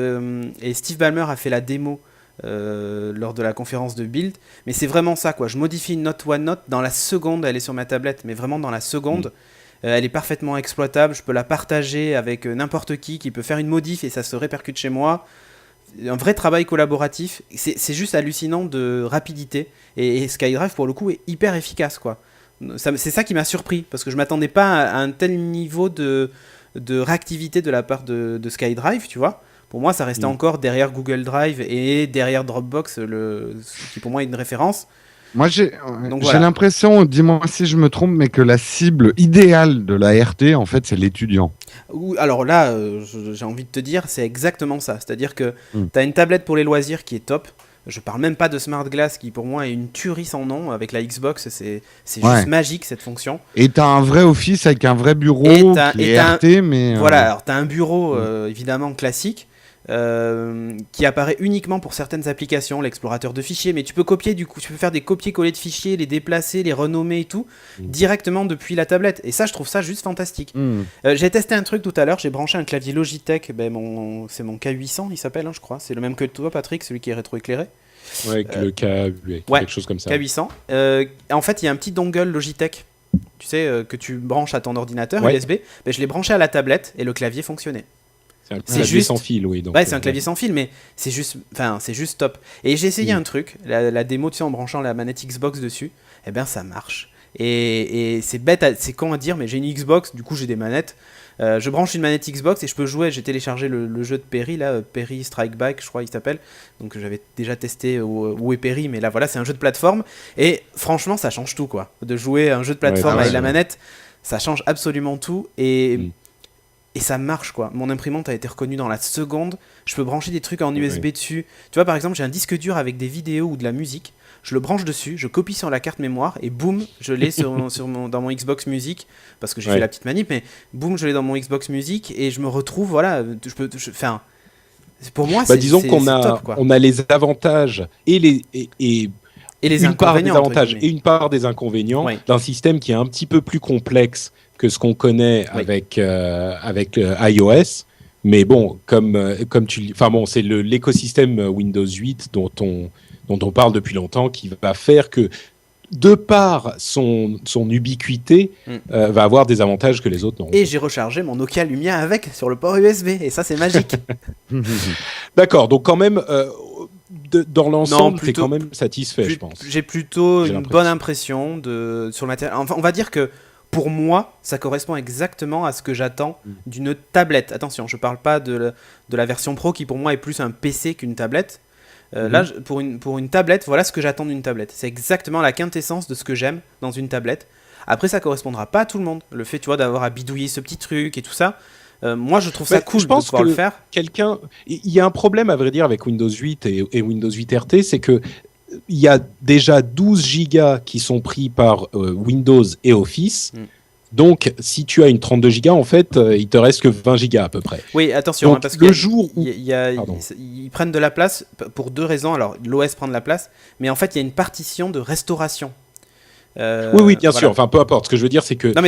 Speaker 2: Steve Ballmer a fait la démo lors de la conférence de Build, mais c'est vraiment ça, quoi. Je modifie une note OneNote, dans la seconde, elle est sur ma tablette, mais vraiment dans la seconde, elle est parfaitement exploitable. Je peux la partager avec n'importe qui peut faire une modif et ça se répercute chez moi. Un vrai travail collaboratif. C'est juste hallucinant de rapidité. Et SkyDrive, pour le coup, est hyper efficace, quoi. C'est ça qui m'a surpris, parce que je m'attendais pas à un tel niveau de réactivité de la part de SkyDrive, tu vois. Pour moi, ça restait encore derrière Google Drive et derrière Dropbox, qui pour moi est une référence.
Speaker 3: Moi, j'ai l'impression, dis-moi si je me trompe, mais que la cible idéale de la RT, en fait, c'est l'étudiant.
Speaker 2: Alors là, j'ai envie de te dire, c'est exactement ça. C'est-à-dire que tu as une tablette pour les loisirs qui est top. Je parle même pas de Smart Glass qui pour moi est une tuerie sans nom. Avec la Xbox, c'est juste magique cette fonction.
Speaker 3: Et t'as un vrai office avec un vrai bureau qui est RT, mais...
Speaker 2: Voilà, alors t'as un bureau évidemment classique qui apparaît uniquement pour certaines applications, l'explorateur de fichiers, mais tu peux copier, du coup tu peux faire des copier-coller de fichiers, les déplacer, les renommer et tout, directement depuis la tablette. Et ça, je trouve ça juste fantastique. J'ai testé un truc tout à l'heure, j'ai branché un clavier Logitech, c'est mon K800 il s'appelle, je crois. C'est le même que toi, Patrick, celui qui est rétroéclairé.
Speaker 1: Ouais, avec le quelque chose comme ça.
Speaker 2: K800. En fait, il y a un petit dongle Logitech, tu sais, que tu branches à ton ordinateur USB. Je l'ai branché à la tablette et le clavier fonctionnait.
Speaker 1: C'est un clavier sans fil, oui. Donc,
Speaker 2: c'est un clavier sans fil, mais c'est juste top. Et j'ai essayé un truc, la démo, tu sais, en branchant la manette Xbox dessus, eh bien ça marche. Et c'est bête, c'est con à dire, mais j'ai une Xbox, du coup j'ai des manettes. Je branche une manette Xbox et je peux jouer. J'ai téléchargé le jeu de Perry, là, Perry Strike Back, je crois il s'appelle. Donc j'avais déjà testé où est Perry, mais là voilà, c'est un jeu de plateforme. Et franchement, ça change tout, quoi. De jouer un jeu de plateforme avec la manette, ça change absolument tout. Et ça marche, quoi. Mon imprimante a été reconnue dans la seconde. Je peux brancher des trucs en USB dessus. Tu vois, par exemple, j'ai un disque dur avec des vidéos ou de la musique. Je le branche dessus, je copie sur la carte mémoire et boum, je l'ai dans mon Xbox Music, parce que j'ai fait la petite manip, mais boum, je l'ai dans mon Xbox Music et je me retrouve, voilà, pour moi,
Speaker 1: disons qu'on
Speaker 2: top, quoi.
Speaker 1: On a les avantages et les
Speaker 2: une part des avantages
Speaker 1: et une part des inconvénients d'un système qui est un petit peu plus complexe que ce qu'on connaît avec iOS, Mais bon, enfin bon, c'est l'écosystème Windows 8 dont on parle depuis longtemps qui va faire que, de par son ubiquité, va avoir des avantages que les autres n'auront.
Speaker 2: Et j'ai rechargé mon Nokia Lumia avec sur le port USB, et ça c'est magique.
Speaker 1: D'accord, donc quand même, dans l'ensemble, t'es quand même satisfait, je pense.
Speaker 2: J'ai plutôt une bonne impression sur le matériel. Enfin, on va dire que pour moi, ça correspond exactement à ce que j'attends d'une tablette. Attention, je parle pas de la version Pro qui pour moi est plus un PC qu'une tablette. Là, pour une tablette, voilà ce que j'attends d'une tablette. C'est exactement la quintessence de ce que j'aime dans une tablette. Après, ça correspondra pas à tout le monde. Le fait, tu vois, d'avoir à bidouiller ce petit truc et tout ça, moi, je trouve ça cool de pouvoir le faire.
Speaker 1: Il y a un problème, à vrai dire, avec Windows 8 et Windows 8 RT, c'est que il y a déjà 12 gigas qui sont pris par Windows et Office. Donc, si tu as une 32 gigas, en fait, il te reste que 20 gigas à peu près.
Speaker 2: Oui, attention,
Speaker 1: donc,
Speaker 2: parce que
Speaker 1: le jour où...
Speaker 2: ils prennent de la place pour deux raisons. Alors, l'OS prend de la place, mais en fait, il y a une partition de restauration.
Speaker 1: Oui, bien sûr. Enfin, peu importe. Ce que je veux dire, c'est que...
Speaker 2: Non,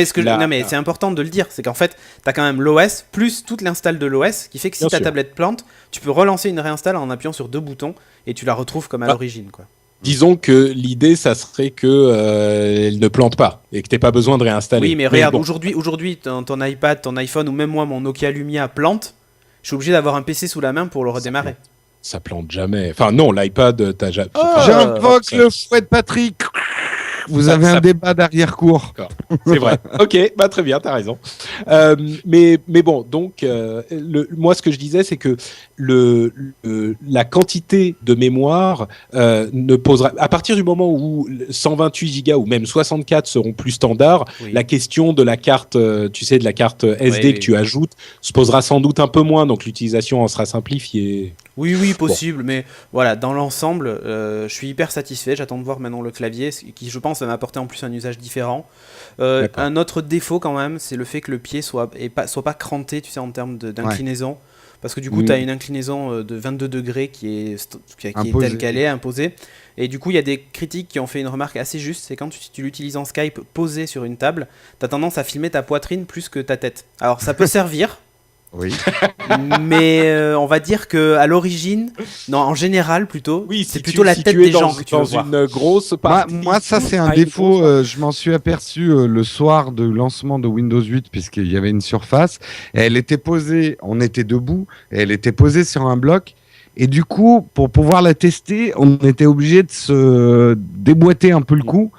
Speaker 2: mais c'est important de le dire. C'est qu'en fait, tu as quand même l'OS plus toute l'install de l'OS, qui fait que si ta tablette plante, tu peux relancer une réinstall en appuyant sur deux boutons et tu la retrouves comme à l'origine, quoi.
Speaker 1: Disons que l'idée, ça serait qu'elle ne plante pas et que tu n'aies pas besoin de réinstaller.
Speaker 2: Oui, mais regarde, aujourd'hui ton iPad, ton iPhone ou même moi, mon Nokia Lumia plante. Je suis obligé d'avoir un PC sous la main pour le redémarrer.
Speaker 1: Ça plante jamais. Enfin, non, l'iPad, t'as jamais.
Speaker 3: J'invoque le fouet de Patrick. Vous avez un débat d'arrière-cour.
Speaker 1: C'est vrai. Ok, très bien, t'as raison. Mais bon, donc, moi, ce que je disais, c'est que la quantité de mémoire ne posera... À partir du moment où 128 gigas ou même 64 seront plus standards, la question de la carte, de la carte SD que tu ajoutes, se posera sans doute un peu moins, donc l'utilisation en sera simplifiée.
Speaker 2: Oui, possible, mais voilà, dans l'ensemble, je suis hyper satisfait. J'attends de voir maintenant le clavier, qui je pense va m'apporter en plus un usage différent. Un autre défaut quand même, c'est le fait que le pied soit pas cranté, tu sais, en termes d'inclinaison. Parce que du coup, tu as une inclinaison de 22 degrés qui est telle qu'elle est, imposée. Et du coup, il y a des critiques qui ont fait une remarque assez juste, c'est quand tu l'utilises en Skype posé sur une table, tu as tendance à filmer ta poitrine plus que ta tête. Alors, ça peut servir.
Speaker 3: Oui.
Speaker 2: Mais on va dire que à l'origine, non, en général plutôt, c'est plutôt la tête des gens que tu veux voir.
Speaker 1: Une grosse partie.
Speaker 3: Moi, ça c'est un défaut. Je m'en suis aperçu le soir de lancement de Windows 8 puisqu'il y avait une surface. Et elle était posée, on était debout, et elle était posée sur un bloc. Et du coup, pour pouvoir la tester, on était obligé de se déboîter un peu le cou.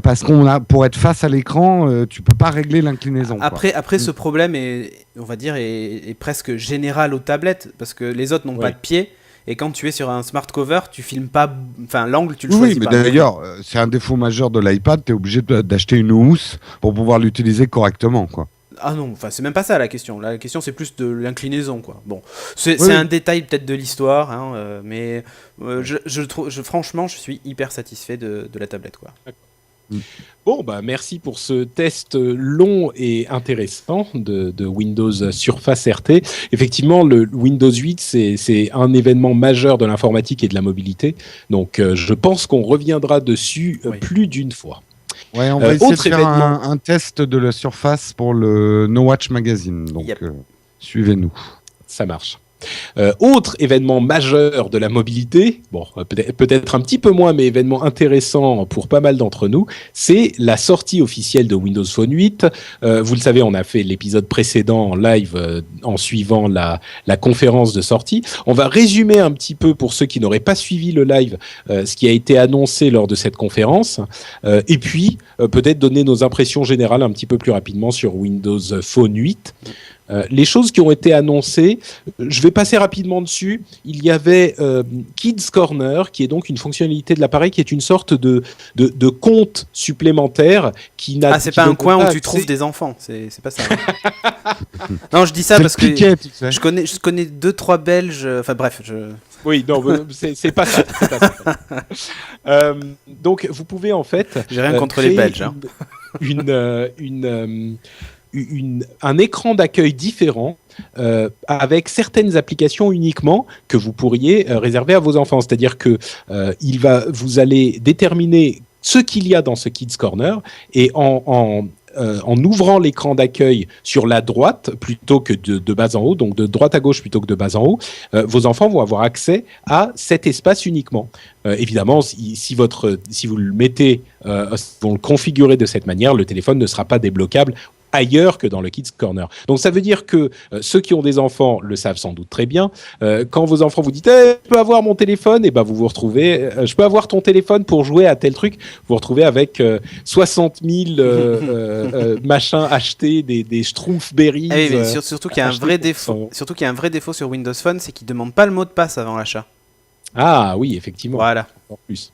Speaker 3: Parce pour être face à l'écran, tu peux pas régler l'inclinaison.
Speaker 2: Après ce problème est presque général aux tablettes parce que les autres n'ont pas de pied et quand tu es sur un smart cover, tu filmes pas, enfin l'angle tu le choisis pas.
Speaker 3: Oui, mais d'ailleurs, c'est un défaut majeur de l'iPad, tu es obligé d'acheter une housse pour pouvoir l'utiliser correctement, quoi.
Speaker 2: Ah non, enfin c'est même pas ça la question. La question c'est plus de l'inclinaison, quoi. Bon, c'est un détail peut-être de l'histoire, hein, mais franchement, je suis hyper satisfait de la tablette, quoi.
Speaker 1: Bon, merci pour ce test long et intéressant de Windows Surface RT. Effectivement, le Windows 8, c'est un événement majeur de l'informatique et de la mobilité. Donc, je pense qu'on reviendra dessus plus d'une fois.
Speaker 3: Ouais, on va essayer de faire un test de la Surface pour le No Watch Magazine. Donc, suivez-nous.
Speaker 1: Ça marche. Autre événement majeur de la mobilité, bon, peut-être un petit peu moins, mais événement intéressant pour pas mal d'entre nous, c'est la sortie officielle de Windows Phone 8. Vous le savez, on a fait l'épisode précédent en live en suivant la conférence de sortie. On va résumer un petit peu pour ceux qui n'auraient pas suivi le live ce qui a été annoncé lors de cette conférence, et puis peut-être donner nos impressions générales un petit peu plus rapidement sur Windows Phone 8. Les choses qui ont été annoncées, je vais passer rapidement dessus. Il y avait Kids Corner, qui est donc une fonctionnalité de l'appareil, qui est une sorte de compte supplémentaire qui n'a.
Speaker 2: Ah, c'est pas un coin où tu trouves des enfants, c'est pas ça. Non, je dis ça parce que je connais 2-3 Belges. Enfin bref,
Speaker 1: Oui, non, c'est pas ça. Donc, vous pouvez en fait.
Speaker 2: J'ai rien contre les Belges.
Speaker 1: Un écran d'accueil différent avec certaines applications uniquement que vous pourriez réserver à vos enfants. C'est-à-dire que vous allez déterminer ce qu'il y a dans ce Kids Corner et en en ouvrant l'écran d'accueil sur la droite plutôt que de bas en haut, donc de droite à gauche plutôt que de bas en haut, vos enfants vont avoir accès à cet espace uniquement. Évidemment, si vous le mettez, vont le configurer de cette manière, le téléphone ne sera pas débloquable ailleurs que dans le Kids Corner. Donc ça veut dire que ceux qui ont des enfants le savent sans doute très bien. Quand vos enfants vous disent je peux avoir mon téléphone, et ben vous retrouvez je peux avoir ton téléphone pour jouer à tel truc, vous vous retrouvez avec 60 000 machins achetés, des Schtroumpfberries.
Speaker 2: Ah oui, mais surtout qu'il y a un vrai défaut. Surtout qu'il y a un vrai défaut sur Windows Phone, c'est qu'il ne demande pas le mot de passe avant l'achat.
Speaker 1: Ah oui, effectivement.
Speaker 2: Voilà.
Speaker 1: En plus.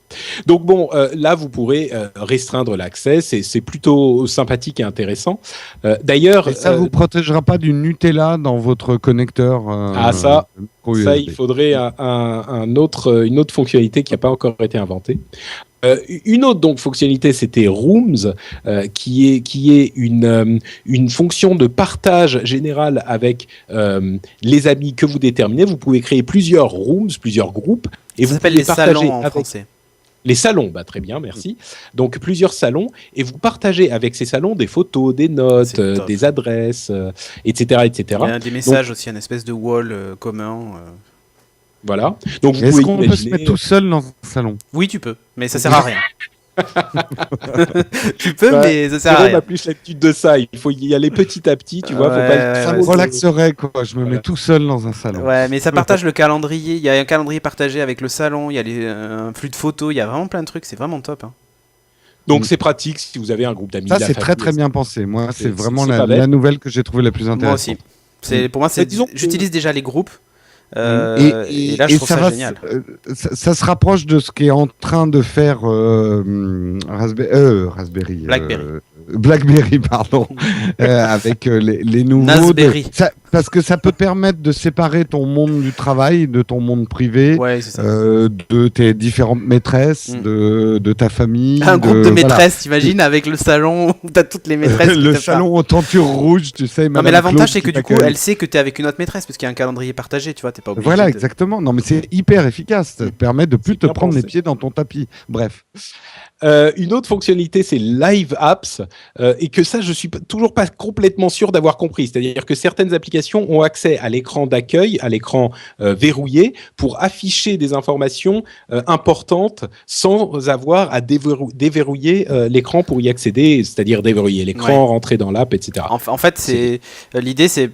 Speaker 1: Donc bon, là vous pourrez restreindre l'accès, c'est plutôt sympathique et intéressant. D'ailleurs,
Speaker 3: et ça vous protégera pas du Nutella dans votre connecteur.
Speaker 1: Ça, il faudrait une autre fonctionnalité qui n'a pas encore été inventée. Une autre donc fonctionnalité, c'était Rooms, qui est une fonction de partage général avec les amis que vous déterminez. Vous pouvez créer plusieurs rooms, plusieurs groupes, et
Speaker 2: ça
Speaker 1: vous pouvez
Speaker 2: les salons en français.
Speaker 1: Les salons, très bien, merci. Donc plusieurs salons, et vous partagez avec ces salons des photos, des notes, des adresses, etc., etc.
Speaker 2: Il y a des messages aussi, une espèce de wall commun.
Speaker 1: Voilà. Donc
Speaker 3: est-ce qu'on peut se mettre tout seul dans un salon ?
Speaker 2: Oui, tu peux, mais ça sert à rien. Tu peux, mais ça sert à rien.
Speaker 1: Jérôme a plus l'habitude de ça. Il faut y aller petit à petit, tu vois. Faut pas
Speaker 3: ça me relaxerait, quoi. Je me mets tout seul dans un salon.
Speaker 2: Ouais, mais ça partage le calendrier. Il y a un calendrier partagé avec le salon. Il y a un flux de photos. Il y a vraiment plein de trucs. C'est vraiment top. Hein.
Speaker 1: Donc c'est pratique si vous avez un groupe d'amis.
Speaker 3: Ça, c'est très très bien pensé. Moi, c'est vraiment la nouvelle que j'ai trouvée la plus intéressante.
Speaker 2: Moi aussi. Pour moi, j'utilise déjà les groupes. Et là, je trouve ça génial.
Speaker 3: Ça se rapproche de ce qu'est en train de faire Blackberry, pardon, avec les nouveaux. Parce que ça peut permettre de séparer ton monde du travail de ton monde privé, de tes différentes maîtresses, de ta famille.
Speaker 2: Un groupe de maîtresses, t'imagines, avec le salon où t'as toutes les maîtresses.
Speaker 3: Le salon aux tentures rouges, tu sais.
Speaker 2: Non, mais l'avantage, c'est que du coup, elle sait que t'es avec une autre maîtresse, parce qu'il y a un calendrier partagé, tu vois, t'es pas obligé.
Speaker 3: Voilà, exactement. Non, mais c'est hyper efficace. Ça te permet de plus te prendre les pieds dans ton tapis. Bref.
Speaker 1: Une autre fonctionnalité, c'est Live Apps, et que ça, je suis toujours pas complètement sûr d'avoir compris. C'est-à-dire que certaines applications ont accès à l'écran d'accueil, à l'écran verrouillé, pour afficher des informations importantes sans avoir à déverrouiller l'écran pour y accéder, c'est-à-dire déverrouiller l'écran, rentrer dans l'app, etc.
Speaker 2: En fait, l'idée, c'est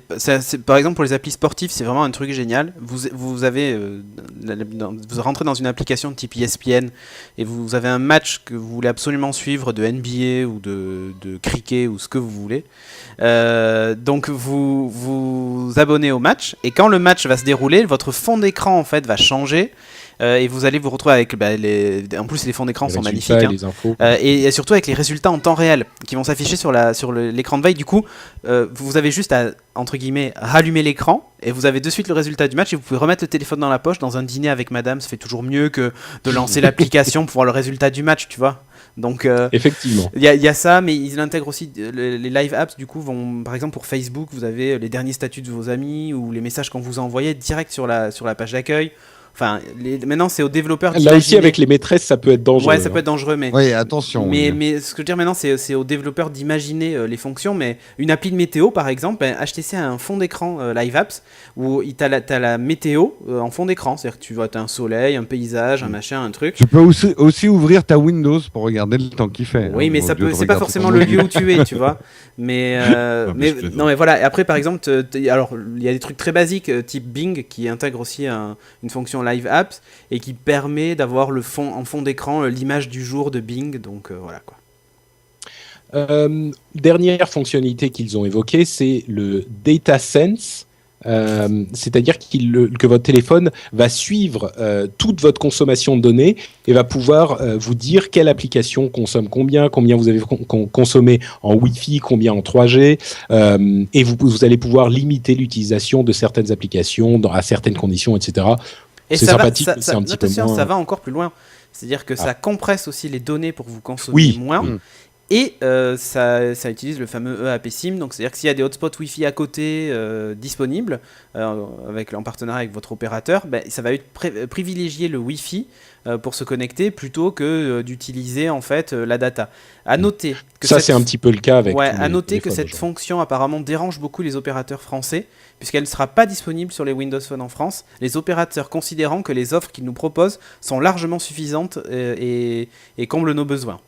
Speaker 2: par exemple pour les applis sportives, c'est vraiment un truc génial. Vous rentrez dans une application de type ESPN et vous avez un match que vous voulez absolument suivre de NBA ou de cricket ou ce que vous voulez. Donc vous abonnez au match et quand le match va se dérouler, votre fond d'écran en fait va changer. Et vous allez vous retrouver avec en plus les fonds d'écran sont magnifiques
Speaker 1: les infos.
Speaker 2: Et surtout avec les résultats en temps réel qui vont s'afficher sur l'écran de veille. Du coup vous avez juste à entre guillemets rallumer l'écran et vous avez de suite le résultat du match et vous pouvez remettre le téléphone dans la poche. Dans un dîner avec madame, ça fait toujours mieux que de lancer l'application pour voir le résultat du match, tu vois. Donc
Speaker 1: effectivement
Speaker 2: il y a ça, mais ils intègrent aussi les live apps. Du coup vont, par exemple pour Facebook, vous avez les derniers statuts de vos amis ou les messages qu'on vous a envoyés direct sur la page d'accueil. Enfin, maintenant c'est aux développeurs d'imaginer.
Speaker 1: Là aussi avec les maîtresses ça peut être dangereux.
Speaker 2: Ouais, ça peut être dangereux, mais
Speaker 3: oui, attention.
Speaker 2: Mais ce que je veux dire maintenant, c'est aux développeurs d'imaginer les fonctions. Mais une appli de météo par exemple, HTC a un fond d'écran Live Apps où t'as la météo en fond d'écran, c'est-à-dire que tu vois, t'as un soleil, un paysage, un machin, un truc.
Speaker 3: Tu peux aussi ouvrir ta Windows pour regarder le temps qu'il fait.
Speaker 2: Oui, mais c'est pas forcément le lieu où tu es, tu vois. Mais non, mais voilà. Et après, par exemple, alors il y a des trucs très basiques type Bing qui intègre aussi une fonction Live Apps et qui permet d'avoir en fond d'écran l'image du jour de Bing, donc voilà quoi.
Speaker 1: Dernière fonctionnalité qu'ils ont évoquée, c'est le Data Sense. C'est-à-dire que votre téléphone va suivre toute votre consommation de données et va pouvoir vous dire quelle application consomme combien vous avez consommé en Wi-Fi, combien en 3G, et vous allez pouvoir limiter l'utilisation de certaines applications à certaines conditions, etc.
Speaker 2: Et
Speaker 1: c'est sympathique, mais c'est un petit peu moins...
Speaker 2: Ça va encore plus loin. C'est-à-dire que ça compresse aussi les données pour que vous consommiez moins. Et ça utilise le fameux EAP SIM, donc c'est-à-dire que s'il y a des hotspots Wi-Fi à côté disponibles, en partenariat avec votre opérateur, ça va privilégier le Wi-Fi pour se connecter plutôt que d'utiliser en fait la data. À noter que
Speaker 1: c'est un petit peu le cas avec.
Speaker 2: À noter que cette fonction apparemment dérange beaucoup les opérateurs français, puisqu'elle ne sera pas disponible sur les Windows Phone en France, les opérateurs considérant que les offres qu'ils nous proposent sont largement suffisantes et comblent nos besoins.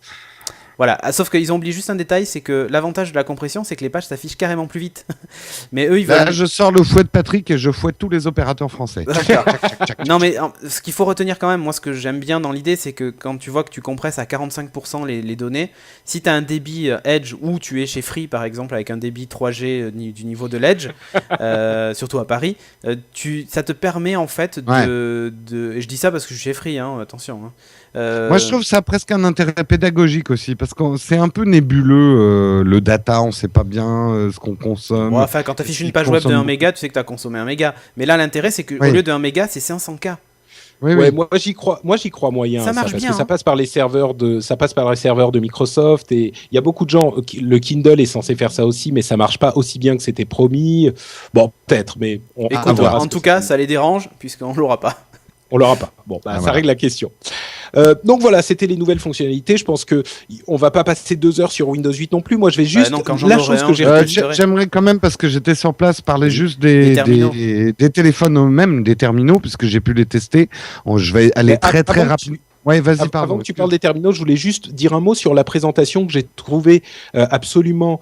Speaker 2: Voilà, sauf qu'ils ont oublié juste un détail, c'est que l'avantage de la compression, c'est que les pages s'affichent carrément plus vite. Mais eux, ils veulent...
Speaker 3: Là, je sors le fouet de Patrick et je fouette tous les opérateurs français.
Speaker 2: Non, mais ce qu'il faut retenir quand même, moi, ce que j'aime bien dans l'idée, c'est que quand tu vois que tu compresses à 45% les données, si tu as un débit Edge ou tu es chez Free, par exemple, avec un débit 3G du niveau de l'Edge, surtout à Paris, ça te permet en fait de... Et je dis ça parce que je suis chez Free, attention.
Speaker 3: Moi, je trouve ça presque un intérêt pédagogique aussi, parce que c'est un peu nébuleux, le data, on sait pas bien ce qu'on consomme.
Speaker 2: Bon, enfin, quand tu affiches une page web de 1 méga, tu sais que tu as consommé 1 méga. Mais là, l'intérêt, c'est qu'au lieu de 1 méga, c'est 500K.
Speaker 1: Oui. Moi j'y crois moyen.
Speaker 2: Ça marche
Speaker 1: parce
Speaker 2: bien.
Speaker 1: Que ça passe par les serveurs de Microsoft et il y a beaucoup de gens. Le Kindle est censé faire ça aussi, mais ça marche pas aussi bien que c'était promis. Bon, peut-être, mais
Speaker 2: en tout cas, ça les dérange puisqu'on l'aura pas.
Speaker 1: On l'aura pas. Bon, ça règle la question. Donc voilà, c'était les nouvelles fonctionnalités. Je pense que on va pas passer 2 heures sur Windows 8 non plus. Moi, je vais juste
Speaker 3: j'aimerais quand même, parce que j'étais sur place, parler juste des téléphones, même des terminaux, puisque j'ai pu les tester. Je vais aller très rapidement. Ouais, vas-y, pardon.
Speaker 1: Avant que tu parles des terminaux, je voulais juste dire un mot sur la présentation que j'ai trouvée absolument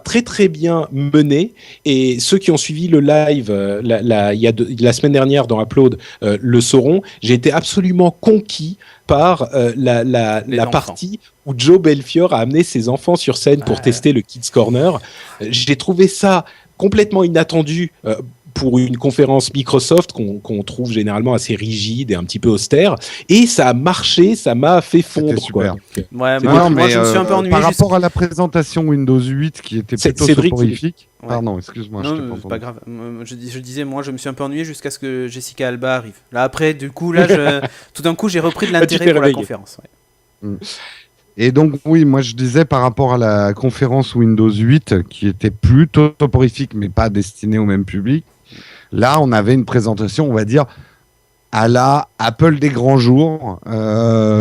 Speaker 1: très très bien menée, et ceux qui ont suivi le live la semaine dernière dans Upload le sauront. J'ai été absolument conquis par la partie où Joe Belfiore a amené ses enfants sur scène pour tester le Kids Corner. J'ai trouvé ça complètement inattendu pour une conférence Microsoft qu'on trouve généralement assez rigide et un petit peu austère, et ça a marché, ça m'a fait fondre.
Speaker 3: Super.
Speaker 2: Moi je me suis un peu ennuyé
Speaker 3: par rapport à la présentation Windows 8 qui était plutôt soporifique.
Speaker 2: Ouais.
Speaker 3: Pardon, excuse-moi.
Speaker 2: Non, c'est pas grave. Je disais, moi, je me suis un peu ennuyé jusqu'à ce que Jessica Alba arrive. Là, après, du coup, tout d'un coup, j'ai repris de l'intérêt pour la conférence. Ouais.
Speaker 3: Et donc, oui, moi, je disais par rapport à la conférence Windows 8, qui était plutôt soporifique, mais pas destinée au même public. Là, on avait une présentation, on va dire, à la Apple des grands jours,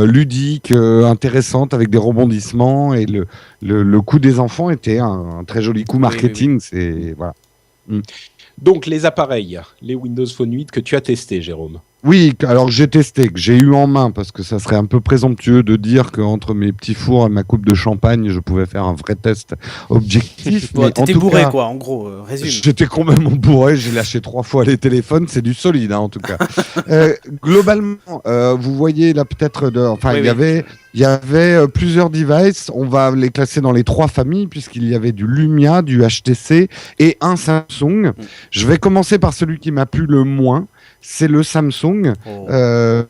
Speaker 3: ludique, intéressante, avec des rebondissements, et le coup des enfants était un très joli coup marketing. Oui. C'est voilà.
Speaker 1: Donc les appareils, les Windows Phone 8 que tu as testés, Jérôme.
Speaker 3: Oui, alors j'ai testé, que j'ai eu en main, parce que ça serait un peu présomptueux de dire qu'entre mes petits fours et ma coupe de champagne, je pouvais faire un vrai test objectif.
Speaker 2: T'étais bourré, quoi, en gros, résume.
Speaker 3: J'étais complètement bourré, j'ai lâché 3 fois les téléphones, c'est du solide, en tout cas. Globalement, vous voyez là peut-être, il y avait plusieurs devices, on va les classer dans les 3 familles, puisqu'il y avait du Lumia, du HTC et un Samsung. Je vais commencer par celui qui m'a plu le moins. C'est le Samsung,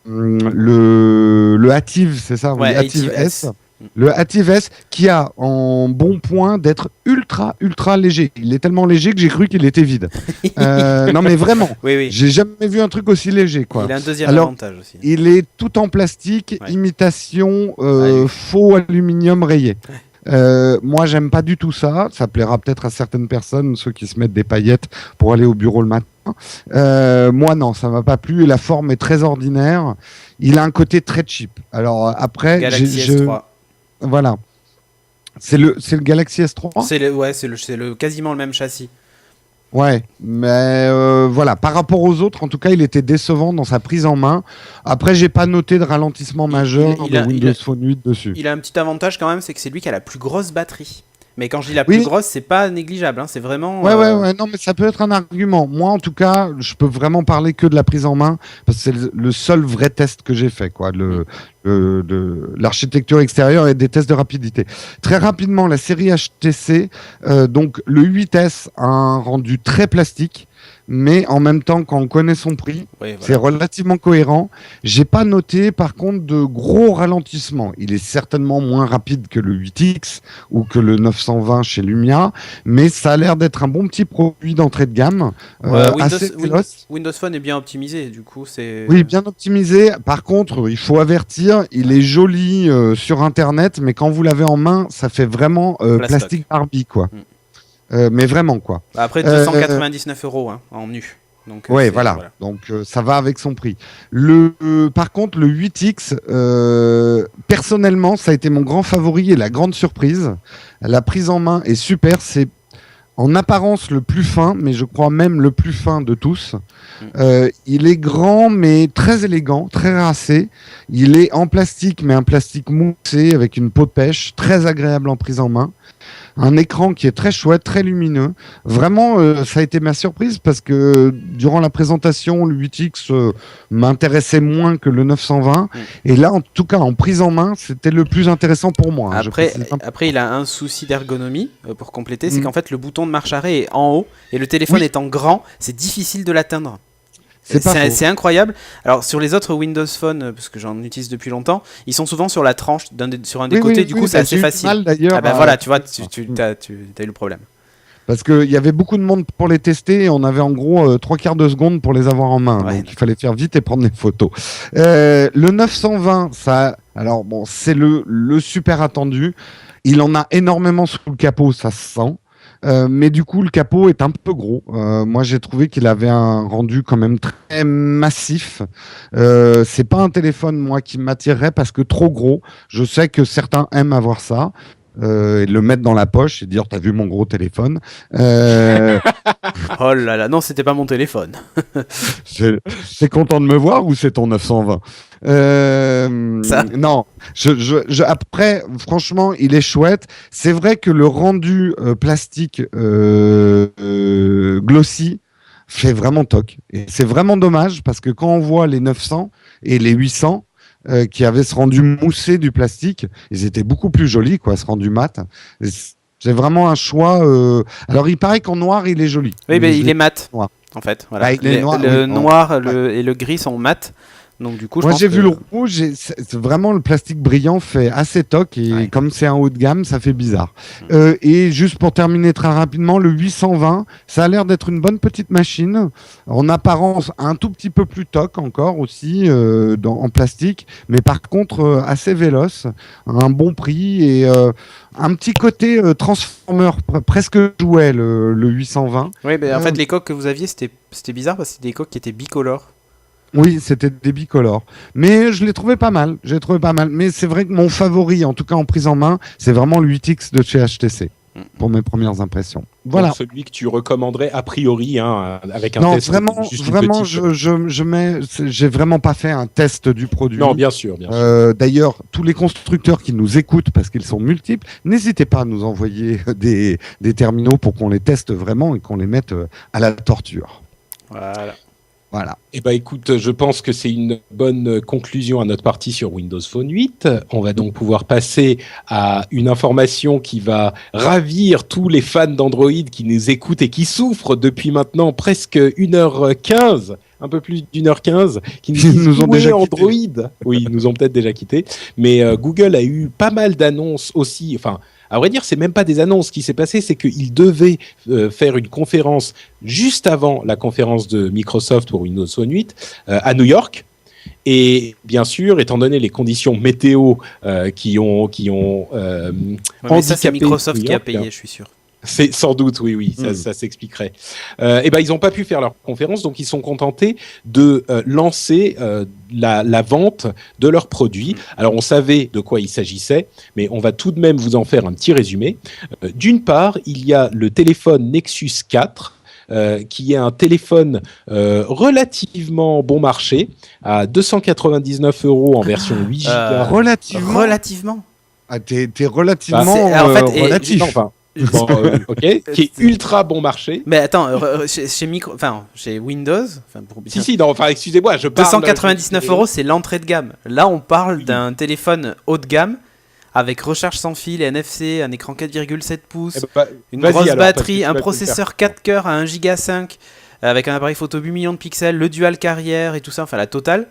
Speaker 3: le Active, c'est ça,
Speaker 2: ouais,
Speaker 3: Active S. Le Active S qui a en bon point d'être ultra léger. Il est tellement léger que j'ai cru qu'il était vide. Non mais vraiment,
Speaker 2: oui.
Speaker 3: J'ai jamais vu un truc aussi léger, quoi.
Speaker 2: Il a un deuxième avantage aussi.
Speaker 3: Il est tout en plastique, imitation faux aluminium rayé. Moi, j'aime pas du tout ça. Ça plaira peut-être à certaines personnes, ceux qui se mettent des paillettes pour aller au bureau le matin. Moi, non, ça m'a pas plu. Et la forme est très ordinaire. Il a un côté très cheap. Alors après,
Speaker 2: Galaxy S3.
Speaker 3: Voilà. C'est le Galaxy S3.
Speaker 2: C'est quasiment le même châssis.
Speaker 3: Ouais, mais voilà, par rapport aux autres, en tout cas, il était décevant dans sa prise en main. Après, j'ai pas noté de ralentissement majeur de Windows Phone 8 dessus.
Speaker 2: Il a un petit avantage quand même, c'est que c'est lui qui a la plus grosse batterie. Mais quand je dis la plus grosse, c'est pas négligeable, hein, c'est vraiment...
Speaker 3: Ouais, non, mais ça peut être un argument. Moi, en tout cas, je peux vraiment parler que de la prise en main, parce que c'est le seul vrai test que j'ai fait, quoi, de l'architecture extérieure et des tests de rapidité. Très rapidement, la série HTC, donc le 8S a un rendu très plastique. mais en même temps, quand on connaît son prix, c'est relativement cohérent. J'ai pas noté, par contre, de gros ralentissements. Il est certainement moins rapide que le 8X ou que le 920 chez Lumia, mais ça a l'air d'être un bon petit produit d'entrée de gamme.
Speaker 2: Windows Phone est bien optimisé, du coup, c'est...
Speaker 3: Oui, bien optimisé. Par contre, il faut avertir, il est joli sur Internet, mais quand vous l'avez en main, ça fait vraiment plastique Barbie, quoi. Mais vraiment, quoi.
Speaker 2: Après, 299 € en nu. Donc,
Speaker 3: voilà. Donc, ça va avec son prix. Par contre, le 8X, personnellement, ça a été mon grand favori et la grande surprise. La prise en main est super. C'est en apparence le plus fin, mais je crois même le plus fin de tous. Il est grand, mais très élégant, très racé. Il est en plastique, mais un plastique moussé avec une peau de pêche, très agréable en prise en main. Un écran qui est très chouette, très lumineux. Vraiment, ça a été ma surprise parce que durant la présentation, le 8X m'intéressait moins que le 920. Et là, en tout cas, en prise en main, c'était le plus intéressant pour moi.
Speaker 2: Après, il a un souci d'ergonomie pour compléter, c'est qu'en fait, le bouton de marche arrêt est en haut et le téléphone étant grand, c'est difficile de l'atteindre. C'est incroyable. Alors sur les autres Windows Phone, parce que j'en utilise depuis longtemps, ils sont souvent sur la tranche sur un des côtés. Du coup, c'est assez facile.
Speaker 3: Mal, d'ailleurs,
Speaker 2: voilà, tu vois, tu as eu le problème.
Speaker 3: Parce qu'il y avait beaucoup de monde pour les tester et on avait en gros 3/4 de seconde pour les avoir en main. Donc il fallait faire vite et prendre des photos. Le 920, alors bon, c'est le super attendu. Il en a énormément sous le capot, ça se sent. Mais du coup, le capot est un peu gros. Moi, j'ai trouvé qu'il avait un rendu quand même très massif. C'est pas un téléphone, moi, qui m'attirerait parce que trop gros. Je sais que certains aiment avoir ça. Et le mettre dans la poche et dire t'as vu mon gros téléphone.
Speaker 2: Oh là là, non, c'était pas mon téléphone.
Speaker 3: C'est content de me voir ou c'est ton 920? Non, après, franchement, il est chouette. C'est vrai que le rendu plastique glossy fait vraiment toc. Et c'est vraiment dommage parce que quand on voit les 900 et les 800 qui avaient ce rendu moussé du plastique, ils étaient beaucoup plus jolis, quoi, ce rendu mat. C'est vraiment un choix. Alors, il paraît qu'en noir, il est joli.
Speaker 2: Oui, mais il est mat, en fait. Voilà. Le noir et le gris sont mat. Donc du coup,
Speaker 3: moi j'ai vu le rouge, c'est vraiment le plastique brillant fait assez toc et comme c'est un haut de gamme, ça fait bizarre. Et juste pour terminer très rapidement, le 820, ça a l'air d'être une bonne petite machine, en apparence un tout petit peu plus toc encore aussi en plastique, mais par contre assez véloce, un bon prix et un petit côté transformer, presque jouet le 820.
Speaker 2: Oui, mais en fait les coques que vous aviez, c'était bizarre parce que c'était des coques qui étaient bicolores.
Speaker 3: Oui, c'était des bicolores. Mais je l'ai trouvé pas mal. Mais c'est vrai que mon favori, en tout cas en prise en main, c'est vraiment le 8X de chez HTC, pour mes premières impressions. Voilà.
Speaker 1: Donc celui que tu recommanderais a priori, avec un test.
Speaker 3: Non, j'ai vraiment pas fait un test du produit.
Speaker 1: Non, bien sûr.
Speaker 3: D'ailleurs, tous les constructeurs qui nous écoutent, parce qu'ils sont multiples, n'hésitez pas à nous envoyer des terminaux pour qu'on les teste vraiment et qu'on les mette à la torture. Voilà.
Speaker 1: Eh ben, écoute, je pense que c'est une bonne conclusion à notre partie sur Windows Phone 8. On va donc pouvoir passer à une information qui va ravir tous les fans d'Android qui nous écoutent et qui souffrent depuis maintenant presque 1h15, un peu plus d'1h15, qui nous ont déjà Android. Oui, ils nous ont peut-être déjà quittés. Mais Google a eu pas mal d'annonces aussi. Enfin, à vrai dire, c'est même pas des annonces. Ce qui s'est passé, c'est qu'ils devaient faire une conférence juste avant la conférence de Microsoft pour Windows Phone 8 à New York. Et bien sûr, étant donné les conditions météo qui ont
Speaker 2: handicapé, ça c'est Microsoft qui a payé, je suis sûr.
Speaker 1: C'est sans doute, oui, ça s'expliquerait. Et ben, ils n'ont pas pu faire leur conférence, donc ils sont contentés de lancer la vente de leurs produits. Alors, on savait de quoi il s'agissait, mais on va tout de même vous en faire un petit résumé. D'une part, il y a le téléphone Nexus 4, qui est un téléphone relativement bon marché, à 299 € en version 8 Go.
Speaker 2: Relativement.
Speaker 3: Ah, t'es relativement relatif.
Speaker 1: Ok, qui est ultra bon marché.
Speaker 2: Mais attends, chez Windows,
Speaker 1: excusez-moi, je parle.
Speaker 2: 299 €, c'est l'entrée de gamme. Là, on parle d'un téléphone haut de gamme avec recharge sans fil, NFC, un écran 4,7 pouces, une grosse batterie, un processeur 4 cœurs à 1,5 Go, avec un appareil photo 8 millions de pixels, le dual carrière et tout ça, enfin la totale.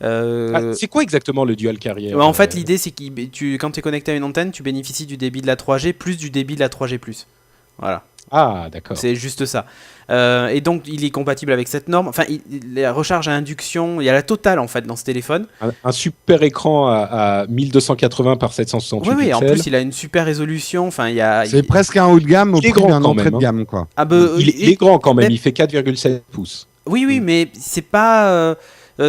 Speaker 1: C'est quoi exactement le dual carrière?
Speaker 2: En fait, l'idée c'est que quand tu es connecté à une antenne, tu bénéficies du débit de la 3G plus du débit de la 3G+. Voilà.
Speaker 1: Ah, d'accord.
Speaker 2: C'est juste ça. Et donc, il est compatible avec cette norme. Enfin, la recharge à induction, il y a la totale en fait dans ce téléphone.
Speaker 1: Un super écran à 1280 par 768
Speaker 2: Oui,
Speaker 1: pixels.
Speaker 2: en plus, il a une super résolution. Enfin,
Speaker 3: c'est presque un haut de gamme au prix d'un entrée de gamme, quoi.
Speaker 1: Il est grand quand même, il fait 4,7 pouces.
Speaker 2: Oui, mais c'est pas...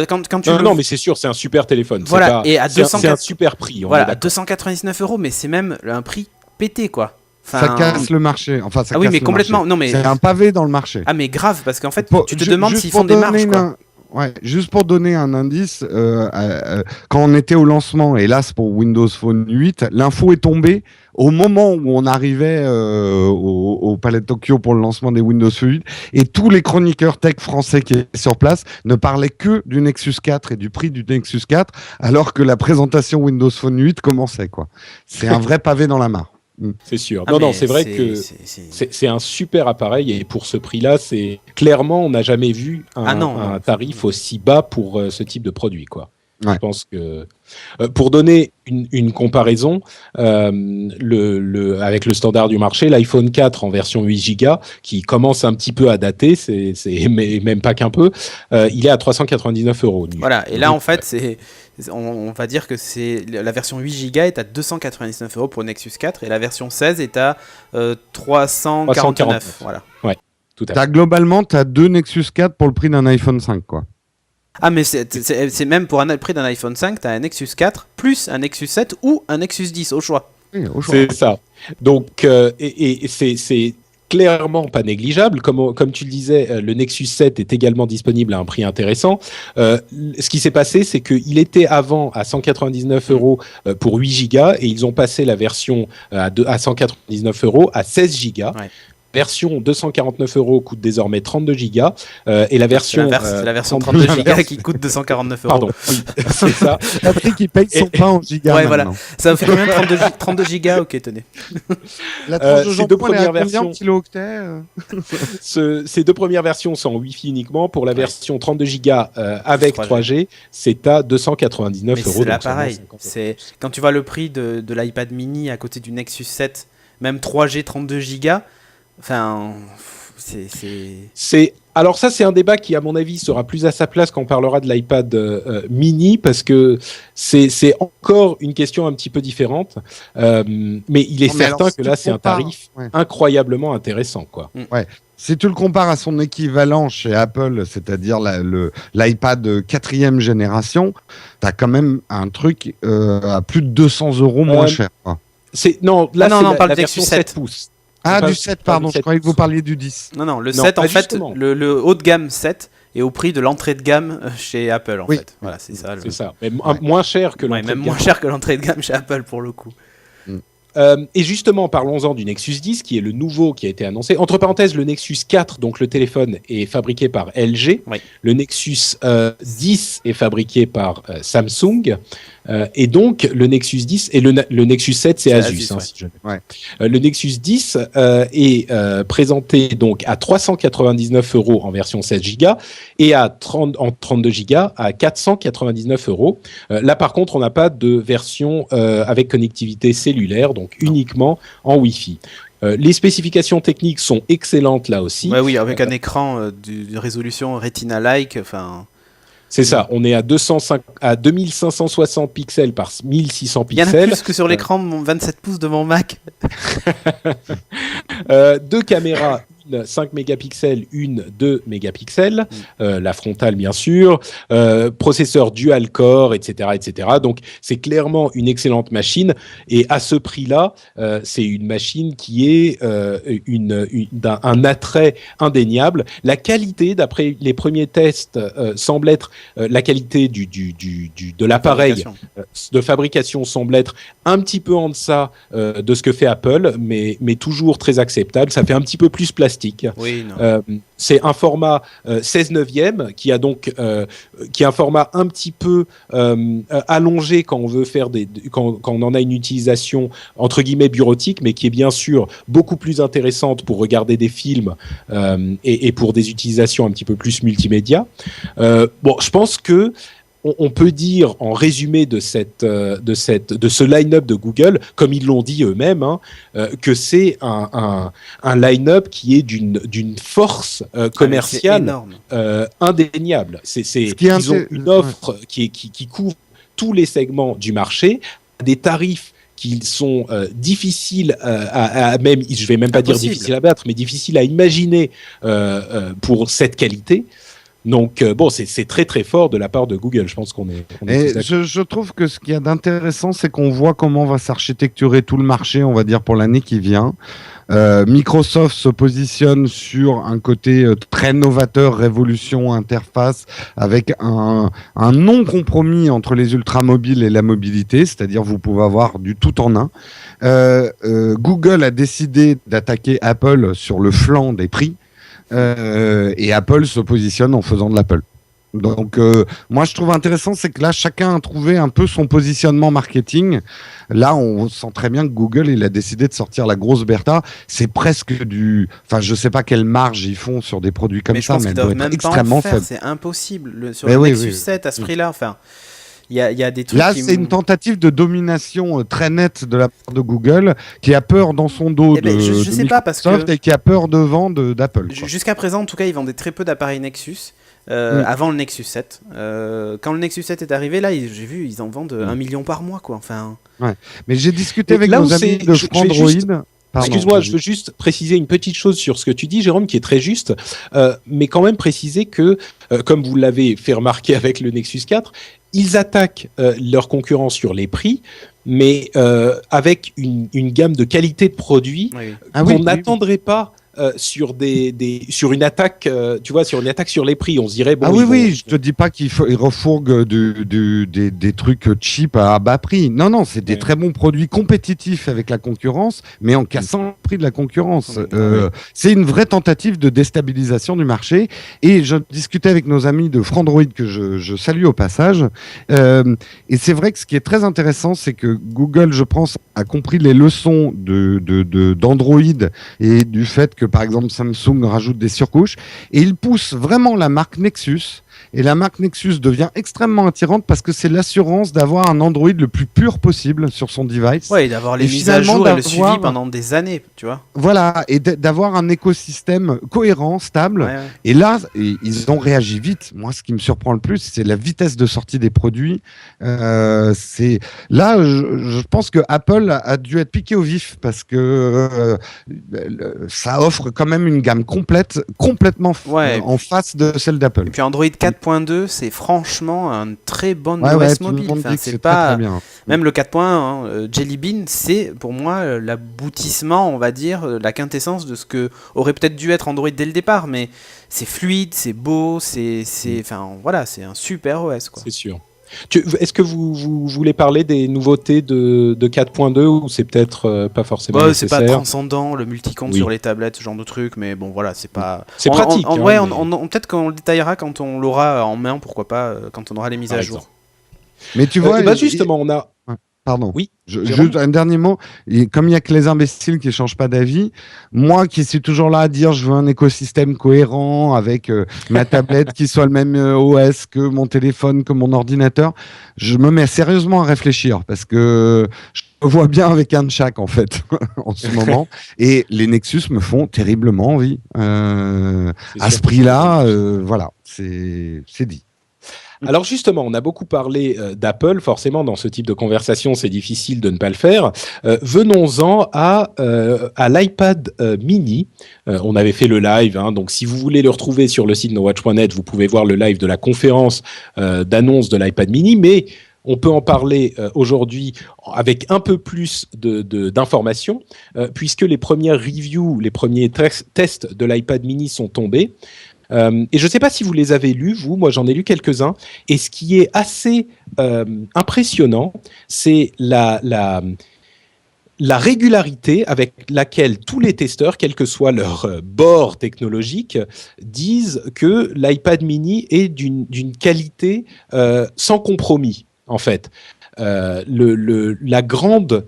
Speaker 2: quand tu
Speaker 1: non, mais c'est sûr, c'est un super téléphone.
Speaker 2: Voilà, et à
Speaker 1: c'est un super prix.
Speaker 2: Voilà, à 299 €, mais c'est même un prix pété, quoi.
Speaker 3: Enfin, ça casse le marché. Enfin, ça
Speaker 2: oui,
Speaker 3: casse
Speaker 2: mais
Speaker 3: le
Speaker 2: complètement.
Speaker 3: Marché.
Speaker 2: Non, mais
Speaker 3: c'est un pavé dans le marché.
Speaker 2: Ah, mais grave, parce qu'en fait, tu te demandes s'ils font des marges, quoi.
Speaker 3: Ouais, juste pour donner un indice, quand on était au lancement, hélas pour Windows Phone 8, l'info est tombée au moment où on arrivait au Palais de Tokyo pour le lancement des Windows Phone 8, et tous les chroniqueurs tech français qui étaient sur place ne parlaient que du Nexus 4 et du prix du Nexus 4, alors que la présentation Windows Phone 8 commençait, quoi. C'est un vrai pavé dans la mare.
Speaker 1: C'est sûr. Non, c'est vrai que c'est un super appareil, et pour ce prix-là, c'est clairement, on n'a jamais vu un tarif aussi bas pour ce type de produit, quoi. Ouais. Je pense que pour donner une comparaison, avec le standard du marché, l'iPhone 4 en version 8 Go, qui commence un petit peu à dater, mais même pas qu'un peu, il est à 399 €.
Speaker 2: Voilà, et là en fait, on va dire que la version 8 Go est à 299 € pour Nexus 4, et la version 16 est à 349. Voilà.
Speaker 1: Ouais, tout à fait.
Speaker 3: Globalement, tu as deux Nexus 4 pour le prix d'un iPhone 5, quoi.
Speaker 2: Ah, mais c'est même pour le prix d'un iPhone 5, tu as un Nexus 4 plus un Nexus 7 ou un Nexus 10 au choix.
Speaker 3: Oui, au choix.
Speaker 1: C'est ça. Donc, et c'est clairement pas négligeable. Comme tu le disais, le Nexus 7 est également disponible à un prix intéressant. Ce qui s'est passé, c'est qu'il était avant à 199 € pour 8 Go, et ils ont passé la version à 199 € à 16 Go. Ouais. Version 249 € coûte désormais 32 Go, et la version...
Speaker 2: C'est la version 32 Go qui coûte 249 €.
Speaker 1: Pardon, oui, c'est ça.
Speaker 3: Patrick, il paye son pain en giga.
Speaker 2: Ouais, voilà. Ça fait combien 32 Go? Ok, tenez.
Speaker 3: La tranche de ces deux premières versions... kilo-octets
Speaker 1: Ces deux premières versions sont en Wi-Fi uniquement. Pour la version 32 Go avec 3G, c'est à 299 €.
Speaker 2: C'est là pareil. Quand tu vois le prix de l'iPad mini à côté du Nexus 7, même 3G 32 Go... Enfin,
Speaker 1: Alors ça, c'est un débat qui, à mon avis, sera plus à sa place quand on parlera de l'iPad mini, parce que c'est encore une question un petit peu différente. Mais il est certain que là, c'est un tarif incroyablement intéressant, quoi.
Speaker 3: Ouais. Si tu le compares à son équivalent chez Apple, c'est-à-dire l'iPad 4e génération, tu as quand même un truc à plus de 200 € moins cher, quoi.
Speaker 1: Non, on parle de version 7 pouces.
Speaker 3: Ah, du 7, pardon, je croyais que vous parliez du 10.
Speaker 2: Non, le 7, en fait, le haut de gamme 7 est au prix de l'entrée de gamme chez Apple, en fait. Voilà, c'est ça.
Speaker 1: C'est ça, mais moins cher que l'entrée de gamme.
Speaker 2: Même moins cher que l'entrée de gamme chez Apple, pour le coup.
Speaker 1: Et justement, parlons-en du Nexus 10, qui est le nouveau qui a été annoncé. Entre parenthèses, le Nexus 4, donc le téléphone, est fabriqué par LG. Oui. Le Nexus 10 est fabriqué par Samsung. Et donc, le Nexus 10 et le Nexus 7, c'est Asus. Le Nexus 10 est présenté donc à 399 € en version 16 Go et en 32 Go à 499 €. Là, par contre, on n'a pas de version avec connectivité cellulaire, donc uniquement en Wi-Fi. Les spécifications techniques sont excellentes là aussi.
Speaker 2: Oui, avec un écran de résolution Retina-like, enfin...
Speaker 1: C'est ça, on est à 2560 pixels par 1600 pixels.
Speaker 2: Il y en a plus que sur l'écran de mon 27 pouces de mon Mac.
Speaker 1: Deux caméras, une 5 mégapixels, une 2 mégapixels, la frontale bien sûr, processeur dual core, etc., etc. Donc c'est clairement une excellente machine, et à ce prix-là, c'est une machine qui est un attrait indéniable. La qualité, d'après les premiers tests, semble être la qualité de l'appareil de fabrication semble être un petit peu en deçà de ce que fait Apple, mais toujours très acceptable. Ça fait un petit peu plus plastique fantastique.
Speaker 2: Oui, non.
Speaker 1: C'est un format 16/9 qui est un format un petit peu allongé quand on veut faire quand on en a une utilisation entre guillemets bureautique, mais qui est bien sûr beaucoup plus intéressante pour regarder des films et pour des utilisations un petit peu plus multimédia. Je pense que on peut dire en résumé de ce line-up de Google, comme ils l'ont dit eux-mêmes, que c'est un line-up qui est d'une force commerciale indéniable. Ils ont une offre qui couvre tous les segments du marché, des tarifs qui sont difficiles à même, je vais même pas dire difficiles à battre, mais difficiles à imaginer pour cette qualité. Donc c'est très très fort de la part de Google. Je pense qu'on est
Speaker 3: je trouve que ce qu'il y a d'intéressant, c'est qu'on voit comment va s'architecturer tout le marché, on va dire, pour l'année qui vient. Microsoft se positionne sur un côté très novateur, révolution, interface, avec un non-compromis entre les ultramobiles et la mobilité, c'est-à-dire vous pouvez avoir du tout en un. Google a décidé d'attaquer Apple sur le flanc des prix. Et Apple se positionne en faisant de l'Apple. Donc moi je trouve intéressant, c'est que là chacun a trouvé un peu son positionnement marketing. Là on sent très bien que Google il a décidé de sortir la grosse Bertha. C'est presque je sais pas quelle marge ils font sur des produits comme ça, mais elle doit être extrêmement faible.
Speaker 2: C'est impossible sur le Nexus 7 à ce prix-là. Enfin, il y a des trucs.
Speaker 3: Là, c'est une tentative de domination très nette de la part de Google, qui a peur dans son dos de Microsoft et qui a peur devant d'Apple.
Speaker 2: Jusqu'à présent, en tout cas, ils vendaient très peu d'appareils Nexus. Avant le Nexus 7. Quand le Nexus 7 est arrivé, là, j'ai vu, ils en vendent 1 million par mois, quoi. Enfin.
Speaker 3: Ouais. Mais j'ai discuté avec nos amis de Frandroid.
Speaker 1: Excuse-moi, je veux juste préciser une petite chose sur ce que tu dis, Jérôme, qui est très juste, mais quand même préciser que, comme vous l'avez fait remarquer avec le Nexus 4, ils attaquent leurs concurrents sur les prix, mais avec une gamme de qualité de produits qu'on n'attendrait pas sur une attaque, tu vois, sur une attaque sur les prix. On se dirait
Speaker 3: je te dis pas qu'ils refourguent des trucs cheap à bas prix. Non, c'est des très bons produits compétitifs avec la concurrence, mais en cassant le prix de la concurrence. C'est une vraie tentative de déstabilisation du marché. Et je discutais avec nos amis de Frandroid que je salue au passage. Et c'est vrai que ce qui est très intéressant, c'est que Google, je pense, a compris les leçons d'Android et du fait que par exemple Samsung rajoute des surcouches et il pousse vraiment la marque Nexus. Et la marque Nexus devient extrêmement attirante parce que c'est l'assurance d'avoir un Android le plus pur possible sur son device.
Speaker 2: Ouais, et d'avoir les mises à jour et le suivi pendant des années, tu vois.
Speaker 3: Voilà, et d'avoir un écosystème cohérent, stable. Ouais. Et là, ils ont réagi vite. Moi, ce qui me surprend le plus, c'est la vitesse de sortie des produits. Là, je pense que Apple a dû être piqué au vif parce que ça offre quand même une gamme complètement en face de celle d'Apple.
Speaker 2: Et puis Android 4.2, c'est franchement un très bon OS mobile. Enfin, c'est pas très bien. Même le 4.1, Jelly Bean, c'est pour moi l'aboutissement, on va dire, la quintessence de ce que aurait peut-être dû être Android dès le départ. Mais c'est fluide, c'est beau, enfin voilà, c'est un super OS, quoi.
Speaker 1: C'est sûr. Est-ce que vous voulez parler des nouveautés de 4.2 ou c'est peut-être pas forcément nécessaire?
Speaker 2: C'est pas transcendant, le multicompte sur les tablettes, ce genre de truc, mais bon voilà, c'est pas...
Speaker 1: C'est pratique.
Speaker 2: Peut-être qu'on le détaillera quand on l'aura en main, pourquoi pas, quand on aura les mises à jour.
Speaker 3: Mais tu vois...
Speaker 1: justement, on a...
Speaker 3: Pardon.
Speaker 1: Oui.
Speaker 3: Juste un dernier mot. Et comme il n'y a que les imbéciles qui ne changent pas d'avis, moi qui suis toujours là à dire je veux un écosystème cohérent avec ma tablette qui soit le même OS que mon téléphone, que mon ordinateur, je me mets sérieusement à réfléchir parce que je me vois bien avec un de chaque en fait en ce moment. Et les Nexus me font terriblement envie. À ce prix-là, voilà, c'est dit.
Speaker 1: Alors justement, on a beaucoup parlé d'Apple. Forcément, dans ce type de conversation, c'est difficile de ne pas le faire. Venons-en à l'iPad mini. On avait fait le live, donc si vous voulez le retrouver sur le site nowatch.net, vous pouvez voir le live de la conférence d'annonce de l'iPad mini, mais on peut en parler aujourd'hui avec un peu plus d'informations, puisque les premières reviews, les premiers tests de l'iPad mini sont tombés. Et je ne sais pas si vous les avez lus, vous, moi j'en ai lu quelques-uns, et ce qui est assez impressionnant, c'est la régularité avec laquelle tous les testeurs, quel que soit leur bord technologique, disent que l'iPad mini est d'une qualité sans compromis, en fait. La grande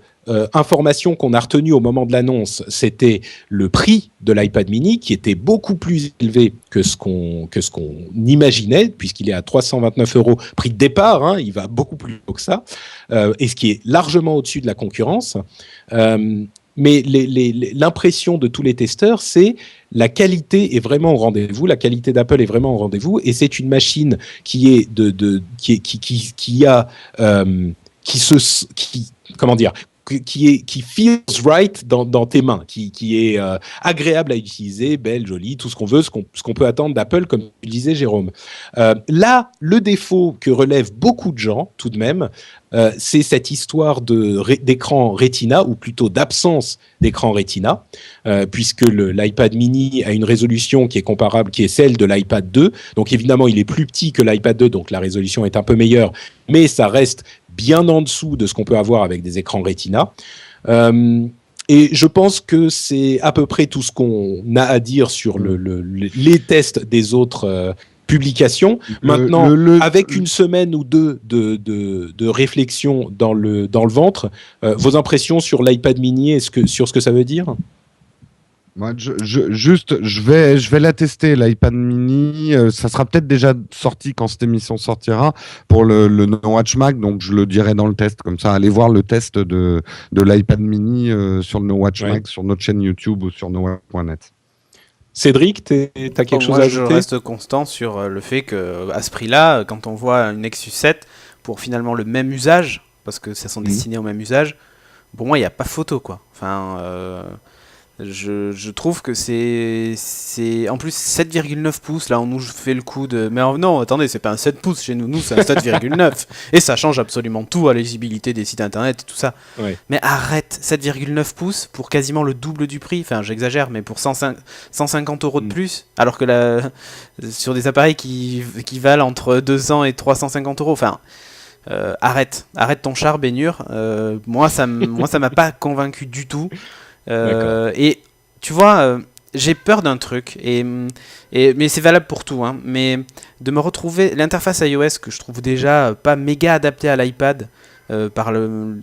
Speaker 1: information qu'on a retenue au moment de l'annonce, c'était le prix de l'iPad mini, qui était beaucoup plus élevé que ce qu'on imaginait, puisqu'il est à 329 € prix de départ, hein, il va beaucoup plus haut que ça, et ce qui est largement au-dessus de la concurrence. Mais l'impression de tous les testeurs, c'est la qualité est vraiment au rendez-vous, la qualité d'Apple est vraiment au rendez-vous, et c'est une machine qui est qui feels right dans tes mains, qui est agréable à utiliser, belle, jolie, tout ce qu'on veut, ce qu'on peut attendre d'Apple, comme tu disais, Jérôme. Là, le défaut que relèvent beaucoup de gens, tout de même, c'est cette histoire d'écran Retina, ou plutôt d'absence d'écran Retina, puisque l'iPad mini a une résolution qui est comparable, qui est celle de l'iPad 2. Donc évidemment, il est plus petit que l'iPad 2, donc la résolution est un peu meilleure, mais ça reste bien en dessous de ce qu'on peut avoir avec des écrans Retina. Et je pense que c'est à peu près tout ce qu'on a à dire sur les tests des autres publications. Maintenant, avec une semaine ou deux de réflexion dans le ventre, vos impressions sur l'iPad mini, sur ce que ça veut dire ?
Speaker 3: Moi, je vais la tester, l'iPad mini. Ça sera peut-être déjà sorti quand cette émission sortira pour le No Watch Mag, donc je le dirai dans le test. Comme ça, allez voir le test de l'iPad mini sur le No Watch Mag, sur notre chaîne YouTube ou sur nowatch.net.
Speaker 1: Cédric, t'as quelque chose à ajouter ?
Speaker 2: Je reste constant sur le fait qu'à ce prix-là, quand on voit une Nexus 7 pour finalement le même usage, parce que ça sont destinés au même usage, pour moi, il n'y a pas photo, quoi. Enfin... Je trouve que c'est en plus 7,9 pouces. Là on nous fait le coup de mais non, attendez, c'est pas un 7 pouces chez nous c'est un 7,9 et ça change absolument tout à la lisibilité des sites internet et tout ça. Ouais. Mais arrête, 7,9 pouces pour quasiment le double du prix. Enfin, j'exagère, mais pour 150 € de plus, alors que sur des appareils qui valent entre 200 et 350 €. Enfin, arrête ton char, Bénure. Moi ça m'a pas convaincu du tout. Et tu vois, j'ai peur d'un truc, mais c'est valable pour tout, hein, mais de me retrouver l'interface iOS que je trouve déjà pas méga adaptée à l'iPad par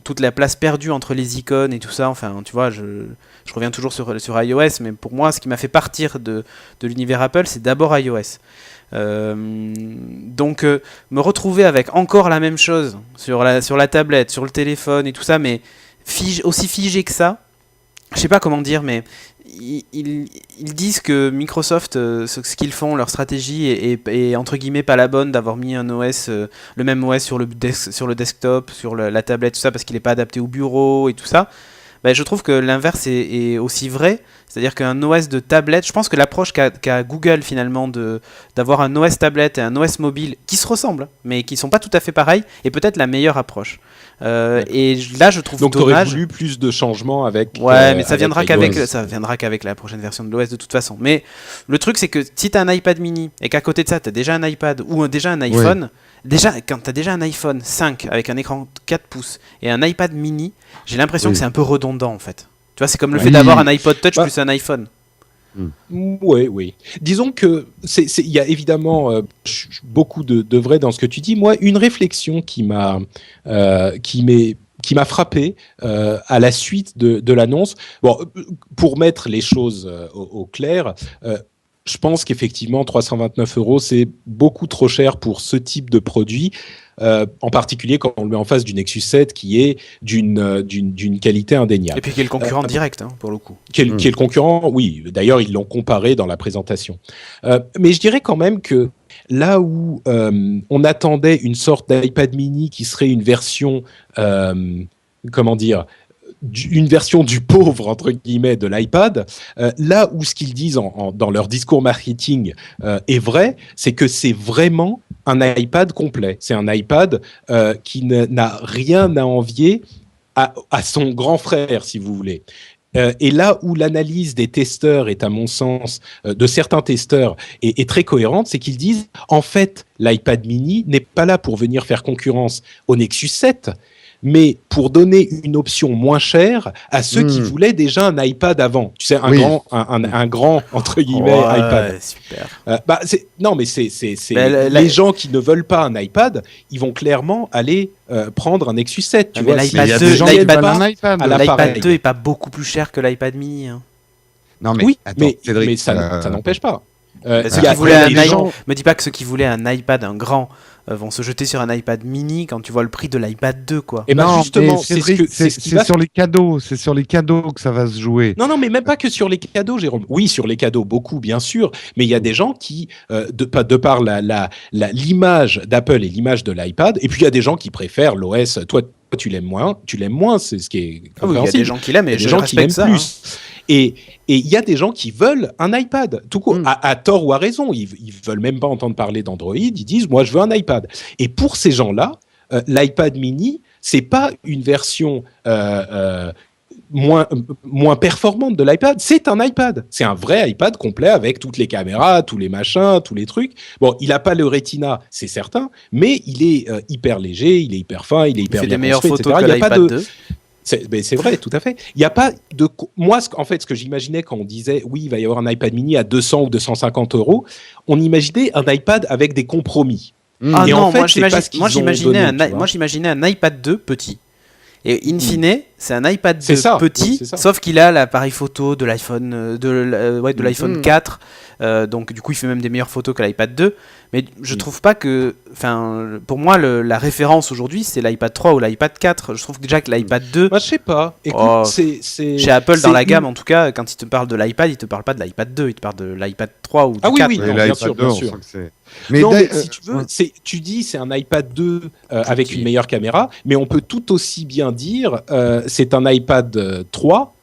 Speaker 2: toute la place perdue entre les icônes et tout ça. Enfin, tu vois, je reviens toujours sur iOS, mais pour moi, ce qui m'a fait partir de l'univers Apple, c'est d'abord iOS. Donc me retrouver avec encore la même chose sur la tablette, sur le téléphone et tout ça, mais aussi figé que ça. Je sais pas comment dire, mais ils disent que Microsoft, ce qu'ils font, leur stratégie est entre guillemets pas la bonne d'avoir mis un OS, le même OS sur le desktop, sur la tablette, tout ça, parce qu'il n'est pas adapté au bureau et tout ça. Ben, je trouve que l'inverse est aussi vrai, c'est-à-dire qu'un OS de tablette, je pense que l'approche qu'a Google finalement d'avoir un OS tablette et un OS mobile qui se ressemblent, mais qui ne sont pas tout à fait pareils, est peut-être la meilleure approche. Et là, je trouve
Speaker 1: donc
Speaker 2: dommage.
Speaker 1: Donc, tu aurais voulu plus de changements avec.
Speaker 2: Ouais, mais ça viendra qu'avec la prochaine version de l'OS de toute façon. Mais le truc, c'est que si tu as un iPad mini et qu'à côté de ça, tu as déjà un iPad ou déjà un iPhone. Déjà, quand tu as déjà un iPhone 5 avec un écran 4 pouces et un iPad mini, j'ai l'impression que c'est un peu redondant en fait. Tu vois, c'est comme le fait d'avoir un iPod Touch plus un iPhone.
Speaker 1: Oui. Disons que il y a évidemment beaucoup de vrai dans ce que tu dis. Moi, une réflexion qui m'a frappé à la suite de l'annonce. Bon, pour mettre les choses au clair. Je pense qu'effectivement, 329 €, c'est beaucoup trop cher pour ce type de produit, en particulier quand on le met en face du Nexus 7 qui est d'une qualité indéniable.
Speaker 2: Et puis qui est le concurrent direct, pour le coup.
Speaker 1: Qui est le concurrent, oui. D'ailleurs, ils l'ont comparé dans la présentation. Mais je dirais quand même que là où on attendait une sorte d'iPad mini qui serait une version, une version du pauvre, entre guillemets, de l'iPad, là où ce qu'ils disent dans leur discours marketing est vrai, c'est que c'est vraiment un iPad complet. C'est un iPad qui n'a rien à envier à son grand frère, si vous voulez. Et là où l'analyse des testeurs est, à mon sens, de certains testeurs, est très cohérente, c'est qu'ils disent, en fait, l'iPad mini n'est pas là pour venir faire concurrence au Nexus 7, mais pour donner une option moins chère à ceux qui voulaient déjà un iPad avant. Tu sais, un grand entre guillemets iPad.
Speaker 2: Super.
Speaker 1: Non, mais c'est les gens qui ne veulent pas un iPad, ils vont clairement aller prendre un Nexus 7. Tu vois,
Speaker 2: l'iPad 2 est pas beaucoup plus cher que l'iPad mini. Hein.
Speaker 3: Non, mais,
Speaker 1: oui,
Speaker 3: attends, Cédric,
Speaker 1: mais ça n'empêche pas.
Speaker 2: Me dis pas que ceux qui voulaient un iPad, un grand, vont se jeter sur un iPad mini quand tu vois le prix de l'iPad 2, quoi.
Speaker 1: Et
Speaker 3: non,
Speaker 1: justement,
Speaker 3: c'est sur les cadeaux, c'est sur les cadeaux que ça va se jouer.
Speaker 1: Non, mais même pas que sur les cadeaux, Jérôme. Oui, sur les cadeaux, beaucoup, bien sûr, mais il y a des gens qui, de par l'image d'Apple et l'image de l'iPad, et puis il y a des gens qui préfèrent l'OS. Toi, tu l'aimes moins, c'est ce qui est compréhensible.
Speaker 2: Il y a des gens qui l'aiment, et
Speaker 1: des gens qui l'aiment plus. Et il y a des gens qui veulent un iPad, tout court, à tort ou à raison. Ils veulent même pas entendre parler d'Android. Ils disent, moi, je veux un iPad. Et pour ces gens-là, l'iPad mini, c'est pas une version moins performante de l'iPad. C'est un iPad. C'est un vrai iPad complet avec toutes les caméras, tous les machins, tous les trucs. Bon, il a pas le Retina, c'est certain, mais il est hyper léger, il est hyper fin, il est hyper bien construit, etc.
Speaker 2: Il fait des meilleures photos que l'iPad 2.
Speaker 1: C'est vrai, tout à fait. Il y a pas de moi, en fait, ce que j'imaginais quand on disait oui, il va y avoir un iPad mini à 200 ou 250 €, on imaginait un iPad avec des compromis.
Speaker 2: Ah non, en fait, moi j'imaginais un iPad 2 petit. Et in fine, c'est un iPad 2 petit, sauf qu'il a l'appareil photo de l'iPhone, de l'iPhone 4. Donc du coup, il fait même des meilleures photos que l'iPad 2. Mais je trouve pas que, pour moi, la référence aujourd'hui, c'est l'iPad 3 ou l'iPad 4. Je trouve déjà que l'iPad 2.
Speaker 1: Moi, je sais pas. Écoute,
Speaker 2: chez Apple dans la gamme, en tout cas, quand il te parle de l'iPad, il te parle pas de l'iPad 2, il te parle de l'iPad 3 ou du 4.
Speaker 1: Oui, bien sûr. Mais si tu veux, tu dis c'est un iPad 2 avec une meilleure caméra, mais on peut tout aussi bien dire c'est un iPad 3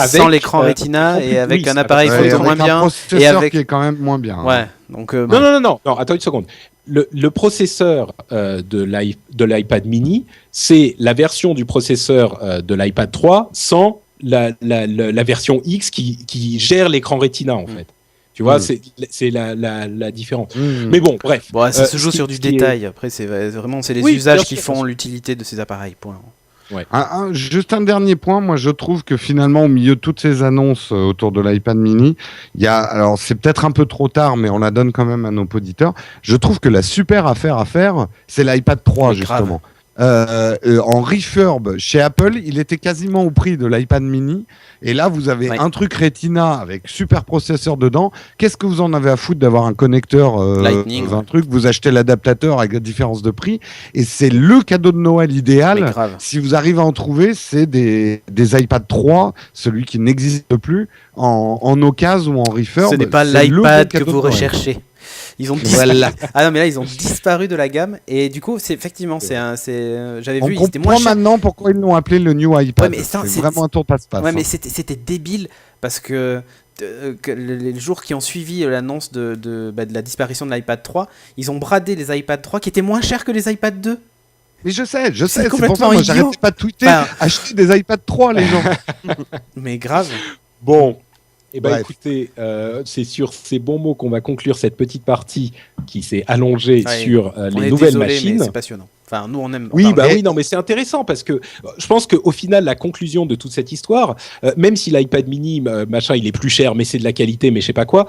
Speaker 2: sans l'écran Retina et avec un appareil photo moins bien
Speaker 3: et avec qui est quand même moins bien.
Speaker 2: Ouais. Donc
Speaker 1: non, attends une seconde. Le processeur de l'iPad mini, c'est la version du processeur de l'iPad 3 sans la version X qui gère l'écran Retina en fait. Tu vois, c'est la différence. Mais bon, bref.
Speaker 2: Bon, ça se joue sur du détail. Après, c'est les usages qui font l'utilité de ces appareils. Point.
Speaker 1: Ouais.
Speaker 3: Juste un dernier point, moi je trouve que finalement au milieu de toutes ces annonces autour de l'iPad mini, il y a, alors c'est peut-être un peu trop tard, mais on la donne quand même à nos auditeurs. Je trouve que la super affaire à faire, c'est l'iPad 3 justement. En refurb chez Apple, il était quasiment au prix de l'iPad mini. Et là, vous avez un truc Retina avec super processeur dedans. Qu'est-ce que vous en avez à foutre d'avoir un connecteur
Speaker 2: Lightning,
Speaker 3: un truc, vous achetez l'adaptateur avec la différence de prix. Et c'est le cadeau de Noël idéal. Si vous arrivez à en trouver, c'est des iPad 3, celui qui n'existe plus, en occasion ou en refurb.
Speaker 2: Ce n'est pas l'iPad que vous recherchez. Ils ont Ah non, mais là ils ont disparu de la gamme et du coup c'est effectivement j'avais vu,
Speaker 3: c'était moins cher. Maintenant pourquoi ils l'ont appelé le New iPad.
Speaker 2: Ouais, mais
Speaker 3: c'est vraiment un tour passe-passe.
Speaker 2: Ouais, mais c'était débile parce que les jours qui ont suivi l'annonce de la disparition de l'iPad 3, ils ont bradé les iPad 3 qui étaient moins chers que les iPad 2.
Speaker 3: Mais je sais, c'est pour ça que moi j'arrêtais pas de tweeter, acheter des iPad 3 les gens.
Speaker 2: Mais grave.
Speaker 1: Bon. Eh bien, écoutez, c'est sur ces bons mots qu'on va conclure cette petite partie qui s'est allongée sur les nouvelles machines.
Speaker 2: Mais c'est passionnant. Enfin, nous, on aime.
Speaker 1: Oui, mais c'est intéressant parce que je pense qu'au final, la conclusion de toute cette histoire, même si l'iPad mini, il est plus cher, mais c'est de la qualité, mais je sais pas quoi,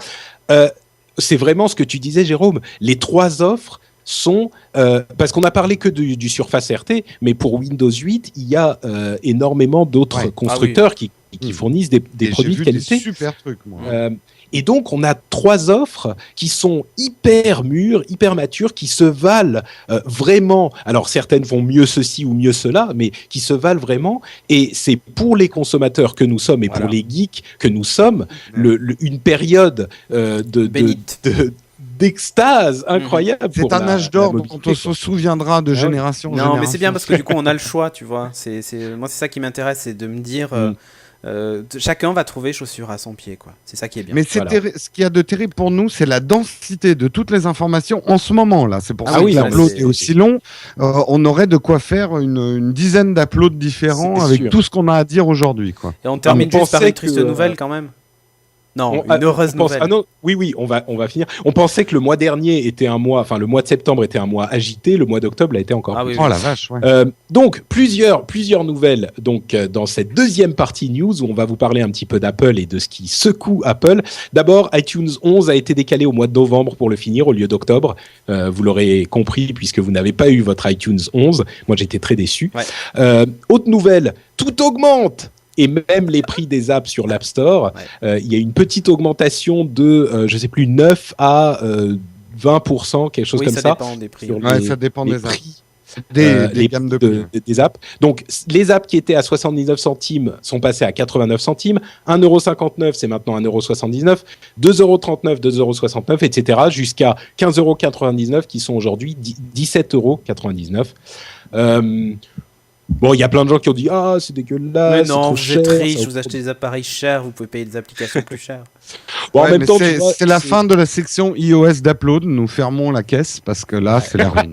Speaker 1: c'est vraiment ce que tu disais, Jérôme. Les trois offres sont parce qu'on a parlé que du Surface RT, mais pour Windows 8, il y a énormément d'autres constructeurs qui fournissent des produits de qualité.
Speaker 3: Des super trucs, moi.
Speaker 1: Et donc, on a trois offres qui sont hyper mûres, hyper matures, qui se valent vraiment. Alors, certaines vont mieux ceci ou mieux cela, mais qui se valent vraiment. Et c'est pour les consommateurs que nous sommes et pour les geeks que nous sommes, une période d'extase incroyable.
Speaker 3: C'est un âge d'or dont on se souviendra de génération en génération.
Speaker 2: Mais c'est bien parce que du coup, on a le choix, tu vois. Moi, c'est ça qui m'intéresse, c'est de me dire... chacun va trouver chaussure à son pied, quoi. C'est ça qui est bien.
Speaker 3: Mais ce qu'il y a de terrible pour nous, c'est la densité de toutes les informations en ce moment là. C'est pour ça que l'upload est aussi long. On aurait de quoi faire une dizaine d'uploads différents avec tout ce qu'on a à dire aujourd'hui, quoi.
Speaker 2: Et on termine juste par une triste nouvelle quand même. Non, une heureuse nouvelle.
Speaker 1: Ah non, oui, on va finir. On pensait que le mois dernier était un mois, enfin le mois de septembre était un mois agité, le mois d'octobre a été encore plus.
Speaker 2: Oui.
Speaker 3: Oh la vache, ouais.
Speaker 1: Donc, plusieurs nouvelles dans cette deuxième partie news où on va vous parler un petit peu d'Apple et de ce qui secoue Apple. D'abord, iTunes 11 a été décalé au mois de novembre pour le finir au lieu d'octobre. Vous l'aurez compris puisque vous n'avez pas eu votre iTunes 11. Moi, j'étais très déçu. Ouais. Autre nouvelle, tout augmente. Et même les prix des apps sur l'App Store, il y a une petite augmentation de, je sais plus, 9 à 20%, quelque chose comme ça.
Speaker 2: Ça dépend des prix.
Speaker 3: Ça dépend des
Speaker 1: prix.
Speaker 3: Des gammes de prix.
Speaker 1: Des apps. Donc, les apps qui étaient à 79 centimes sont passées à 89 centimes. 1,59 €, c'est maintenant 1,79 €. 2,39 €, 2,69 €, etc. Jusqu'à 15,99 € qui sont aujourd'hui 17,99 €. Bon, il y a plein de gens qui ont dit « Ah, c'est dégueulasse,
Speaker 2: mais non,
Speaker 1: c'est trop
Speaker 2: vous
Speaker 1: cher,
Speaker 2: êtes riches, vous achetez des appareils chers, vous pouvez payer des applications plus chères. »
Speaker 1: Bon, en même temps,
Speaker 3: c'est la fin de la section iOS d'Upload. Nous fermons la caisse parce que là, c'est la ruine.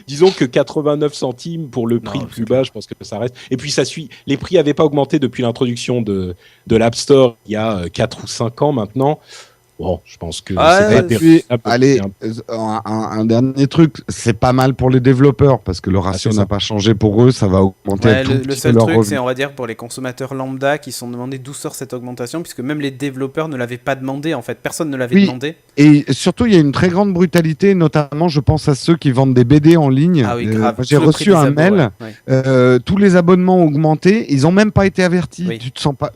Speaker 1: Disons que 89 centimes pour le prix le plus bas, je pense que ça reste. Et puis ça suit. Les prix n'avaient pas augmenté depuis l'introduction de l'App Store il y a 4 ou 5 ans maintenant. Bon, je pense que c'est pas
Speaker 3: puis, allez, un dernier truc, c'est pas mal pour les développeurs parce que le ratio n'a pas changé pour eux, ça va augmenter
Speaker 2: le seul truc, c'est on va dire pour les consommateurs lambda qui sont demandés d'où sort cette augmentation, puisque même les développeurs ne l'avaient pas demandé en fait, personne ne l'avait demandé.
Speaker 3: Et surtout, il y a une très grande brutalité, notamment, je pense à ceux qui vendent des BD en ligne.
Speaker 2: Ah oui, grave.
Speaker 3: J'ai reçu un mail, tous les abonnements ont augmenté, ils n'ont même pas été avertis. Oui. Tu te sens pas,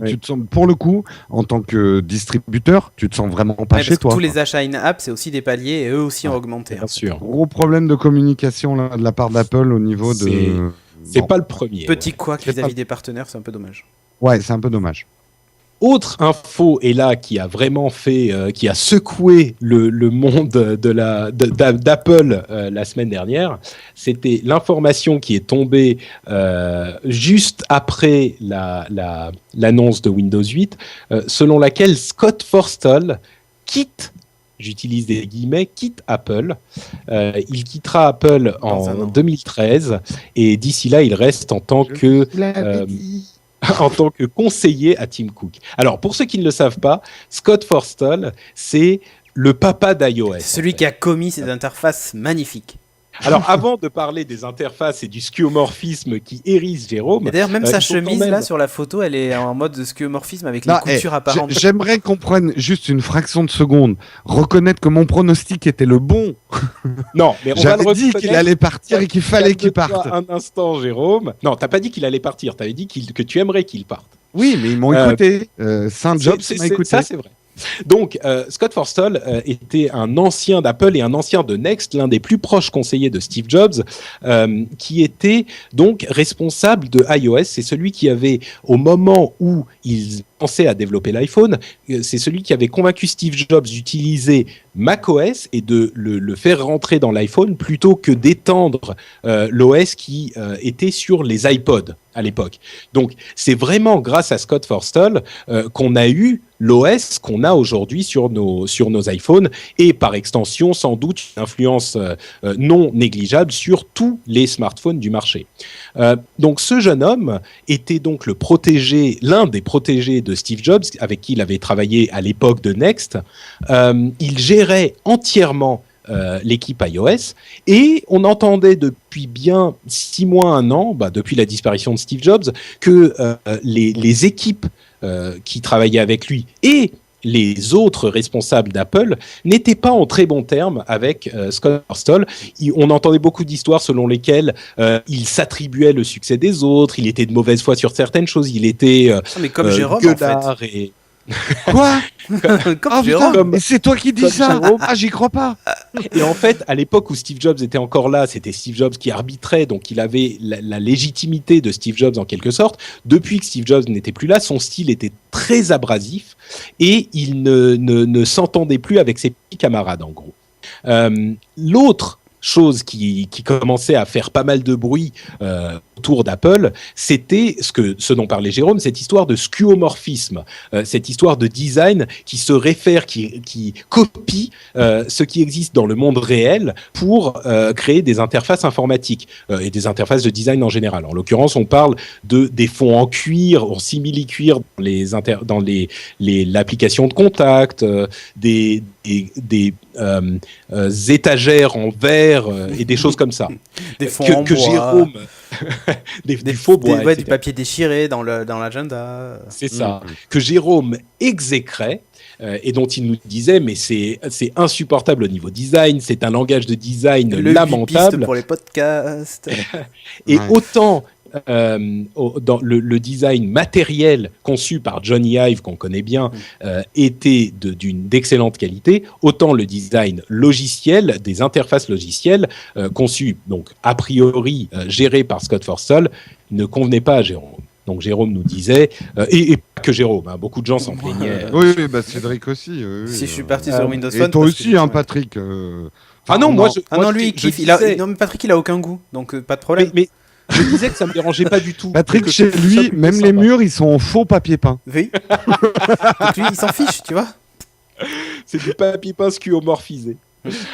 Speaker 3: pour le coup, en tant que distributeur, tu te sens vraiment pas chez toi.
Speaker 2: Tous les achats in-app, c'est aussi des paliers et eux aussi ont augmenté.
Speaker 1: Bien sûr.
Speaker 3: Gros problème de communication là, de la part d'Apple au niveau de.
Speaker 1: C'est pas le premier.
Speaker 2: Petit couac vis-à-vis des partenaires, c'est un peu dommage.
Speaker 3: Ouais, c'est un peu dommage.
Speaker 1: Autre info, et là, qui a vraiment fait, qui a secoué le monde d'Apple la semaine dernière, c'était l'information qui est tombée juste après l'annonce de Windows 8, selon laquelle Scott Forstall quitte, j'utilise des guillemets, quitte Apple. Il quittera Apple en 2013, et d'ici là, il reste en tant que conseiller à Tim Cook. Alors, pour ceux qui ne le savent pas, Scott Forstall, c'est le papa d'iOS.
Speaker 2: C'est celui qui a commis ces interfaces magnifiques.
Speaker 1: Alors, avant de parler des interfaces et du skeuomorphisme qui hérisse Jérôme...
Speaker 2: Et d'ailleurs, même sa chemise, là, sur la photo, elle est en mode de skeuomorphisme avec les coutures apparentes.
Speaker 3: J'aimerais qu'on prenne juste une fraction de seconde. Reconnaître que mon pronostic était le bon.
Speaker 1: Non, mais on
Speaker 3: J'avais dit qu'il allait partir et qu'il fallait qu'il parte.
Speaker 1: Un instant, Jérôme. Non, t'as pas dit qu'il allait partir. T'avais dit que tu aimerais qu'il parte.
Speaker 3: Oui, mais ils m'ont écouté. Saint-Jobs m'a écouté.
Speaker 1: Ça, c'est vrai. Donc, Scott Forstall était un ancien d'Apple et un ancien de Next, l'un des plus proches conseillers de Steve Jobs, qui était donc responsable de iOS. C'est celui qui avait, au moment où ils pensaient à développer l'iPhone, c'est celui qui avait convaincu Steve Jobs d'utiliser macOS et de le faire rentrer dans l'iPhone plutôt que d'étendre l'OS qui était sur les iPods à l'époque. Donc, c'est vraiment grâce à Scott Forstall qu'on a eu l'OS qu'on a aujourd'hui sur nos iPhones et par extension sans doute une influence non négligeable sur tous les smartphones du marché. Donc ce jeune homme était donc l'un des protégés de Steve Jobs avec qui il avait travaillé à l'époque de Next. Il gérait entièrement l'équipe iOS et on entendait depuis bien 6 mois, 1 an, depuis la disparition de Steve Jobs, que les équipes qui travaillaient avec lui et les autres responsables d'Apple n'étaient pas en très bons termes avec Scott Forstall. On entendait beaucoup d'histoires selon lesquelles il s'attribuait le succès des autres, il était de mauvaise foi sur certaines choses, il était
Speaker 2: mais comme Jérôme en fait.
Speaker 3: Quoi?
Speaker 2: Comme Jérôme.
Speaker 3: Et c'est toi qui dis ça? Ah, j'y crois pas.
Speaker 1: Et en fait, à l'époque où Steve Jobs était encore là, c'était Steve Jobs qui arbitrait, donc il avait la légitimité de Steve Jobs en quelque sorte. Depuis que Steve Jobs n'était plus là, son style était très abrasif et il ne s'entendait plus avec ses petits camarades en gros. L'autre chose qui commençait à faire pas mal de bruit autour d'Apple, c'était ce dont parlait Jérôme, cette histoire de skeuomorphisme, cette histoire de design qui se réfère, qui copie ce qui existe dans le monde réel pour créer des interfaces informatiques et des interfaces de design en général. En l'occurrence, on parle des fonds en cuir, en simili-cuir dans l'application de contact, des étagères en verre et des choses comme ça.
Speaker 2: Des fonds en bois.
Speaker 1: Jérôme du faux bois,
Speaker 2: du papier déchiré dans l'agenda.
Speaker 1: C'est ça. Que Jérôme exécrait et dont il nous disait mais c'est insupportable au niveau design, c'est un langage de design lamentable
Speaker 2: pour les podcasts.
Speaker 1: Et autant dans le design matériel conçu par Johnny Ive, qu'on connaît bien, était d'excellente qualité, autant le design logiciel, des interfaces logicielles, conçues, donc a priori gérées par Scott Forstall, ne convenait pas à Jérôme. Donc Jérôme nous disait, et pas que Jérôme, beaucoup de gens s'en plaignaient.
Speaker 3: Oui, Cédric aussi.
Speaker 2: Si je suis parti sur Windows Phone.
Speaker 3: Et toi aussi, Patrick.
Speaker 2: Lui, il kiffe. Non, mais Patrick, il a aucun goût, donc pas de problème.
Speaker 1: Mais je disais que ça me dérangeait pas du tout.
Speaker 3: Patrick, chez lui, même les murs, ils sont en faux papier peint.
Speaker 2: Oui. Donc lui, il s'en fiche, tu vois.
Speaker 1: C'est du papier peint skeuomorphisé.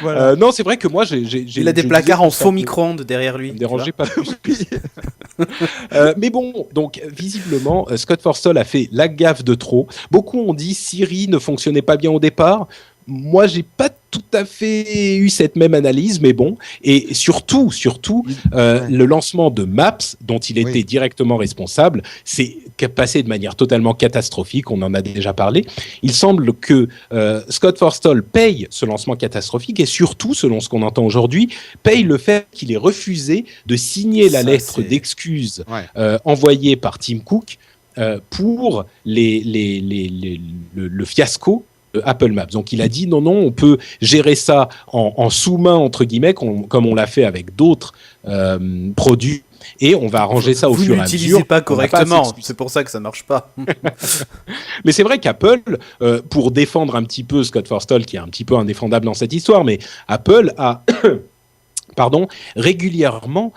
Speaker 2: Voilà.
Speaker 1: Non, c'est vrai que moi,
Speaker 2: il a des placards en faux micro-ondes derrière lui.
Speaker 1: Ça me dérangeait pas plus. Mais bon, donc visiblement, Scott Forstall a fait la gaffe de trop. Beaucoup ont dit Siri ne fonctionnait pas bien au départ. Moi, j'ai pas tout à fait eu cette même analyse, mais bon. Et surtout, le lancement de Maps, dont il était directement responsable, c'est passé de manière totalement catastrophique. On en a déjà parlé. Il semble que Scott Forstall paye ce lancement catastrophique et surtout, selon ce qu'on entend aujourd'hui, paye le fait qu'il ait refusé de signer la lettre d'excuse envoyée par Tim Cook pour le fiasco Apple Maps. Donc il a dit non, on peut gérer ça en sous-main entre guillemets, comme on l'a fait avec d'autres produits, et on va arranger ça au fur et à mesure.
Speaker 2: Vous n'utilisez pas correctement, c'est pour ça que ça marche pas.
Speaker 1: Mais c'est vrai qu'Apple, pour défendre un petit peu Scott Forstall, qui est un petit peu indéfendable dans cette histoire, mais Apple a régulièrement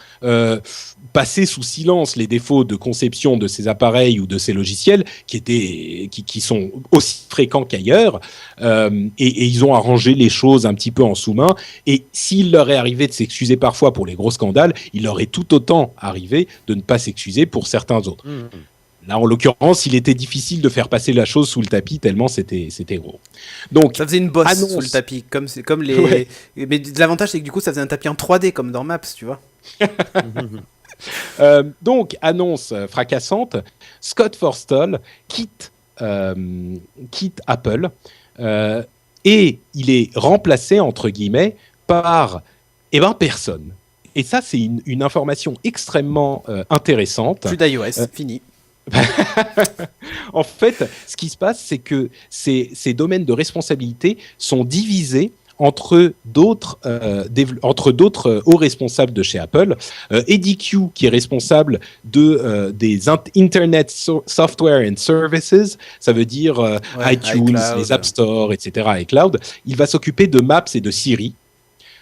Speaker 1: passer sous silence les défauts de conception de ces appareils ou de ces logiciels qui sont aussi fréquents qu'ailleurs, et ils ont arrangé les choses un petit peu en sous-main, et s'il leur est arrivé de s'excuser parfois pour les gros scandales, il leur est tout autant arrivé de ne pas s'excuser pour certains autres. Là, en l'occurrence, il était difficile de faire passer la chose sous le tapis tellement c'était gros. Donc,
Speaker 2: ça faisait une bosse sous le tapis, comme les. Ouais. Mais l'avantage, c'est que du coup, ça faisait un tapis en 3D comme dans Maps, tu vois.
Speaker 1: Donc, annonce fracassante, Scott Forstall quitte Apple et il est remplacé, entre guillemets, par personne. Et ça, c'est une information extrêmement intéressante.
Speaker 2: Plus d'iOS, fini.
Speaker 1: En fait, ce qui se passe, c'est que ces domaines de responsabilité sont divisés entre d'autres hauts responsables de chez Apple. Eddie Q, qui est responsable des Internet Software and Services, ça veut dire iTunes, iCloud, les App Store, etc., iCloud. Il va s'occuper de Maps et de Siri.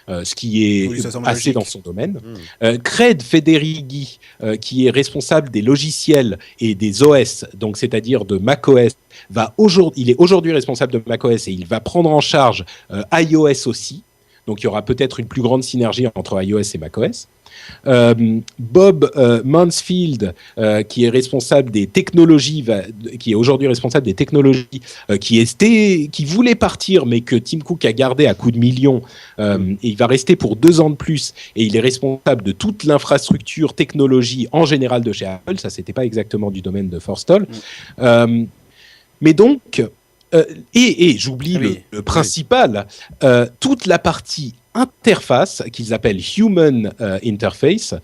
Speaker 1: Ce qui est assez dans son domaine. Craig Federighi, qui est responsable des logiciels et des OS, donc c'est-à-dire de macOS, il est aujourd'hui responsable de macOS et il va prendre en charge iOS aussi. Donc il y aura peut-être une plus grande synergie entre iOS et macOS. Bob Mansfield, qui est responsable des technologies, qui est aujourd'hui responsable des technologies, qui voulait partir, mais que Tim Cook a gardé à coups de millions, et il va rester pour 2 ans de plus, et il est responsable de toute l'infrastructure technologie en général de chez Apple. Ça, c'était pas exactement du domaine de Forstall. Mais donc, et j'oublie le principal, toute la partie interface qu'ils appellent Human Interface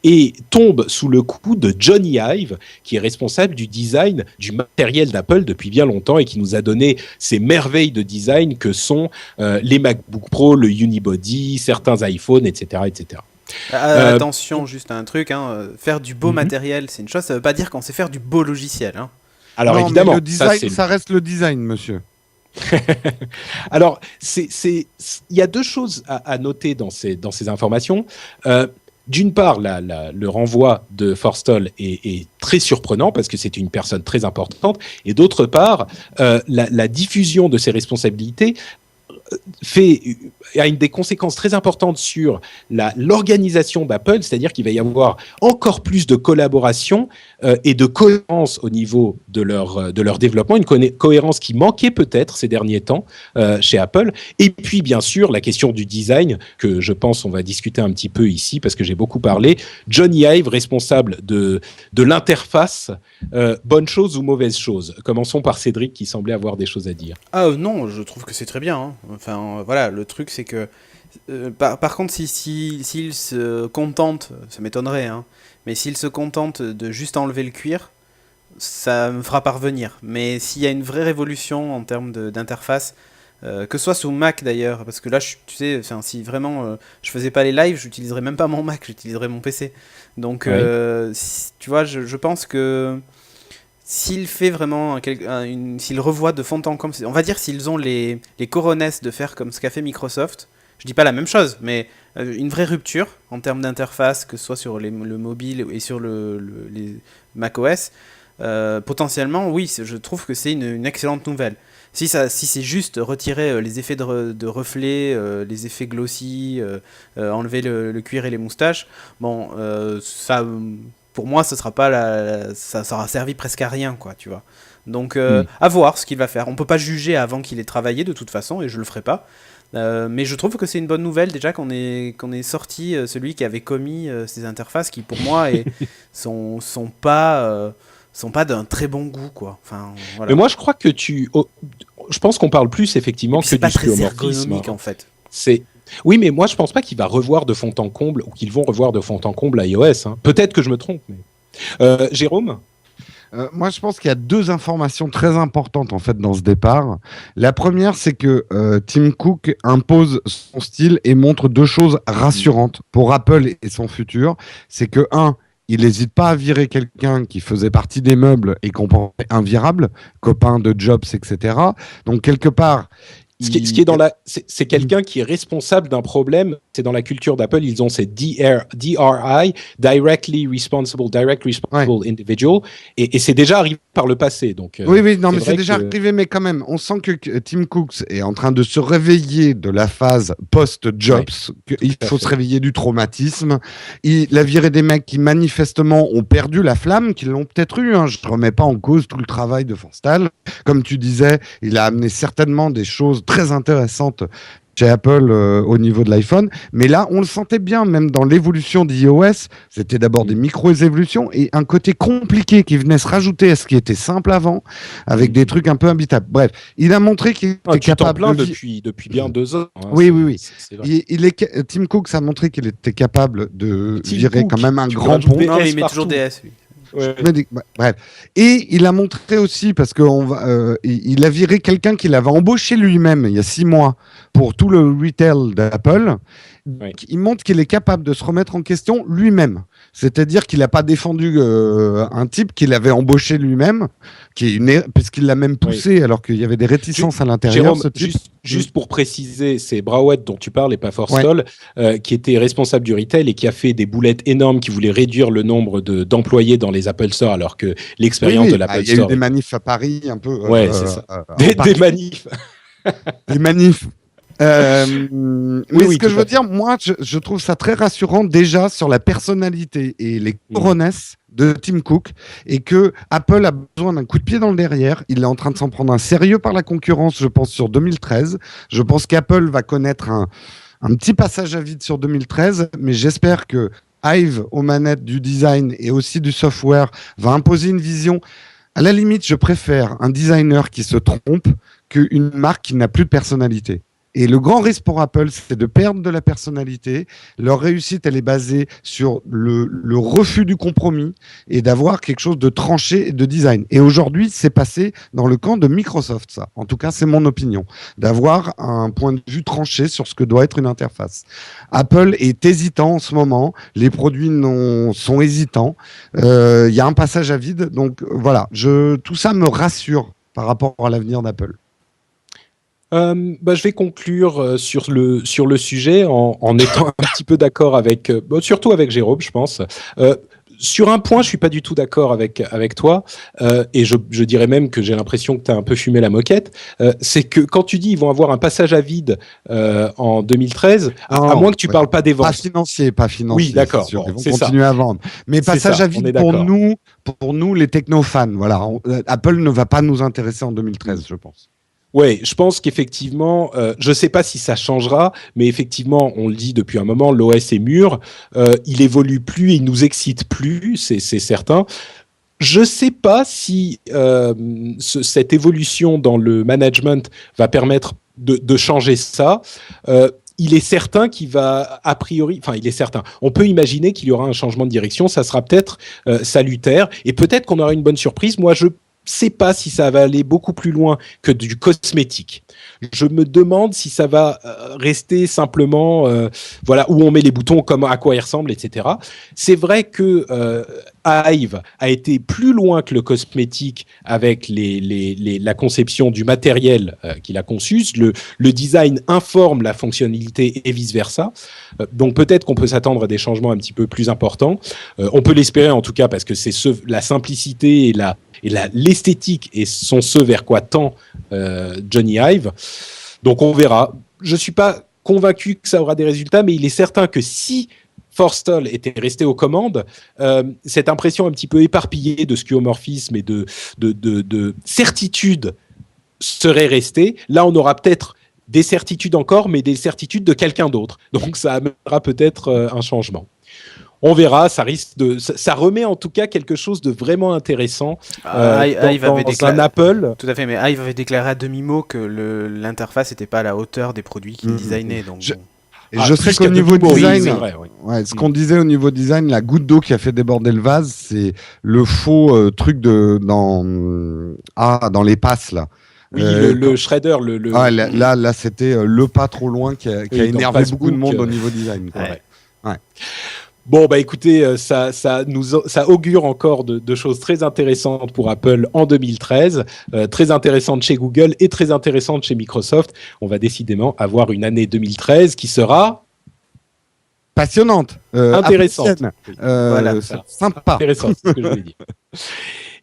Speaker 1: et tombe sous le coup de Johnny Ive, qui est responsable du design du matériel d'Apple depuis bien longtemps et qui nous a donné ces merveilles de design que sont les MacBook Pro, le Unibody, certains iPhones, etc., etc.
Speaker 2: Attention, juste un truc, faire du beau matériel, c'est une chose, ça veut pas dire qu'on sait faire du beau logiciel.
Speaker 1: Alors non, évidemment,
Speaker 3: le design, ça reste le design, monsieur.
Speaker 1: Alors, il y a deux choses à noter dans ces informations. D'une part, le renvoi de Forstall est très surprenant parce que c'est une personne très importante. Et d'autre part, la diffusion de ses responsabilités a une des conséquences très importantes sur l'organisation d'Apple, c'est-à-dire qu'il va y avoir encore plus de collaboration et de cohérence au niveau de leur développement, une cohérence qui manquait peut-être ces derniers temps chez Apple. Et puis, bien sûr, la question du design, que je pense on va discuter un petit peu ici, parce que j'ai beaucoup parlé. Johnny Ive, responsable de l'interface, bonne chose ou mauvaise chose? Commençons par Cédric, qui semblait avoir des choses à dire.
Speaker 2: Ah non, je trouve que c'est très bien, hein. Enfin, voilà, le truc c'est que... par contre, s'il se contente, ça m'étonnerait, hein, mais s'il se contente de juste enlever le cuir, ça me fera parvenir. Mais s'il y a une vraie révolution en termes d'interface, que ce soit sous Mac d'ailleurs, parce que là, tu sais, si vraiment je faisais pas les lives, j'utiliserais même pas mon Mac, j'utiliserais mon PC. Donc, ouais. Tu vois, je pense que... S'il fait vraiment s'il revoit de fond en comble, on va dire s'ils ont les coronets de faire comme ce qu'a fait Microsoft, je dis pas la même chose, mais une vraie rupture en termes d'interface, que ce soit sur le mobile et sur les macOS, potentiellement, oui, je trouve que c'est une excellente nouvelle. Si c'est juste retirer les effets de reflet, les effets glossy, enlever le cuir et les moustaches, bon, ça... Pour moi, ça aura servi presque à rien, quoi, tu vois. Donc, à voir ce qu'il va faire. On peut pas juger avant qu'il ait travaillé, de toute façon, et je le ferai pas. Mais je trouve que c'est une bonne nouvelle, déjà, qu'on ait sorti celui qui avait commis ces interfaces, qui, pour moi, sont pas d'un très bon goût, quoi. Enfin, voilà.
Speaker 1: Mais moi, je crois que je pense qu'on parle plus, effectivement, que du skeuomorphisme.
Speaker 2: C'est pas très ergonomique, en fait.
Speaker 1: Oui, mais moi, je pense pas qu'il va revoir de fond en comble, ou qu'ils vont revoir de fond en comble iOS. Hein. Peut-être que je me trompe. Mais... Jérôme ?
Speaker 3: Moi, je pense qu'il y a deux informations très importantes en fait dans ce départ. La première, c'est que Tim Cook impose son style et montre deux choses rassurantes pour Apple et son futur. C'est que, il n'hésite pas à virer quelqu'un qui faisait partie des meubles et qu'on pensait invirable, copain de Jobs, etc. Donc, quelque part...
Speaker 1: Ce qui est c'est quelqu'un qui est responsable d'un problème. C'est dans la culture d'Apple, ils ont ces DRI, Directly Responsible Individual, et c'est déjà arrivé par le passé. Donc,
Speaker 3: oui, non, mais c'est déjà arrivé, mais quand même, on sent que Tim Cook est en train de se réveiller de la phase post-Jobs. Ouais, il faut se réveiller du traumatisme. Il a viré des mecs qui manifestement ont perdu la flamme, qui l'ont peut-être eu. Hein. Je ne remets pas en cause tout le travail de Forstall. Comme tu disais, il a amené certainement des choses très intéressante chez Apple au niveau de l'iPhone, mais là on le sentait bien, même dans l'évolution d'iOS, c'était d'abord des micro-évolutions et un côté compliqué qui venait se rajouter à ce qui était simple avant, avec des trucs un peu imbitables. Bref, il a montré qu'il était capable
Speaker 1: depuis bien 2 ans. Hein,
Speaker 3: oui. Tim Cook a montré qu'il était capable de virer quand même un grand pont.
Speaker 2: Non, mais il met toujours DS, lui.
Speaker 3: Ouais. Bref. Et il a montré aussi, parce il a viré quelqu'un qu'il avait embauché lui-même il y a 6 mois pour tout le retail d'Apple. Ouais. Il montre qu'il est capable de se remettre en question lui-même. C'est-à-dire qu'il n'a pas défendu un type qu'il avait embauché lui-même, puisqu'il l'a même poussé alors qu'il y avait des réticences à l'intérieur.
Speaker 1: Jérôme, juste pour préciser, c'est Browett dont tu parles et pas Forstall, qui était responsable du retail et qui a fait des boulettes énormes, qui voulait réduire le nombre d'employés dans les Apple Store, alors que l'expérience de l'Apple Store...
Speaker 3: Il y a eu des manifs à Paris un peu...
Speaker 1: c'est ça. Des manifs.
Speaker 3: Des manifs. Mais ce que je veux dire, moi, je trouve ça très rassurant déjà sur la personnalité et les coronesses de Tim Cook, et que Apple a besoin d'un coup de pied dans le derrière. Il est en train de s'en prendre un sérieux par la concurrence, je pense, sur 2013. Je pense qu'Apple va connaître un petit passage à vide sur 2013, mais j'espère que Ive, aux manettes du design et aussi du software, va imposer une vision. À la limite, je préfère un designer qui se trompe qu'une marque qui n'a plus de personnalité. Et le grand risque pour Apple, c'est de perdre de la personnalité. Leur réussite, elle est basée sur le refus du compromis et d'avoir quelque chose de tranché et de design. Et aujourd'hui, c'est passé dans le camp de Microsoft, ça. En tout cas, c'est mon opinion. D'avoir un point de vue tranché sur ce que doit être une interface. Apple est hésitant en ce moment. Les produits sont hésitants. Il y a un passage à vide. Donc voilà, tout ça me rassure par rapport à l'avenir d'Apple.
Speaker 1: Je vais conclure sur le sujet en étant un petit peu d'accord avec, surtout avec Jérôme, je pense. Sur un point, je suis pas du tout d'accord avec toi, et je dirais même que j'ai l'impression que tu as un peu fumé la moquette. C'est que quand tu dis ils vont avoir un passage à vide en 2013, à moins que tu parles pas des ventes.
Speaker 3: Pas financier.
Speaker 1: Oui, d'accord.
Speaker 3: C'est sûr,
Speaker 1: Bon,
Speaker 3: ils vont
Speaker 1: c'est
Speaker 3: continuer à vendre. Mais passage
Speaker 1: ça,
Speaker 3: à
Speaker 1: on
Speaker 3: vide
Speaker 1: est
Speaker 3: pour
Speaker 1: d'accord.
Speaker 3: nous, les techno-fans. Voilà, Apple ne va pas nous intéresser en 2013, je pense.
Speaker 1: Ouais, je pense qu'effectivement, je sais pas si ça changera, mais effectivement, on le dit depuis un moment, l'OS est mûr, il évolue plus, il nous excite plus, c'est certain. Je sais pas si cette évolution dans le management va permettre de changer ça. Il est certain qu'il va, a priori, enfin, il est certain. On peut imaginer qu'il y aura un changement de direction. Ça sera peut-être salutaire et peut-être qu'on aura une bonne surprise. Moi, je sais pas si ça va aller beaucoup plus loin que du cosmétique. Je me demande si ça va rester simplement, voilà, où on met les boutons, comme à quoi ils ressemblent, etc. C'est vrai que Hive a été plus loin que le cosmétique avec la conception du matériel qu'il a conçu. Le design informe la fonctionnalité et vice-versa. Donc peut-être qu'on peut s'attendre à des changements un petit peu plus importants. On peut l'espérer en tout cas parce que c'est la simplicité et l'esthétique et sont ce vers quoi tend Johnny Ive. Donc on verra. Je suis pas convaincu que ça aura des résultats, mais il est certain que si Forstall était resté aux commandes, cette impression un petit peu éparpillée de skeuomorphisme et de certitude serait restée. Là, on aura peut-être des certitudes encore, mais des certitudes de quelqu'un d'autre. Donc ça amènera peut-être un changement. On verra, ça remet en tout cas quelque chose de vraiment intéressant dans un Apple.
Speaker 2: Tout à fait, mais Hive avait déclaré à demi-mot que l'interface n'était pas à la hauteur des produits qu'il designait. Donc
Speaker 3: je sais qu'au niveau design, ce qu'on disait au niveau design, la goutte d'eau qui a fait déborder le vase, c'est le faux truc dans les passes là.
Speaker 1: Oui, le shredder,
Speaker 3: là, c'était le pas trop loin qui a énervé beaucoup de monde au niveau design. Ouais.
Speaker 1: Bon, écoutez, ça augure encore de choses très intéressantes pour Apple en 2013, très intéressantes chez Google et très intéressantes chez Microsoft. On va décidément avoir une année 2013 qui sera
Speaker 3: passionnante,
Speaker 1: intéressante.
Speaker 3: Voilà, sympa.
Speaker 1: Intéressant, c'est ce que je voulais dire.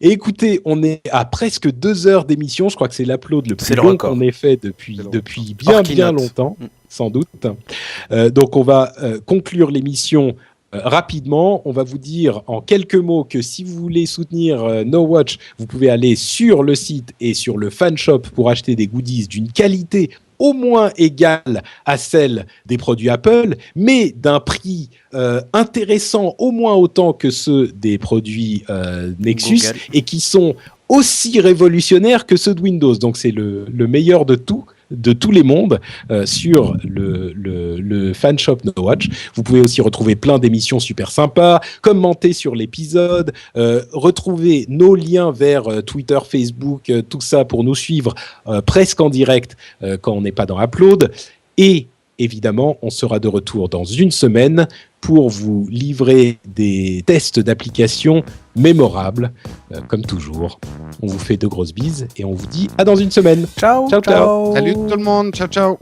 Speaker 1: Et écoutez, on est à presque 2 heures d'émission. Je crois que c'est l'upload le plus long qu'on ait fait depuis bien longtemps, sans doute. Donc, on va conclure l'émission rapidement. On va vous dire en quelques mots que si vous voulez soutenir No Watch, vous pouvez aller sur le site et sur le fan shop pour acheter des goodies d'une qualité au moins égale à celle des produits Apple, mais d'un prix intéressant au moins autant que ceux des produits Nexus Google. Et qui sont aussi révolutionnaires que ceux de Windows. Donc c'est le meilleur de tous les mondes sur le fan shop No Watch. Vous pouvez aussi retrouver plein d'émissions super sympas, commenter sur l'épisode, retrouver nos liens vers Twitter, Facebook, tout ça pour nous suivre presque en direct quand on n'est pas dans Upload. Et évidemment, on sera de retour dans une semaine pour vous livrer des tests d'applications mémorables. Comme toujours, on vous fait de grosses bises et on vous dit à dans une semaine.
Speaker 2: Ciao.
Speaker 3: Salut tout le monde. Ciao.